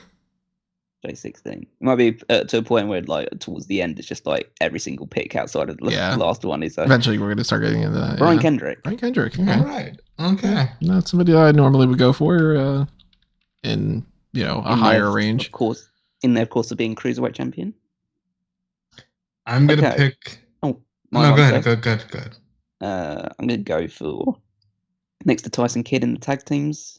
J16. It might be to a point where, like, towards the end, it's just like every single pick outside of the Yeah. last one is Eventually, we're going to start getting into that. Brian yeah. Kendrick. Brian Kendrick. Okay. All right. Okay. Not somebody I normally would go for in, a higher range. Of course, of course, of being cruiserweight champion. I'm gonna Okay. pick. Oh, No, go ahead. Go ahead. I'm going to go for Next to Tyson Kidd in the tag teams,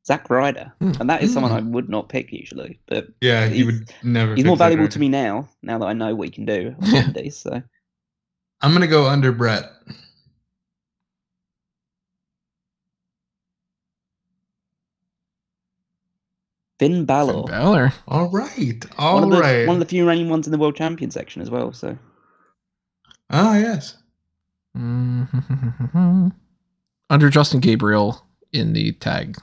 Zack Ryder. And that is someone I would not pick usually. But yeah, you would never. He's pick more Zack valuable Ryder. to me now that I know what he can do on the indies. So I'm gonna go under Brett. Finn Balor. Finn Balor. All right. One of the few reigning ones in the world champion section as well. So. Oh yes. Mm-hmm. Under Justin Gabriel in the tag.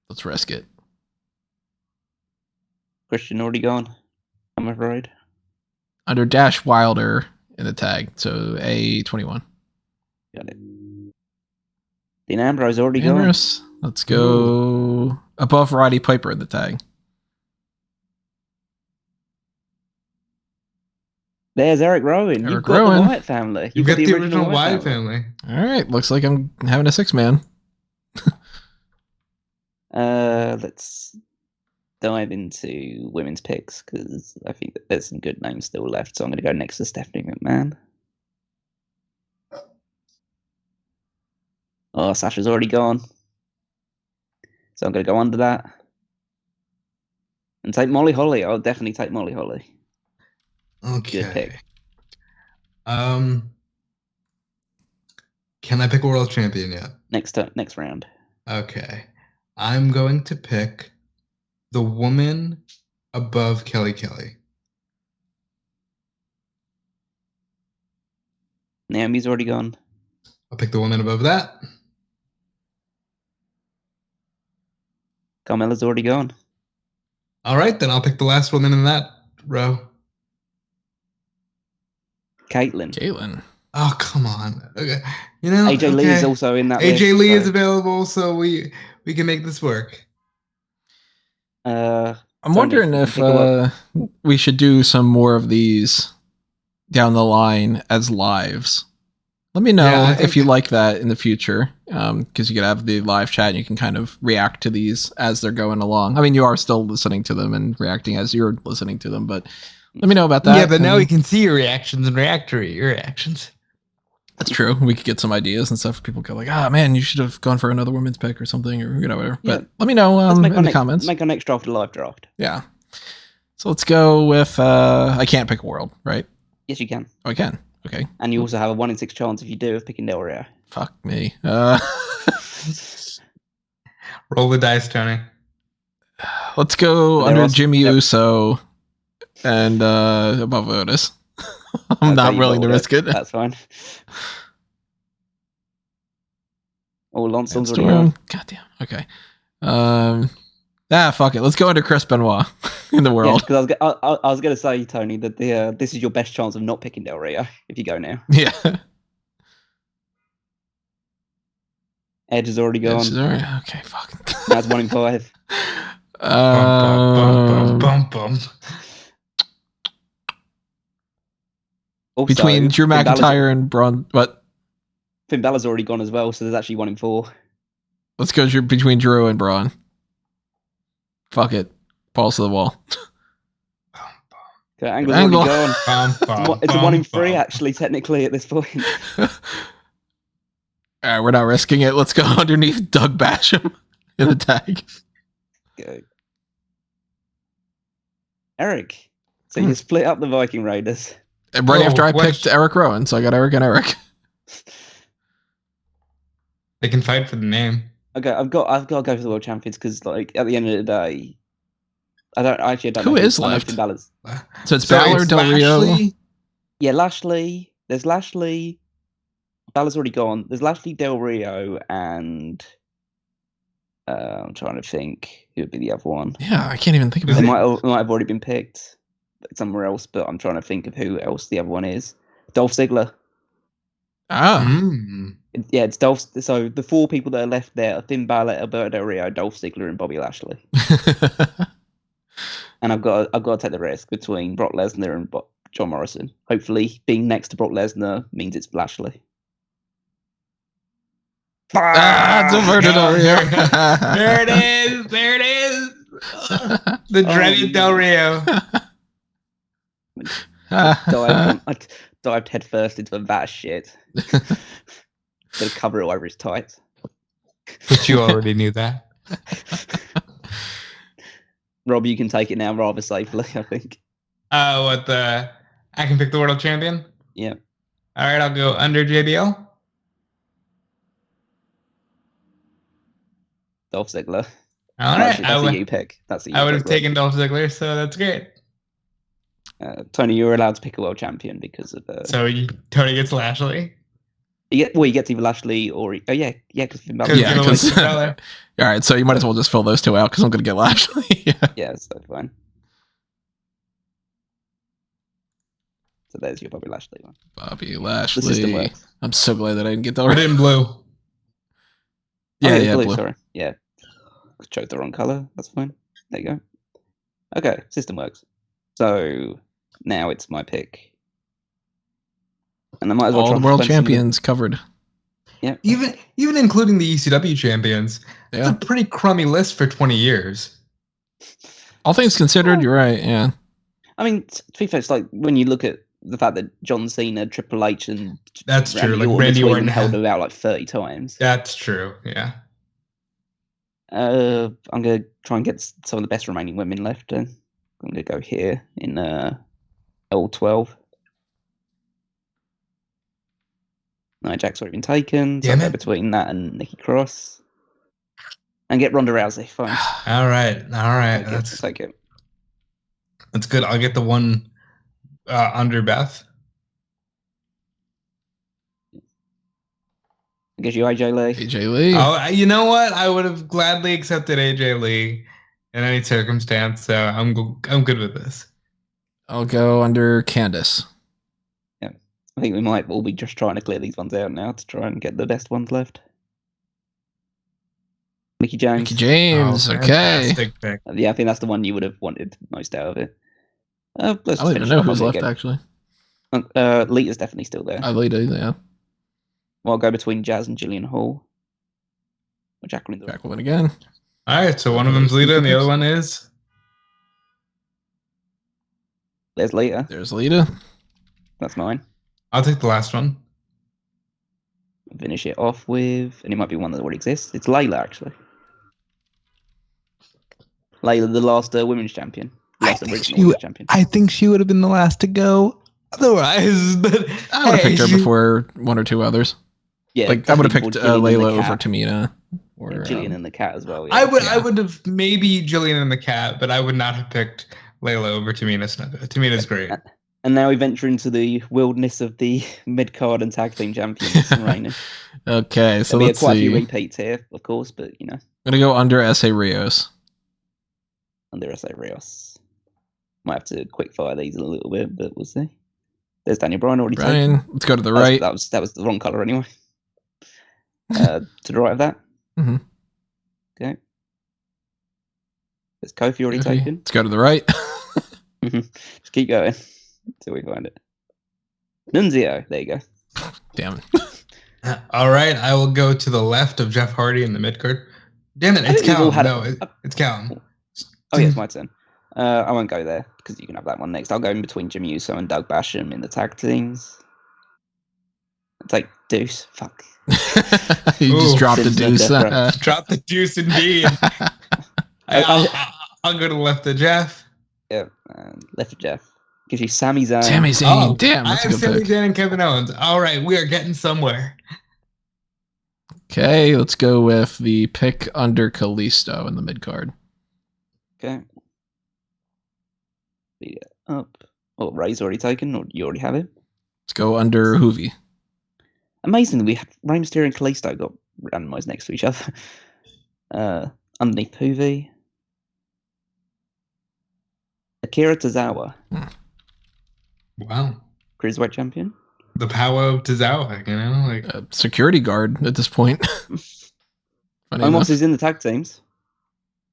Let's risk it. Christian already gone, I'm afraid. Under Dash Wilder in the tag. So A21. Got it. Dean Ambrose already Ambrose. Let's go above Roddy Piper in the tag. There's Eric Rowan. You've got the Wyatt family. You've got the original Wyatt family. All right. Looks like I'm having a 6-man. Let's dive into women's picks because I think that there's some good names still left. So I'm going to go next to Stephanie McMahon. Oh, Sasha's already gone. So I'm going to go under that. And take Molly Holly. I'll definitely take Molly Holly. Okay. Good pick. Can I pick a world champion yet? Next round. Okay. I'm going to pick the woman above Kelly Kelly. Naomi's already gone. I'll pick the woman above that. Carmella's already gone. All right, then I'll pick the last woman in that row. Caitlyn. Oh, come on. Okay. You know, AJ Lee is also in that AJ list, Lee so. is available, so we can make this work. I'm wondering if we should do some more of these down the line as lives. Let me know if you like that in the future, because you could have the live chat and you can kind of react to these as they're going along. I mean, you are still listening to them and reacting as you're listening to them, but let me know about that. Yeah, but now we can see your reactions and react to your reactions. That's true. We could get some ideas and stuff. People go like, "Ah, man, you should have gone for another women's pick or something," or whatever. Yeah. But let me know in the comments. Make our next draft a live draft. Yeah. So let's go with. I can't pick a world, right? Yes, you can. Oh, I can. Okay. And you also have a 1 in 6 chance if you do of picking Del Rio. Fuck me. Roll the dice, Tony. Let's go under Jimmy Uso and above Otis. I'm not willing to risk it. That's fine. Oh, Lonson's already gone. Goddamn. Okay. Fuck it. Let's go under Chris Benoit in the world. Because I was going to say, Tony, that this is your best chance of not picking Del Rio if you go now. Yeah. Edge is already gone. Okay, fuck. That's 1 in 5. Bum. Also, between Drew McIntyre and Braun, what? Finn Balor's already gone as well, so there's actually 1 in 4. Let's go between Drew and Braun. Fuck it. Balls to the wall. Okay, Angle's already gone. It's a 1 in 3, actually, technically, at this point. All right, we're not risking it. Let's go underneath Doug Basham in the tag. Go. Eric. So you split up the Viking Raiders. And right after I picked Eric Rowan, so I got Eric and Eric. They can fight for the name. Okay, I've got to go for the world champions because, like, at the end of the day, I don't know. Who is left? So it's Balor, Del Rio. Yeah, Lashley. There's Lashley. Balor's already gone. There's Lashley, Del Rio, and I'm trying to think who would be the other one. Yeah, I can't even think of it. They might have already been picked somewhere else, but I'm trying to think of who else the other one is. Dolph Ziggler. Yeah, it's Dolph. So the 4 people that are left there are Finn Balor, Alberto Del Rio, Dolph Ziggler, and Bobby Lashley. And I've got to take the risk between Brock Lesnar and John Morrison. Hopefully, being next to Brock Lesnar means it's Lashley. It's Alberto Del Rio. There it is. The dreaded Del Rio. I dived headfirst into a vat of shit. Gonna cover it over his tights. But you already knew that. Rob, you can take it now rather safely, I think. I can pick the world champion? Yeah. All right, I'll go under JBL. Dolph Ziggler. All right. Actually, that's a you pick. I would have taken Dolph Ziggler, so that's great. Tony, you're allowed to pick a world champion because of So Tony gets Lashley. He gets either Lashley or because all right, so you might as well just fill those two out because I'm gonna get Lashley. Yeah, so fine. So there's your Bobby Lashley one. Bobby Lashley. The system works. I'm so glad that I didn't get that. Red and blue. Yeah, blue. Sorry, yeah. Chose the wrong color. That's fine. There you go. Okay, system works. So now it's my pick. And I might as well all the world champions covered. Yeah. Even including the ECW champions. It's a pretty crummy list for 20 years. All things considered, you're right, yeah. I mean, to be fair, it's like when you look at the fact that John Cena, Triple H, and that's true. Like Randy Orton held it out like 30 times. That's true, yeah. I'm going to try and get some of the best remaining women left. I'm going to go here in L12. Nia Jax's already been taken. So I'll go between that and Nikki Cross. And get Ronda Rousey. Fine. All right. Let's take it. That's good. I'll get the one under Beth. I guess you AJ Lee. AJ Lee. Oh, you know what? I would have gladly accepted AJ Lee in any circumstance. So I'm good with this. I'll go under Candace. Yeah, I think we might all be just trying to clear these ones out now to try and get the best ones left. Mickie James. Okay. Pick. Yeah, I think that's the one you would have wanted most out of it. I don't even know who's left, actually. Lita's definitely still there. Lita, yeah. Well, I'll go between Jazz and Jillian Hall. Or Jacqueline. Jacqueline again. All right, so one of them's Lita and the other one is? There's Lita. There's Lita. That's mine. I'll take the last one. Finish it off with, and it might be one that already exists. It's Layla, actually. Layla, the last women's champion. Last original women's champion. I think she would have been the last to go. Otherwise, but I would have picked her before one or two others. Yeah, like I would have picked Layla over Tamina, or Jillian and the Cat as well. Yeah. I would have maybe Jillian and the Cat, but I would not have picked Layla over Tamina. Tamina's great. And now we venture into the wilderness of the mid-card and tag team champions. Okay, so there'll let's be quite a see. few repeats here, of course, but you know. I'm gonna go under S.A. Rios. Under S.A. Rios. Might have to quick fire these a little bit, but we'll see. There's Daniel Bryan already taken. Let's go to the right. That was the wrong colour anyway. To the right of that. Mm-hmm. Okay. There's Kofi already taken. Let's go to the right. Just keep going until we find it. Nunzio. There you go. Damn it. All right, I will go to the left of Jeff Hardy in the mid-card. Damn it, it's Callum. No, it's Callum. Oh, yeah, it's my turn. I won't go there because you can have that one next. I'll go in between Jimmy Uso and Doug Basham in the tag teams. I'll take Deuce. Fuck. You just dropped the Deuce. Drop the Deuce indeed. I'll go to the left of Jeff. Yeah, left of Jeff. Gives you Sami Zayn. Sami Zayn. Damn, I that's a have good Sami pick. Zayn and Kevin Owens. All right, we are getting somewhere. Okay, let's go with the pick under Kalisto in the mid card. Okay. Speed it up. Oh, Ray's already taken, or you already have him? Let's go under Hoovy. Amazingly, we had Rey Mysterio and Kalisto got randomized next to each other. Underneath Hoovy. Akira Tozawa. Wow. Cruiserweight champion. The power of Tozawa, you know? Like Security guard at this point. Omos is in the tag teams.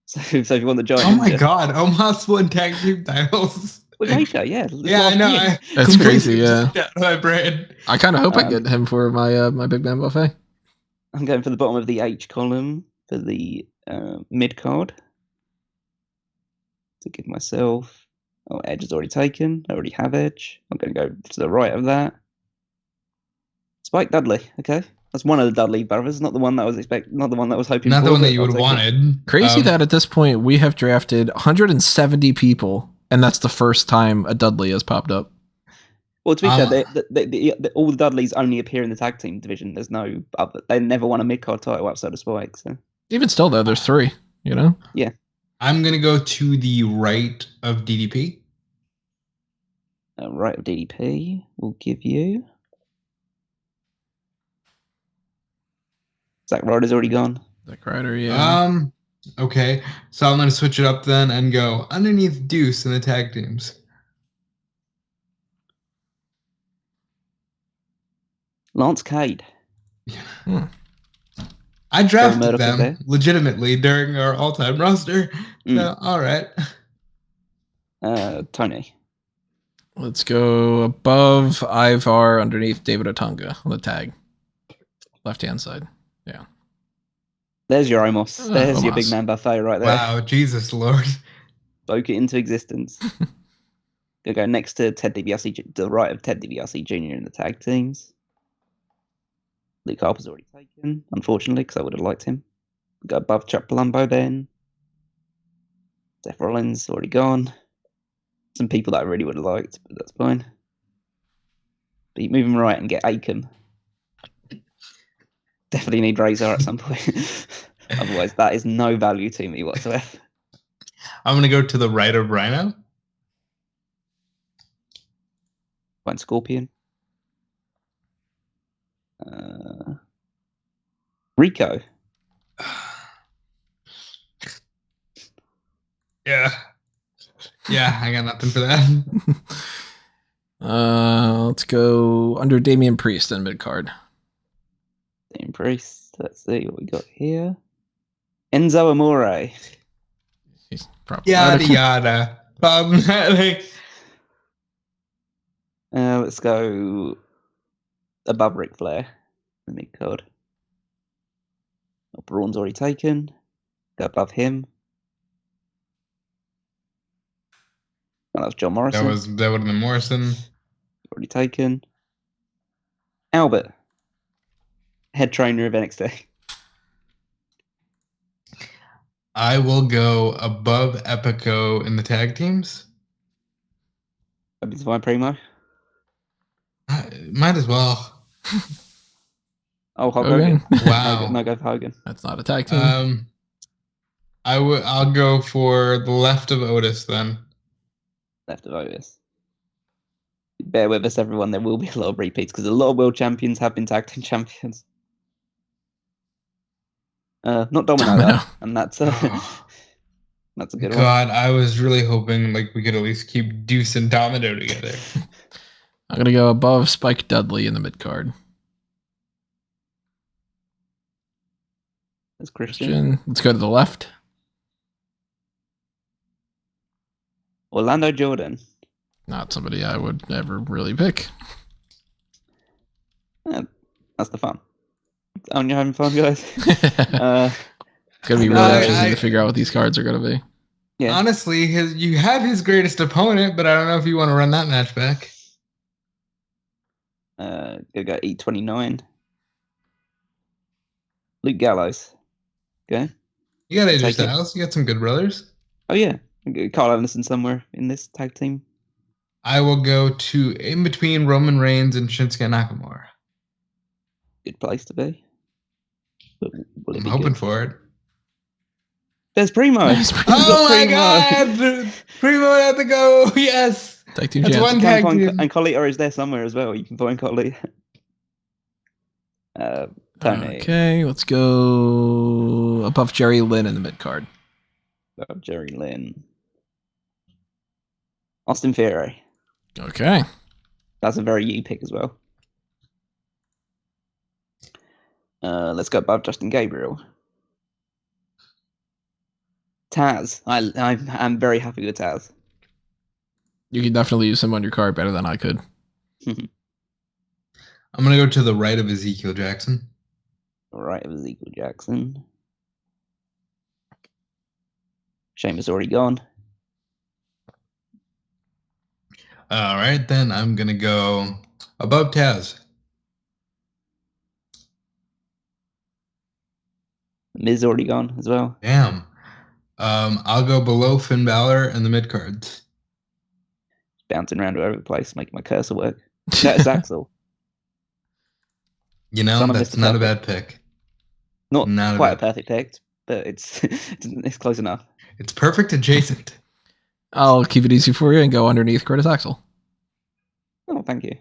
So if you want to join. Oh my god, Omos won tag team titles. With AJ, yeah. Yeah, I know. That's crazy, yeah. My brain. I kind of hope I get him for my my Big Man Buffet. I'm going for the bottom of the H column for the mid card. To give myself Oh, Edge is already taken. I already have Edge. I'm going to go to the right of that. Spike Dudley. Okay, that's one of the Dudley brothers. Not the one that I was not the one that I was hoping for. Not the one that you I'll would have take it. wanted. Crazy that at this point we have drafted 170 people, and that's the first time a Dudley has popped up. Well, to be fair, all the Dudleys only appear in the tag team division. There's no other. They never won a mid-card title outside of Spike. So Even still, though, there's 3. You know. yeah. I'm gonna go to the right of DDP. Right of DDP. We'll give you. Zack Ryder's already gone. Zack Ryder, yeah. Okay, so I'm gonna switch it up then and go underneath Deuce in the tag teams. Lance Cade. I drafted them legitimately during our all-time roster. So, all right. Tony. Let's go above Ivar, underneath David Otunga on the tag. Left-hand side. Yeah. There's your Omos. There's your big man buffet right there. Wow, Jesus Lord. Spoke it into existence. Gonna go next to Ted DiBiase, to the right of Ted DiBiase Jr. in the tag teams. Luke Harper's already taken, unfortunately, because I would have liked him. Go above Chuck Palumbo then. Seth Rollins already gone. Some people that I really would have liked, but that's fine. But move him right and get Aiken. Definitely need Razor at some point. Otherwise, that is no value to me whatsoever. I'm going to go to the right of Rhino. Find Scorpion. Rico. Yeah, I got nothing for that. Let's go under Damian Priest in mid-card. Damian Priest. Let's see what we got here. Enzo Amore. He's probably yada. Problematic. Let's go above Ric Flair in the mid-card. Braun's already taken. Go above him. Oh, that was John Morrison. That would have been Morrison. Already taken. Albert, head trainer of NXT. I will go above Epico in the tag teams. That'd be Divine Primo. Might as well. Oh, Hulk Hogan. Wow. No go for Hogan. That's not a tag team. I'll go for the left of Otis then. Left of Otis. Bear with us, everyone. There will be a lot of repeats because a lot of world champions have been tag team champions. Not Domino, though, and that's a good one. God, I was really hoping like we could at least keep Deuce and Domino together. I'm gonna go above Spike Dudley in the mid card. That's Christian. Let's go to the left. Orlando Jordan. Not somebody I would ever really pick. That's the fun. Aren't you having fun, guys? It's gonna be really interesting to figure out what these cards are gonna be. Yeah. Honestly, you have his greatest opponent, but I don't know if you want to run that match back. Go E29. Luke Gallows. Okay. You got AJ Styles. You got some good brothers. Oh yeah, Carl Anderson somewhere in this tag team. I will go to in between Roman Reigns and Shinsuke Nakamura. Good place to be. But I'm hoping for it. There's Primo. Oh my God! Primo had to go. Yes. Tag team. That's one tag team. And Colita is there somewhere as well. You can find Colita. Tony. Okay, let's go above Jerry Lynn in the mid card. Above Jerry Lynn. Austin Theory. Okay. That's a very you pick as well. Let's go above Justin Gabriel. Taz. I'm very happy with Taz. You can definitely use him on your card better than I could. I'm going to go to the right of Ezekiel Jackson. Right of Ezekiel Jackson. Sheamus already gone. All right, then I'm gonna go above Taz. Miz already gone as well. Damn. I'll go below Finn Balor and the mid cards. Bouncing around all over the place, making my cursor work. That's Axel. You know, Son of that's Mr. not a Perfect. bad pick. Not Not quite a bad. perfect pick, but it's close enough. It's perfect adjacent. I'll keep it easy for you and go underneath Curtis Axel. Oh, thank you.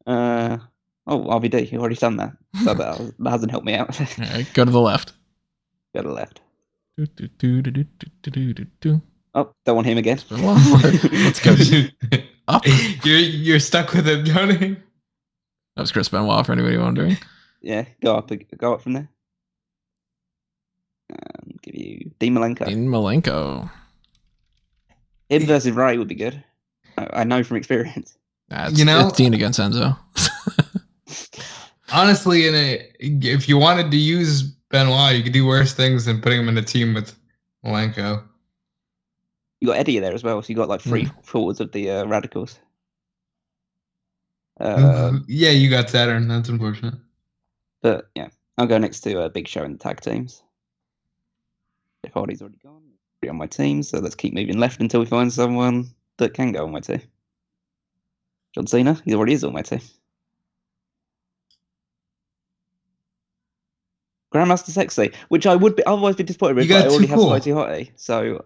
RVD, you already done that. So that hasn't helped me out. All right, go to the left. Go to the left. Do. Oh, don't want him again. Let's go. Up. You're stuck with him, Tony. That was Chris Benoit for anybody wondering. Yeah, go up from there. Give you Dean Malenko. Dean Malenko. Him versus Ray would be good. I know from experience. It's Dean against Enzo. Honestly, if you wanted to use Benoit, you could do worse things than putting him in a team with Malenko. You got Eddie there as well, so you got like three forwards of the Radicals. Yeah, you got Saturn. That's unfortunate. But yeah, I'll go next to Big Show in the tag teams. Jeff Hardy's already gone. He's on my team, so let's keep moving left until we find someone that can go on my team. John Cena, he already is on my team. Grandmaster Sexy, which I would otherwise be disappointed with, but I already have Scotty Hottie, so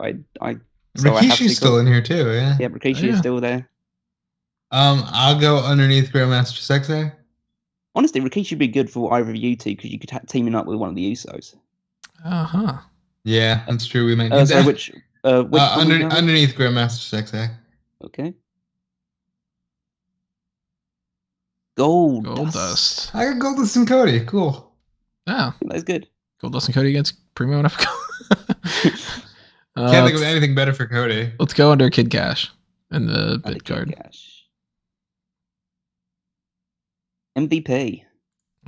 Rikishi's still in here too, yeah. Yeah, Rikishi is still there. I'll go underneath Grandmaster Sexy. Honestly, Rikishi would be good for either of you two because you could team him up with one of the Usos. Yeah, that's true. We might need so that. which underneath Grandmaster Sexy. Okay. Gold Dust. I got Goldust and Cody. Cool. Yeah, that's good. Goldust and Cody against Primo and Epico. Can't think of anything better for Cody. Let's go under Kid Cash in the bid card. MVP.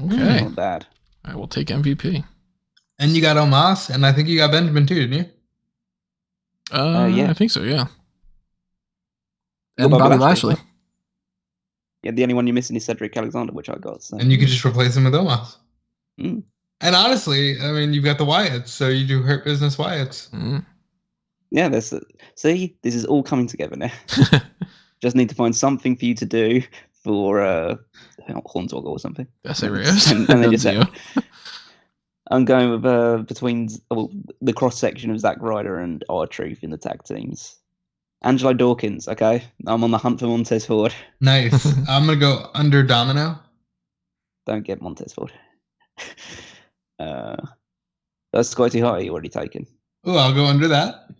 Okay. Not bad. I will take MVP. And you got Omos, and I think you got Benjamin too, didn't you? Yeah. I think so, yeah. And Bobby Lashley. Yeah, the only one you're missing is Cedric Alexander, which I got. So. And you can just replace him with Omos. Mm. And honestly, I mean, you've got the Wyatts, so you do Hurt Business Wyatts. Mm. Yeah, see, this is all coming together now. Just need to find something for you to do for Hornswoggle or something. That's Rios. and then just I'm going with between the cross section of Zack Ryder and R-Truth in the tag teams. Angelo Dawkins, okay? I'm on the hunt for Montez Ford. Nice. I'm going to go under Domino. Don't get Montez Ford. That's Scotty Hottie already taken. Oh, I'll go under that.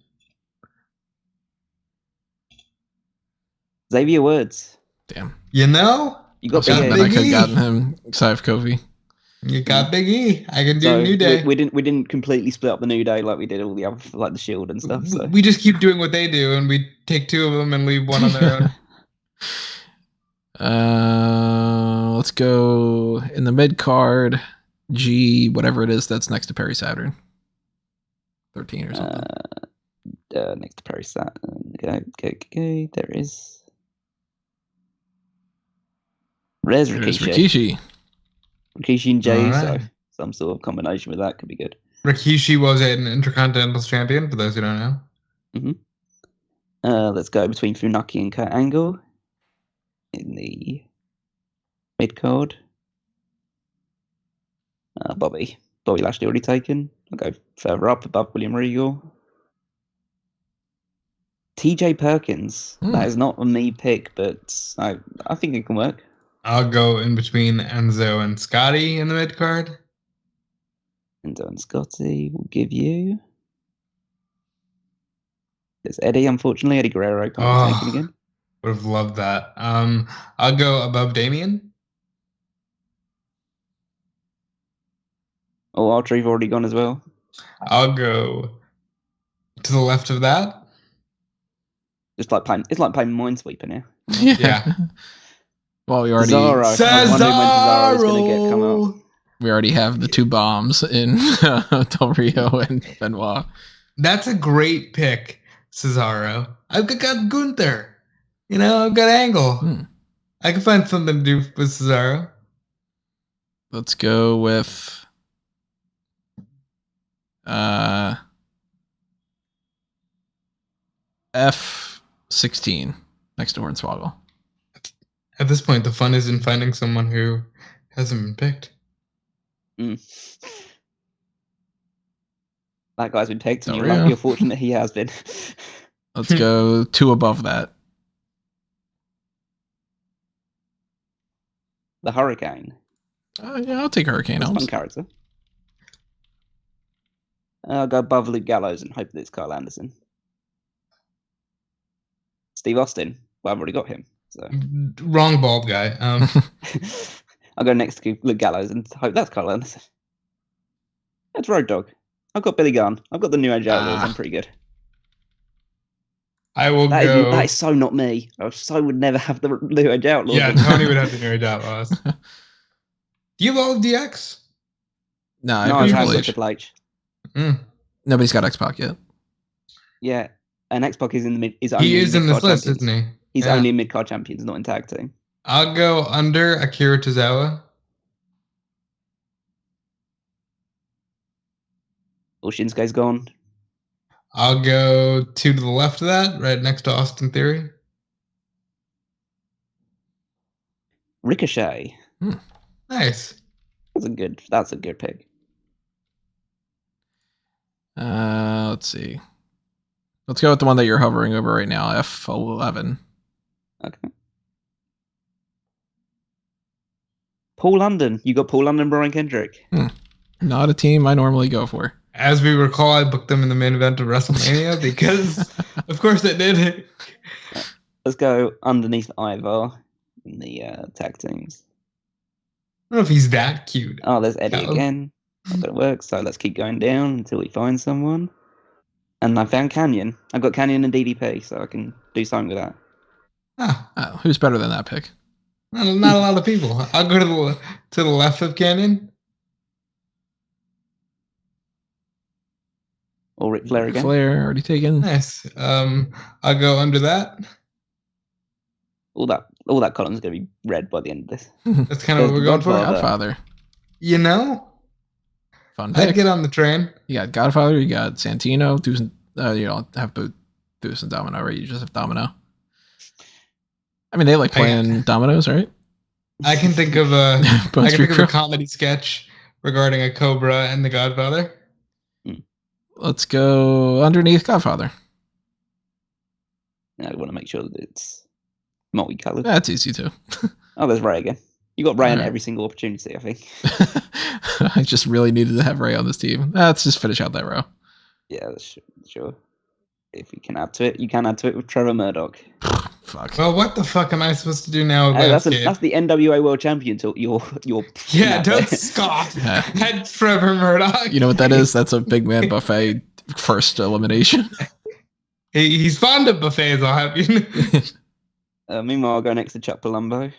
Xavier Woods. Damn. You know? You got Big E. I could have gotten him side of Kofi. You got Big E. I can do New Day. We didn't completely split up the New Day like we did all the other, like the Shield and stuff. So we just keep doing what they do, and we take two of them and leave one on their own. Let's go in the mid card. G, whatever it is that's next to Perry Saturn. 13 or something. Next to Perry Saturn. Go. There it is. There's Rikishi. Rikishi and Jay, right. So some sort of combination with that could be good. Rikishi was an Intercontinental Champion, for those who don't know. Mm-hmm. Let's go between Funaki and Kurt Angle in the mid card. Bobby Lashley already taken. I'll go further up above William Regal. TJ Perkins. That is not a me pick, but I think it can work. I'll go in between Enzo and Scotty in the mid card. Enzo and Scotty will give you. There's Eddie, unfortunately. Eddie Guerrero can't be taken again. Would have loved that. I'll go above Damien. Oh, R-Truth already gone as well. I'll go to the left of that. It's like playing Minesweeper now. Yeah. Well, we already Cesaro. We already have the two bombs in Del Rio and Benoit. That's a great pick, Cesaro. I've got Gunther. good angle. Hmm. I can find something to do with Cesaro. Let's go with F16 next to Hornswoggle. At this point, the fun is in finding someone who hasn't been picked. That guy's been picked, and Del you're Rio. lucky or fortunate he has been. Let's go 2 above that. The Hurricane. Yeah, I'll take Hurricane That's a fun Elms. character. I'll go above Luke Gallows and hope that it's Kyle Anderson. Steve Austin. Well, I've already got him. So Wrong bald guy. I'll go next to Luke Gallows and hope that's Kyle Anderson. That's Road Dogg. I've got Billy Gunn. I've got the New Age Outlaws. I'm pretty good. I will That go. is so not me. I so would never have the New Age Outlaws. Yeah, Tony would have the New Age Outlaws. Do you have all of DX? No, No, I've I got have Triple got H. Triple H. Nobody's got X-Pac yet. Yeah, and X-Pac is in the mid. He is in this list, isn't he? He's only in mid-card champions, not in tag team. I'll go under Akira Tozawa. Shinsuke's gone. I'll go 2 to the left of that, right next to Austin Theory. Ricochet. Nice. That's a good pick. Let's see. Let's go with the one that you're hovering over right now, F11. Okay. Paul London. You got Paul London, Brian Kendrick. Not a team I normally go for. As we recall, I booked them in the main event of WrestleMania because, of course, I did. Let's go underneath Ivar in the tag teams. I don't know if he's that cute. Oh, there's Eddie again. Not gonna work. So let's keep going down until we find someone. And I found Canyon. I've got Canyon and DDP, so I can do something with that. Ah, Who's better than that pick? not a lot of people. I'll go to the left of Canyon. Or Ric Flair again. Flair already taken. Nice. I'll go under that. All that column's gonna be red by the end of this. That's kind of what we're going for. Godfather. Fun pick. I'd get on the train. You got Godfather, you got Santino, Deuce and, you don't have Deuce and Domino, right? You just have Domino. I mean, they like playing dominoes, right? I can think of a comedy sketch regarding a Cobra and the Godfather. Let's go underneath Godfather. I want to make sure that it's multicolored. That's easy too. Oh, there's Ray again. You got Ray on every single opportunity, I think. I just really needed to have Ray on this team. Let's just finish out that row. Yeah, sure. If you can add to it, you can add to it with Trevor Murdoch. Fuck. Well, what the fuck am I supposed to do now? Hey, that's the NWA World Champion. Your don't scoff at Trevor Murdoch. You know what that is? That's a big man buffet first elimination. He's fond of buffets, I'll have you know. Meanwhile, I'll go next to Chuck Palumbo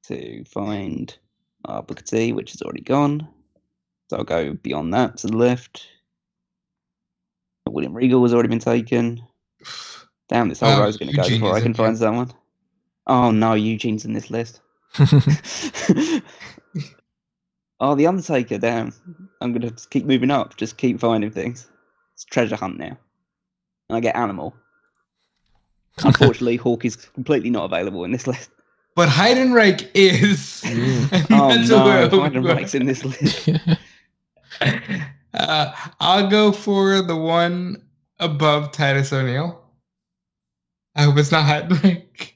to find Booker T, which is already gone. So I'll go beyond that to the left. William Regal has already been taken. Damn, this whole row's going to go Eugene before I can find someone. Oh no, Eugene's in this list. Oh, The Undertaker, damn. I'm going to keep moving up, just keep finding things. It's treasure hunt now. And I get Animal. Unfortunately, Hawk is completely not available in this list. But Heidenreich is. Oh no, Heidenreich's in this list. I'll go for the one above Titus O'Neil. I hope it's not Heidenreich.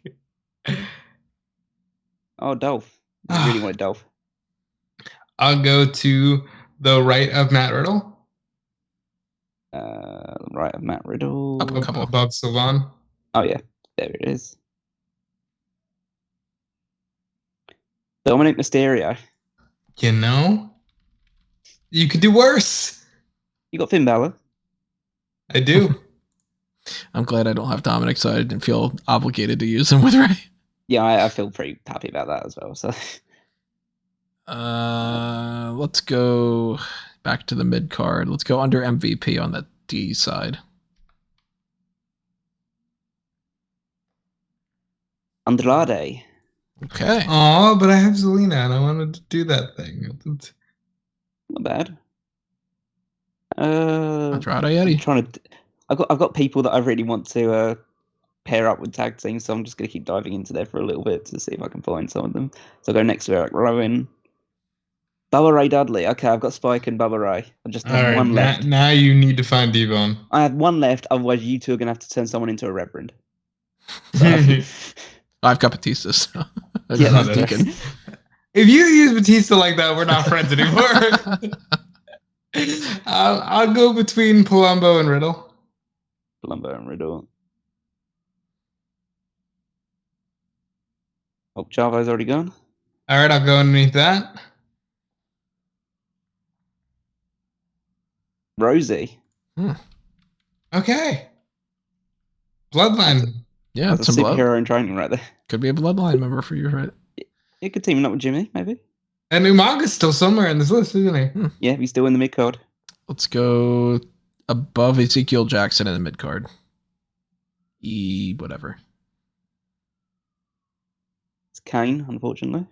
Oh, Dolph. I really wanted Dolph. I'll go to the right of Matt Riddle. Right of Matt Riddle. Above Sylvan. Oh, yeah. There it is. Dominic Mysterio. You could do worse. You got Finn Balor. I do. I'm glad I don't have Dominic, so I didn't feel obligated to use him with Ray. Yeah, I feel pretty happy about that as well. So, let's go back to the mid card. Let's go under MVP on the D side. Andrade. Okay. Oh, but I have Zelina and I wanted to do that thing. Not bad. Andrade I'm Eddie. trying to. I've got people that I really want to pair up with tag teams, so I'm just gonna keep diving into there for a little bit to see if I can find some of them. So I'll go next to Eric Rowan. Bubba Ray Dudley. Okay, I've got Spike and Bubba Ray. I just have one left. Now you need to find D-Bone. I have one left, otherwise you two are gonna have to turn someone into a reverend. So, I've got Batista. So yeah, that's Deacon. If you use Batista like that, we're not friends anymore. I'll go between Palumbo and Riddle. Palumbo and Riddle. Oh, Chavo's already gone. All right, I'll go underneath that. Rosie. Okay. Bloodline. Yeah, That's it's a some blood. superhero in training right there. Could be a bloodline member for you, right? You could team up with Jimmy, maybe. And Umaga's still somewhere in this list, isn't he? Yeah, he's still in the mid card. Let's go above Ezekiel Jackson in the mid card. Whatever. It's Kane, unfortunately.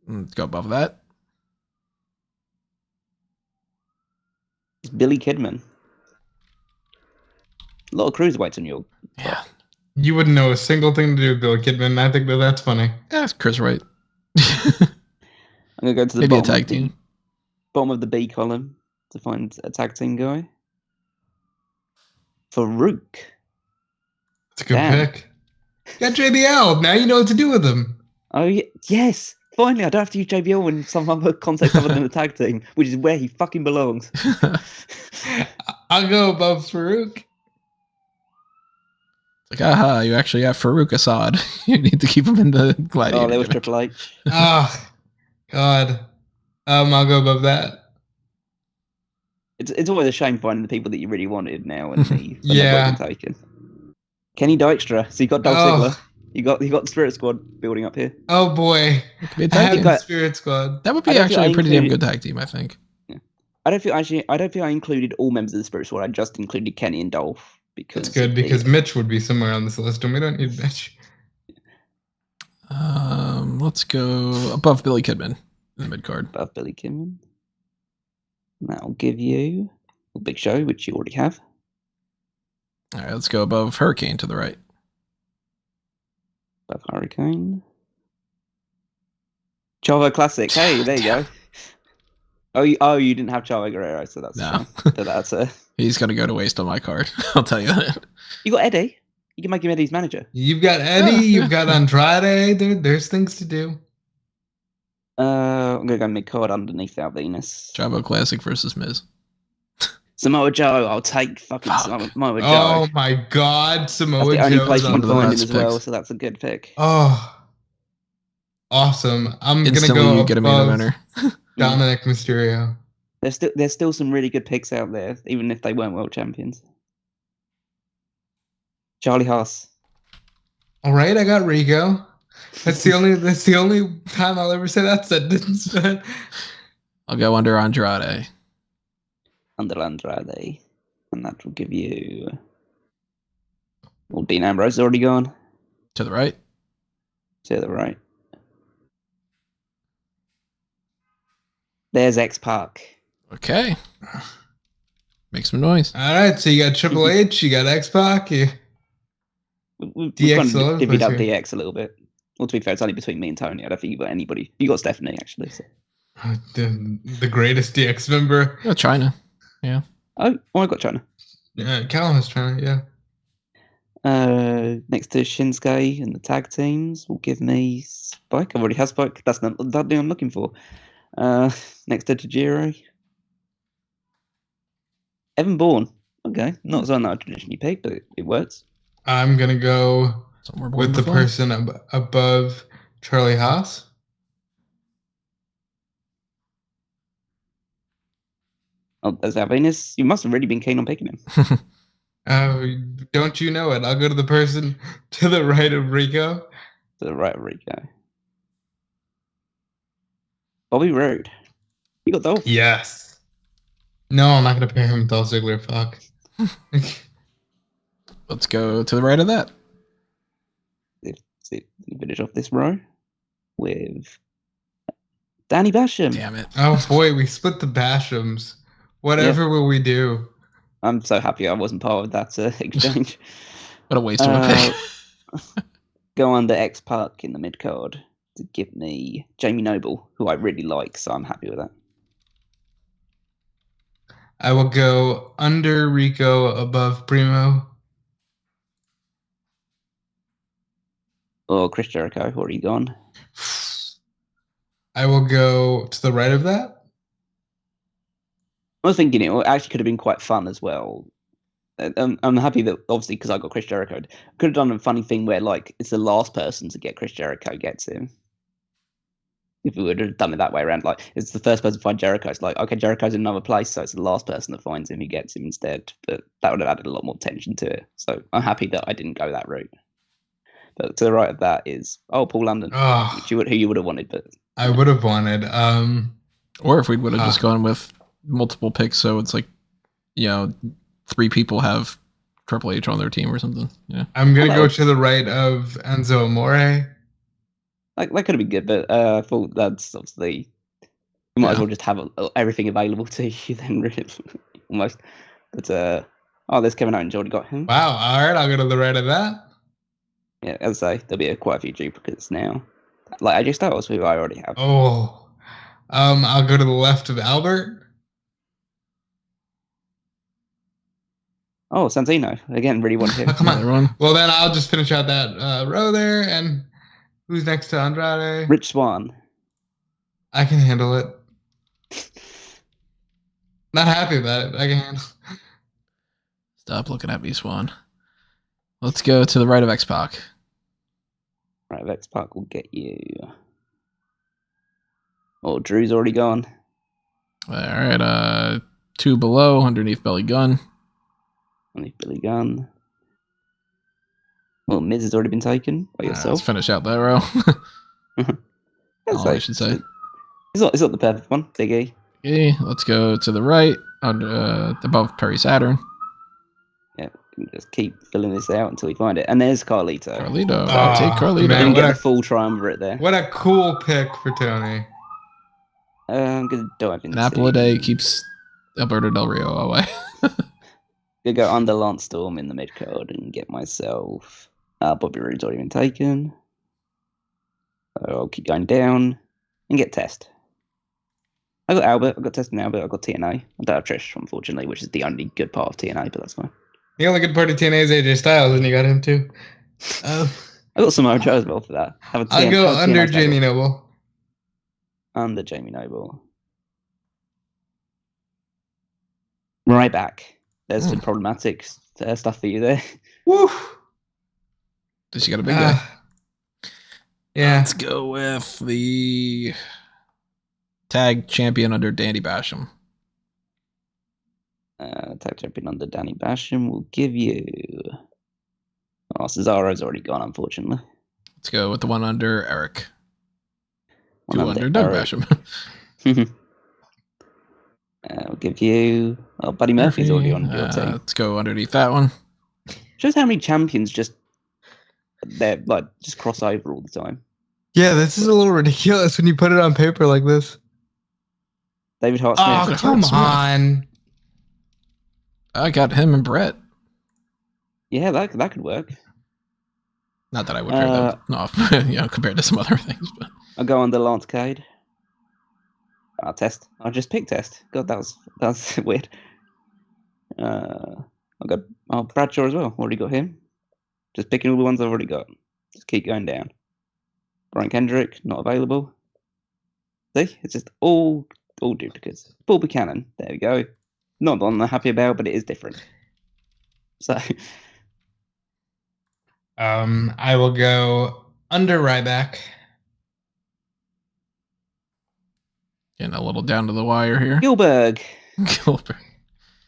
Let's go above that. It's Billy Kidman. A lot of cruiserweights on your. Yeah. You wouldn't know a single thing to do with Bill Kidman. I think that's funny. Yeah, it's Chris Wright. I'm gonna go to the Maybe a bottom, tag team. Bottom of the B column to find a tag team guy. Farouk. It's a good Damn. pick. Got JBL. Now you know what to do with him. Oh yes! Finally, I don't have to use JBL in some other context other than a tag team, which is where he fucking belongs. I'll go above Farouk. Like, aha, you actually have Farouk Assad. You need to keep him in the Gladiator. Oh, there was gimmick. Triple H. Oh, God. I'll go above that. It's always a shame finding the people that you really wanted now and when Yeah. they've been taken. Kenny Dykstra. So you got Dolph Oh. Ziggler. You got the Spirit Squad building up here. Oh, boy. It could be a I tag have team. the Spirit Squad. That would I be don't think actually I a pretty damn included- good tag team, I think. I don't think I included all members of the Spirit Squad. I just included Kenny and Dolph because That's good because Mitch would be somewhere on this list and we don't need Mitch. Let's go above Billy Kidman in the mid card. above Billy Kidman. And that'll give you a Big Show, which you already have. All right, let's go above Hurricane to the right. Above Hurricane. Chavo Classic. Hey, there you go. You didn't have Chavo Guerrero, so that's No. so that's He's going to go to waste on my card. I'll tell you that. You got Eddie. You can make him Eddie's manager. You've got Eddie, you've got Andrade. There's things to do. I'm gonna go mid card underneath our Venus. Chavo Classic versus Miz. Samoa Joe. I'll take fucking Fuck. Samoa Joe. Oh my God, That's Samoa the only Joe. place you one can of the find him best as well, picks. so that's a good pick. Oh, awesome! I'm Instantly, gonna go you get a main above eventer. Dominic Mysterio. There's still some really good picks out there, even if they weren't world champions. Charlie Haas. All right, I got Rico. That's the only time I'll ever say that sentence. I'll go under Andrade. Under Andrade. And that will give you. Well, Dean Ambrose is already gone. To the right. To the right. There's X Pac. Okay. Make some noise. All right, so you got Triple H, you got X-Pac. We've DX kind all over of the divvied place up here. DX a little bit. Well, to be fair, it's only between me and Tony. I don't think you got anybody. You got Stephanie, actually. So. The greatest DX member. Oh, China. Oh, I got China. Callum is trying to, yeah. Next to Shinsuke and the tag teams will give me Spike. I've already had Spike. That's not the thing I'm looking for. Next to Tajiro. Evan Bourne. Okay, not something that I traditionally pick, but it works. I'm gonna go Somewhere born with the before. person above Charlie Haas. Oh, there's our Venus. You must have really been keen on picking him. Don't you know it? I'll go to the person to the right of Rico. To the right of Rico. Bobby Roode. You got Dolph. Yes. No, I'm not gonna pair him with Dolph Ziggler. Fuck. Let's go to the right of that. see if we finish off this row with Danny Basham. Damn it. Oh boy, we split the Bashams. Whatever will we do? I'm so happy I wasn't part of that exchange. What a waste of a pick. Go under X Park in the mid card to give me Jamie Noble, who I really like, so I'm happy with that. I will go under Rico, above Primo. Or Chris Jericho, already gone. I will go to the right of that. I was thinking it actually could have been quite fun as well. I'm happy that, obviously, because I got Chris Jericho, could have done a funny thing where, like, it's the last person to get Chris Jericho gets him. If we would have done it that way around, like, it's the first person to find Jericho. It's like, okay, Jericho's in another place, so it's the last person that finds him who gets him instead. But that would have added a lot more tension to it. So I'm happy that I didn't go that route. But to the right of that is, Paul London, who you would have wanted. But I would have wanted. Or if we would have just gone with multiple picks, so it's like, 3 people have Triple H on their team or something. Yeah, I'm gonna go to the right of Enzo Amore. Like that could have been good, but I thought that's obviously you might as well just have everything available to you then, really, almost. But there's Kevin Owens, already got him. Wow. All right, I'll go to the right of that. Yeah, as I say, there'll be quite a few duplicates now. Like AJ Styles, who I already have. I'll go to the left of Albert. Oh, Santino again. Really want him. Oh, come on. Everyone. Well, then I'll just finish out that row there. And who's next to Andrade? Rich Swann. I can handle it. Not happy about it. I can handle it. Stop looking at me, Swan. Let's go to the right of X-Pac. Right of X-Pac will get you. Oh, Drew's already gone. All right, 2 below, underneath Billy Gunn. Underneath Billy Gunn. Well, Miz has already been taken by yourself. Let's finish out that row. All I should say. It's not the perfect one. Big E. Okay, let's go to the right, above Perry Saturn. Yeah, just keep filling this out until we find it. And there's Carlito. I'll take Carlito. Man, get the full triumvirate there. What a cool pick for Tony. I'm going to dive into... An apple a day keeps Alberto Del Rio away. Gonna go under Lance Storm in the mid card and get myself Bobby Roode's already been taken. So I'll keep going down and get Test. I got Albert, I got Test and Albert, I got TNA. I don't have Trish, unfortunately, which is the only good part of TNA, but that's fine. The only good part of TNA is AJ Styles, and you got him too. I got Samoa Joe as well for that. I'll go under Jamie Noble. Under Jamie Noble. Right back. There's some problematic stuff for you there. Woo! Does she got a big guy? Yeah. Let's go with the tag champion under Danny Basham. Tag champion under Danny Basham will give you... Oh, Cesaro's already gone, unfortunately. Let's go with the one under Eric. One under Doug Basham. I'll give you... Oh, Buddy Murphy's already on your team. Let's go underneath that one. Shows how many champions just cross over all the time. Yeah, this is a little ridiculous when you put it on paper like this. David Hart Smith. Oh, come on. I got him and Brett. Yeah, that could work. Not that I would pair them off, compared to some other things. But I'll go under Lance Cade. I'll test. I'll just pick Test. God, that was weird. I'll go Bradshaw as well. Already got him. Just picking all the ones I've already got. Just keep going down. Brian Kendrick, not available. See? It's just all duplicates. Paul Buchanan, there we go. Not the one I'm happy about, but it is different. So I will go under Ryback. getting a little down to the wire here. Gilbert.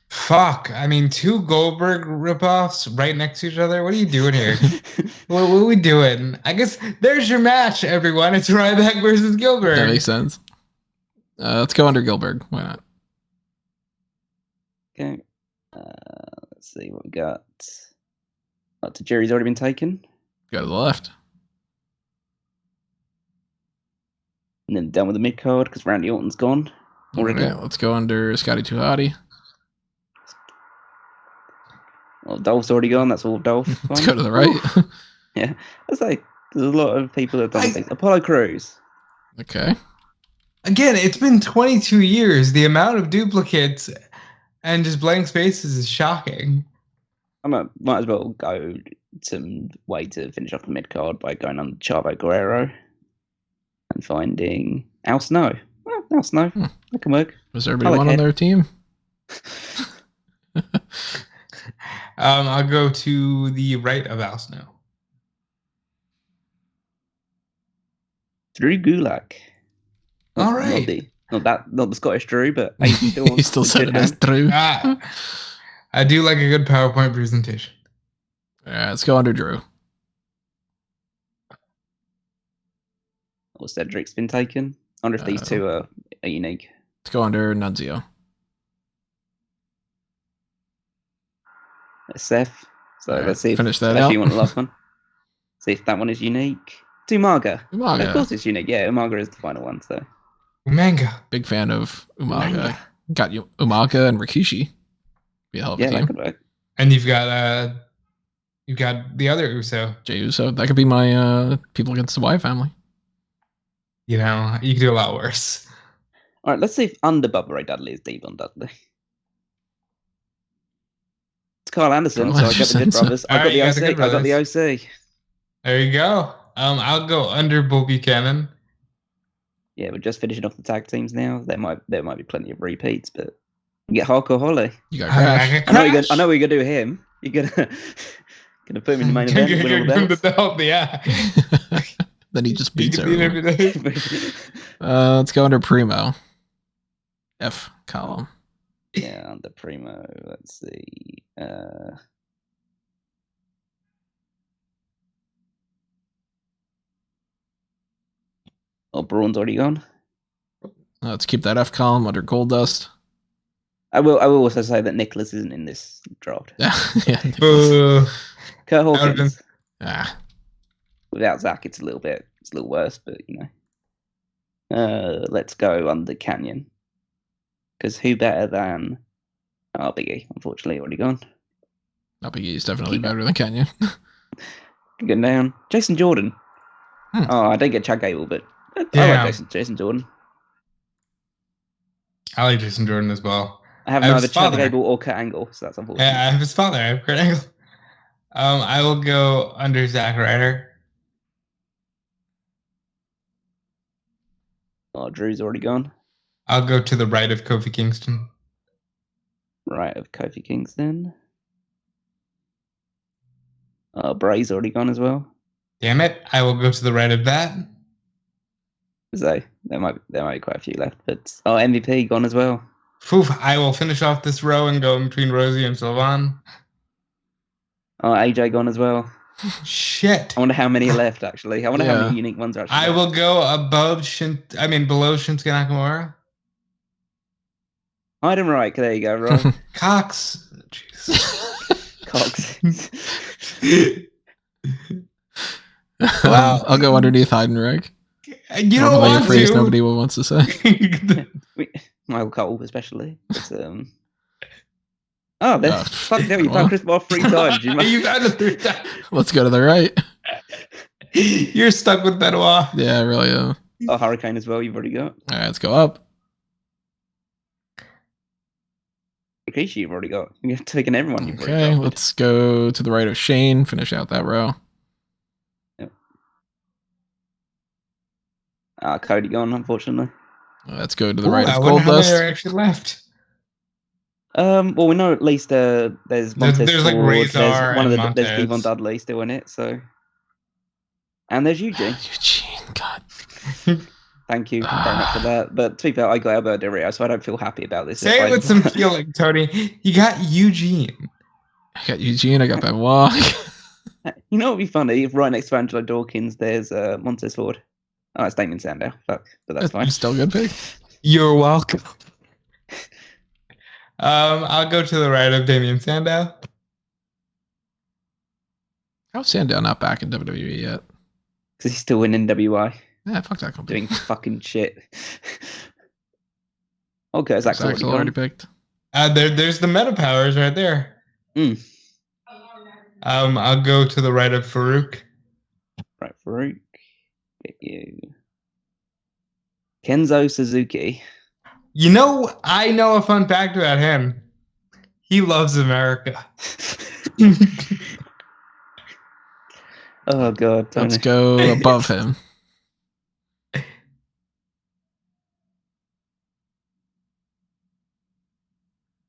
Fuck. I mean, 2 Goldberg ripoffs right next to each other. What are you doing here? what are we doing? I guess there's your match, everyone. It's Ryback versus Gilbert. That makes sense. Let's go under Gilbert. Why not? Okay. Let's see what we got. To Jerry's already been taken. Go to the left. And then down with the mid card because Randy Orton's gone already. All right, let's go under Scotty 2 Hotty. Well, Dolph's already gone. That's all Dolph. Let's go to the right. Yeah, that's like there's a lot of people that have done things. Apollo Crews. Okay. Again, it's been 22 years. The amount of duplicates and just blank spaces is shocking. I might as well go some way to finish off the mid card by going on Chavo Guerrero and finding Al Snow. Well, Al Snow, that can work. Was everybody one on their team? I'll go to the right of Al Snow. Drew Gulak. All right. Not the Scottish Drew, but he still said it as Drew. I do like a good PowerPoint presentation. All right, let's go under Drew. Or Cedric's been taken. I wonder if these two are unique. Let's go under Nunzio. Seth. So let's see if finish that out. you want the last one. See if that one is unique. To Umaga. Umaga. Of course it's unique. Yeah, Umaga is the final one. So Umaga. Big fan of Umaga. Got you Umaga and Rikishi. Be a hell of a team. That could work. And you've got the other Uso. Jey Uso. That could be my people against the Y family. You know, you could do a lot worse. All right, let's see if under Bubba Ray Dudley is Devon Dudley. It's Carl Anderson, so I got the Good Brothers. I got the OC. I got the OC. There you go. I'll go under Bull Buchanan. Yeah, we're just finishing off the tag teams now. There might be plenty of repeats, but you get Hardcore Holly. You got Crash. I know we're gonna do him. You're gonna put him in the main event. Win all the belts. Yeah. Then he just beats everyone. Let's go under Primo. F column. Yeah, under Primo. Let's see. Oh, Braun's already gone. Let's keep that F column under Goldust. I will also say that Nicholas isn't in this draft. Yeah. Kurt Hawkins. Without Zach, it's a little worse, but you know. Let's go under Canyon. Because who better than Big E? Unfortunately, already gone. Big E is definitely better than Canyon. Going down. Jason Jordan. Oh, I don't get Chad Gable, but I like Jason Jordan. I like Jason Jordan as well. I have neither Chad Gable or Kurt Angle, so that's unfortunate. Yeah, I have his father. I have Kurt Angle. I will go under Zack Ryder. Oh, Drew's already gone. I'll go to the right of Kofi Kingston. Right of Kofi Kingston. Bray's already gone as well. Damn it! I will go to the right of that. So there might be quite a few left, but MVP gone as well. Poof! I will finish off this row and go in between Rosie and Sylvan. Oh, AJ gone as well. Shit! I wonder how many are left. Actually, I wonder how many unique ones are actually. I will go below Shinsuke Nakamura. Item right. There you go, Rob. Cox. Jeez. Cox. I'll go underneath Heidenreich. You don't want a phrase to. nobody wants to say. Michael Cole, especially. But, fuck no, you found Chris Paul 3 times. You found it 3 times. Let's go to the right. You're stuck with Benoit. Yeah, I really am. Oh, Hurricane as well, you've already got. All right, let's go up. Rikishi, you've already got. You've taken everyone. You've Okay, let's go to the right of Shane, finish out that row. Yep. Cody gone, unfortunately. Let's go to the right of Goldust. How many are Goldust. actually left? Well, we know at least there's Montez there's like Ford, Razor there's there's Devon Dudley still in it, so. And there's Eugene. Eugene, God. Thank you very much for that. But to be fair, I got Alberto Del Rio, so I don't feel happy about this. Say it with some feeling, Tony. You got Eugene. I got Eugene, I got Benoit. You know what would be funny? If right next to Angelo Dawkins, there's Montez Ford. Oh, it's Damien Sandow. Fuck, but that's fine. Still good pick. You're welcome. I'll go to the right of Damien Sandow. How's Sandow not back in WWE yet? Because he's still in NWI. Yeah, fuck that company. doing fucking shit. Okay, Zach's Zach's already already gone. picked. There's the meta powers right there. Mm. I'll go to the right of Farouk. Right, Farouk. Get you. Kenzo Suzuki. You know, I know a fun fact about him. He loves America. Oh god, Tony. Let's go above him.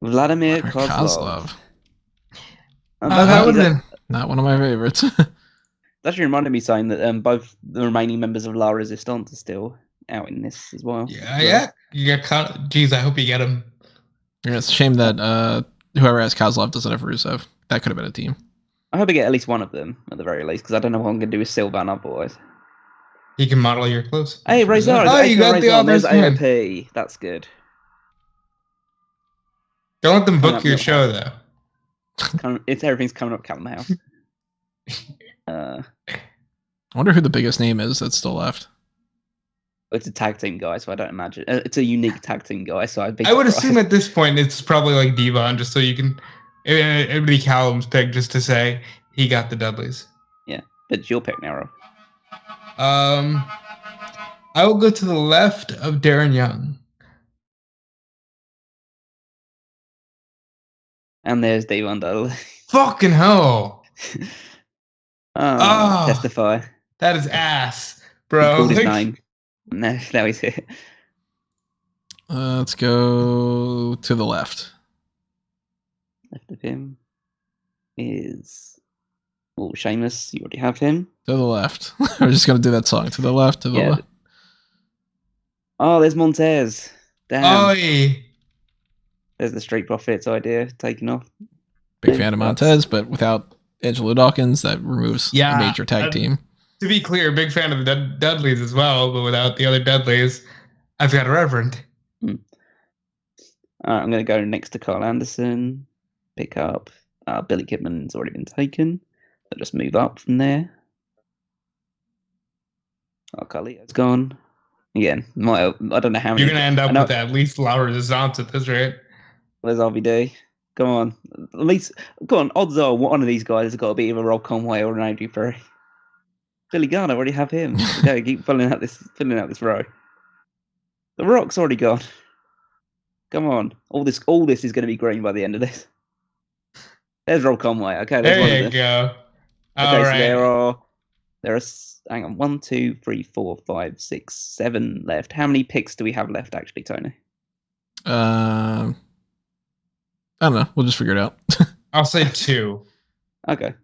Vladimir Kozlov. That would have been. Not one of my favorites. That actually reminded me saying that both the remaining members of La Resistance are still out in this as well. Yeah. You got. Geez, I hope you get him. Yeah, it's a shame that whoever has Kozlov doesn't have Rusev. That could have been a team. I hope I get at least one of them at the very least, because I don't know what I'm going to do with Sylvan otherwise. He can model your clothes. Hey, Razor! Oh, you got the There's other AOP. That's good. Don't let them book your show, though. Everything's coming up Callum House. I wonder who the biggest name is that's still left. It's a tag team guy, so I don't imagine. It's a unique tag team guy, so I'd be I would surprised. assume at this point it's probably like Devon, just so you can. It'd be Callum's pick just to say he got the Dudleys. Yeah, but it's your pick now, Rob. I will go to the left of Darren Young. And there's Devon Dudley. Fucking hell. Testify. That is ass, bro. He called his name. No, now he's here. Let's go to the left. Left of him is Sheamus. You already have him. To the left. We're just gonna do that song. To the left. To the left. Oh, there's Montez. Damn. Oy. There's the Street Profits idea taken off. Big fan of Montez, but without Angelo Dawkins, that removes a major tag team. To be clear, big fan of the Dudleys as well, but without the other Dudleys, I've got a Reverend. I'm going to go next to Carl Anderson. Pick up Billy Kidman's already been taken. I'll just move up from there. Carlito's gone. Again, I don't know how many. You're going to end up with at least La Resistance at this rate. Where's RVD? Come on. At least, come on. Odds are one of these guys has got to be either Rob Conway or an AJ Perry. Billy Gunn, I already have him. Okay, keep filling out this row. The Rock's already gone. Come on. All this is going to be green by the end of this. There's Rob Conway. Okay, there's one of them. There you go. Okay, right. So there are hang on, 1, 2, 3, 4, 5, 6, 7 left. How many picks do we have left actually, Tony? I don't know. We'll just figure it out. I'll say 2. Okay.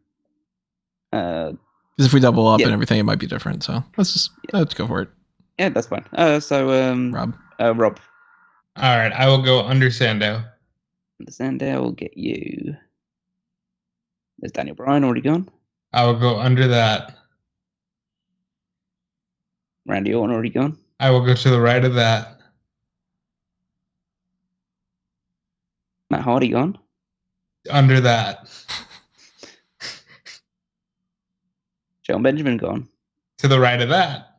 Because if we double up and everything, it might be different. So let's go for it. Yeah, that's fine. Rob. Rob. All right, I will go under Sandow. Under Sandow will get you. There's Daniel Bryan already gone. I will go under that. Randy Orton already gone. I will go to the right of that. Matt Hardy gone. Under that. Shelton Benjamin gone. To the right of that.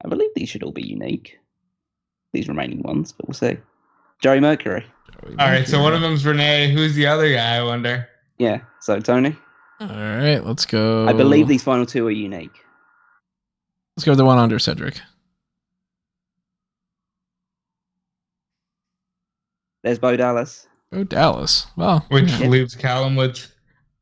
I believe these should all be unique. These remaining ones, but we'll see. Joey Mercury. All right, so one of them's Renee. Who's the other guy, I wonder? Yeah, so Tony. All right, let's go. I believe these final two are unique. Let's go with the one under Cedric. There's Bo Dallas. Oh, Dallas. Well, which leaves Callum with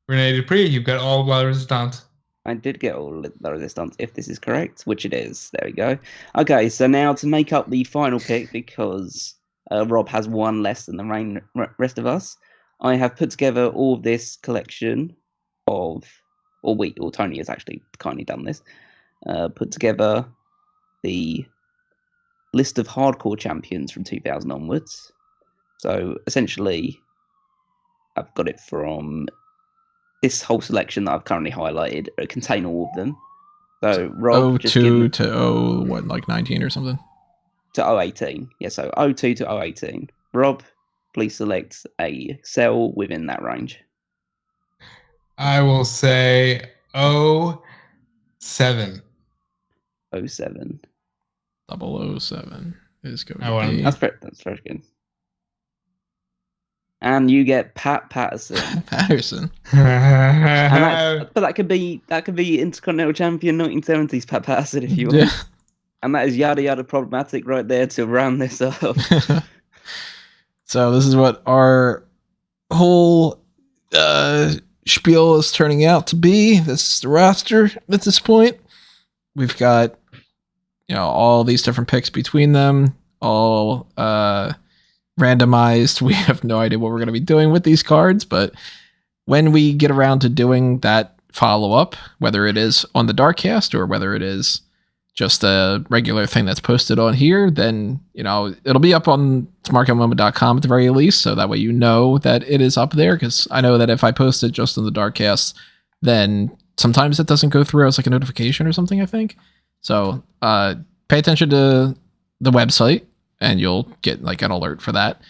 Renee Dupree. You've got all of La Resistance. I did get all of La Resistance, if this is correct, which it is. There we go. Okay, so now to make up the final pick, because Rob has one less than the rest of us, I have put together all of this collection of, or Tony has actually kindly done this, put together the list of hardcore champions from 2000 onwards. So essentially, I've got it from this whole selection that I've currently highlighted contain all of them. So Rob, 02 to 19 or something? To 018. Yeah, so 02 to 018. Rob, please select a cell within that range. I will say 07. 007. 007 is going I want to be... That's very good. And you get Pat Patterson. Patterson. But that could be Intercontinental Champion 1970s Pat Patterson if you want. Yeah. And that is yada yada problematic right there to round this up. So this is what our whole spiel is turning out to be. This is the roster at this point. We've got, all these different picks between them, all randomized. We have no idea what we're going to be doing with these cards, but when we get around to doing that follow-up, whether it is on the Darkcast or whether it is just a regular thing that's posted on here, then, it'll be up on smarkoutmoment.com at the very least, so that way that it is up there, because I know that if I post it just on the Darkcast, then sometimes it doesn't go through as like a notification or something, I think. So pay attention to the website, and you'll get like an alert for that.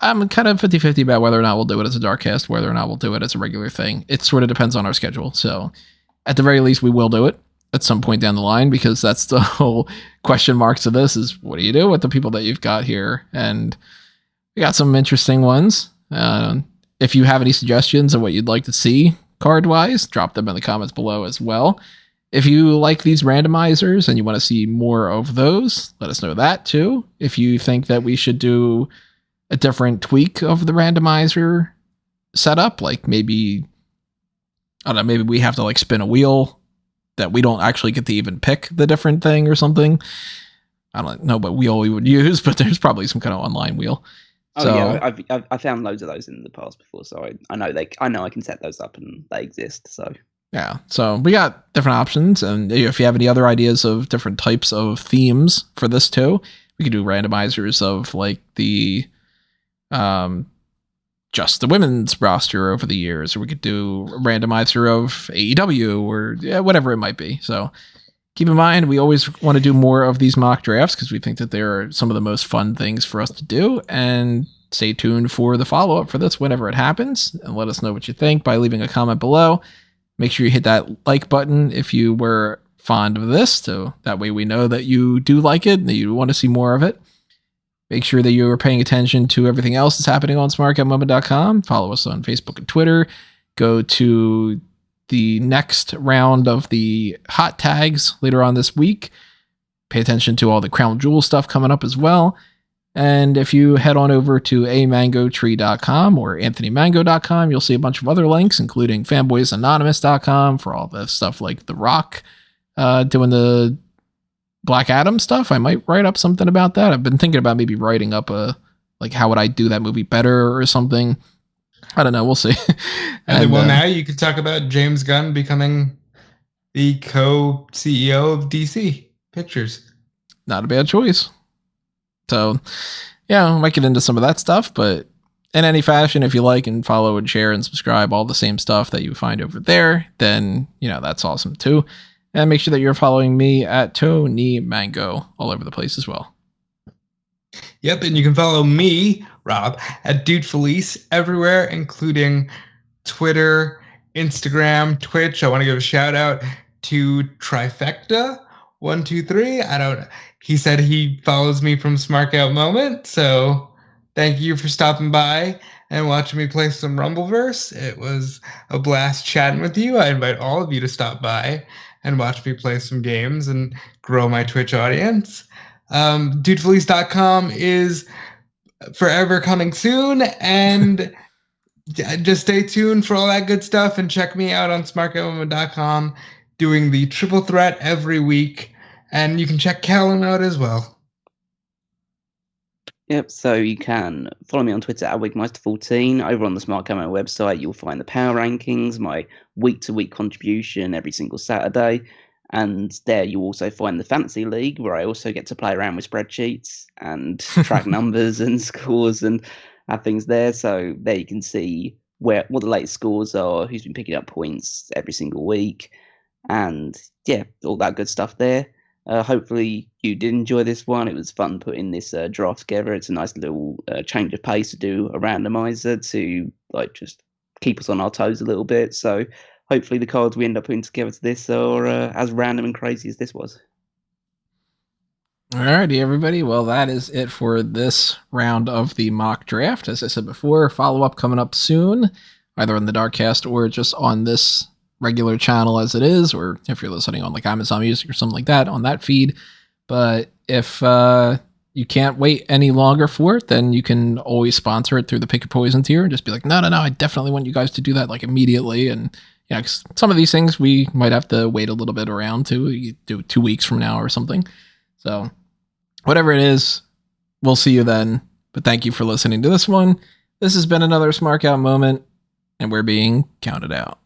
I'm kind of 50-50 about whether or not we'll do it as a Darkcast, whether or not we'll do it as a regular thing. It sort of depends on our schedule. So at the very least, we will do it at some point down the line, because that's the whole question mark to this is, what do you do with the people that you've got here? And we got some interesting ones. If you have any suggestions of what you'd like to see card-wise, drop them in the comments below as well. If you like these randomizers and you want to see more of those, let us know that too. If you think that we should do a different tweak of the randomizer setup, like maybe, I don't know, maybe we have to like spin a wheel that we don't actually get to even pick the different thing or something. I don't know what wheel we would use, but there's probably some kind of online wheel. I found loads of those in the past before, so I know I can set those up and they exist. So yeah, so we got different options, and if you have any other ideas of different types of themes for this too, we could do randomizers of like the just the women's roster over the years, or we could do a randomizer of AEW or whatever it might be. So keep in mind, we always want to do more of these mock drafts because we think that they're some of the most fun things for us to do. And stay tuned for the follow-up for this whenever it happens, and let us know what you think by leaving a comment below. Make sure you hit that like button if you were fond of this, so that way we know that you do like it and that you want to see more of it. Make sure that you are paying attention to everything else that's happening on smarkoutmoment.com. Follow us on Facebook and Twitter. Go to the next round of the hot tags later on this week. Pay attention to all the Crown Jewel stuff coming up as well. And if you head on over to amangotree.com or anthonymango.com, you'll see a bunch of other links, including fanboysanonymous.com for all the stuff like The Rock doing the Black Adam stuff. I might write up something about that. I've been thinking about maybe writing up how would I do that movie better or something. I don't know. We'll see. Now you could talk about James Gunn becoming the co-CEO of DC Pictures. Not a bad choice. So, yeah, I might get into some of that stuff, but in any fashion, if you like and follow and share and subscribe, all the same stuff that you find over there, then, that's awesome too. And make sure that you're following me at Tony Mango all over the place as well. Yep, and you can follow me, Rob, at Dude Felice everywhere, including Twitter, Instagram, Twitch. I want to give a shout out to Trifecta123. He said he follows me from Smark Out Moment, so thank you for stopping by and watching me play some Rumbleverse. It was a blast chatting with you. I invite all of you to stop by and watch me play some games and grow my Twitch audience. Dudefelice.com is forever coming soon, and just stay tuned for all that good stuff, and check me out on smarkoutmoment.com doing the triple threat every week, and you can check Callum out as well. Yep, so you can follow me on Twitter at Wigmeister14. Over on the Smart Comment website, you'll find the power rankings, my week-to-week contribution every single Saturday. And there you'll also find the Fantasy League, where I also get to play around with spreadsheets and track numbers and scores and have things there. So there you can see what the latest scores are, who's been picking up points every single week. And yeah, all that good stuff there. Hopefully you did enjoy this one. It was fun putting this draft together. It's a nice little change of pace to do a randomizer to just keep us on our toes a little bit. So hopefully the cards we end up putting together to this are as random and crazy as this was. Alrighty, everybody. Well, that is it for this round of the mock draft. As I said before, follow-up coming up soon, either on the Darkcast or just on this regular channel as it is, or if you're listening on like Amazon Music or something like that, on that feed. But if you can't wait any longer for it, then you can always sponsor it through the Pick Your Poison tier and just be like, no, I definitely want you guys to do that like immediately. And yeah, 'cause some of these things we might have to wait a little bit around to. You do it 2 weeks from now or something. So whatever it is, we'll see you then. But thank you for listening to this one. This has been another Smark Out moment, and we're being counted out.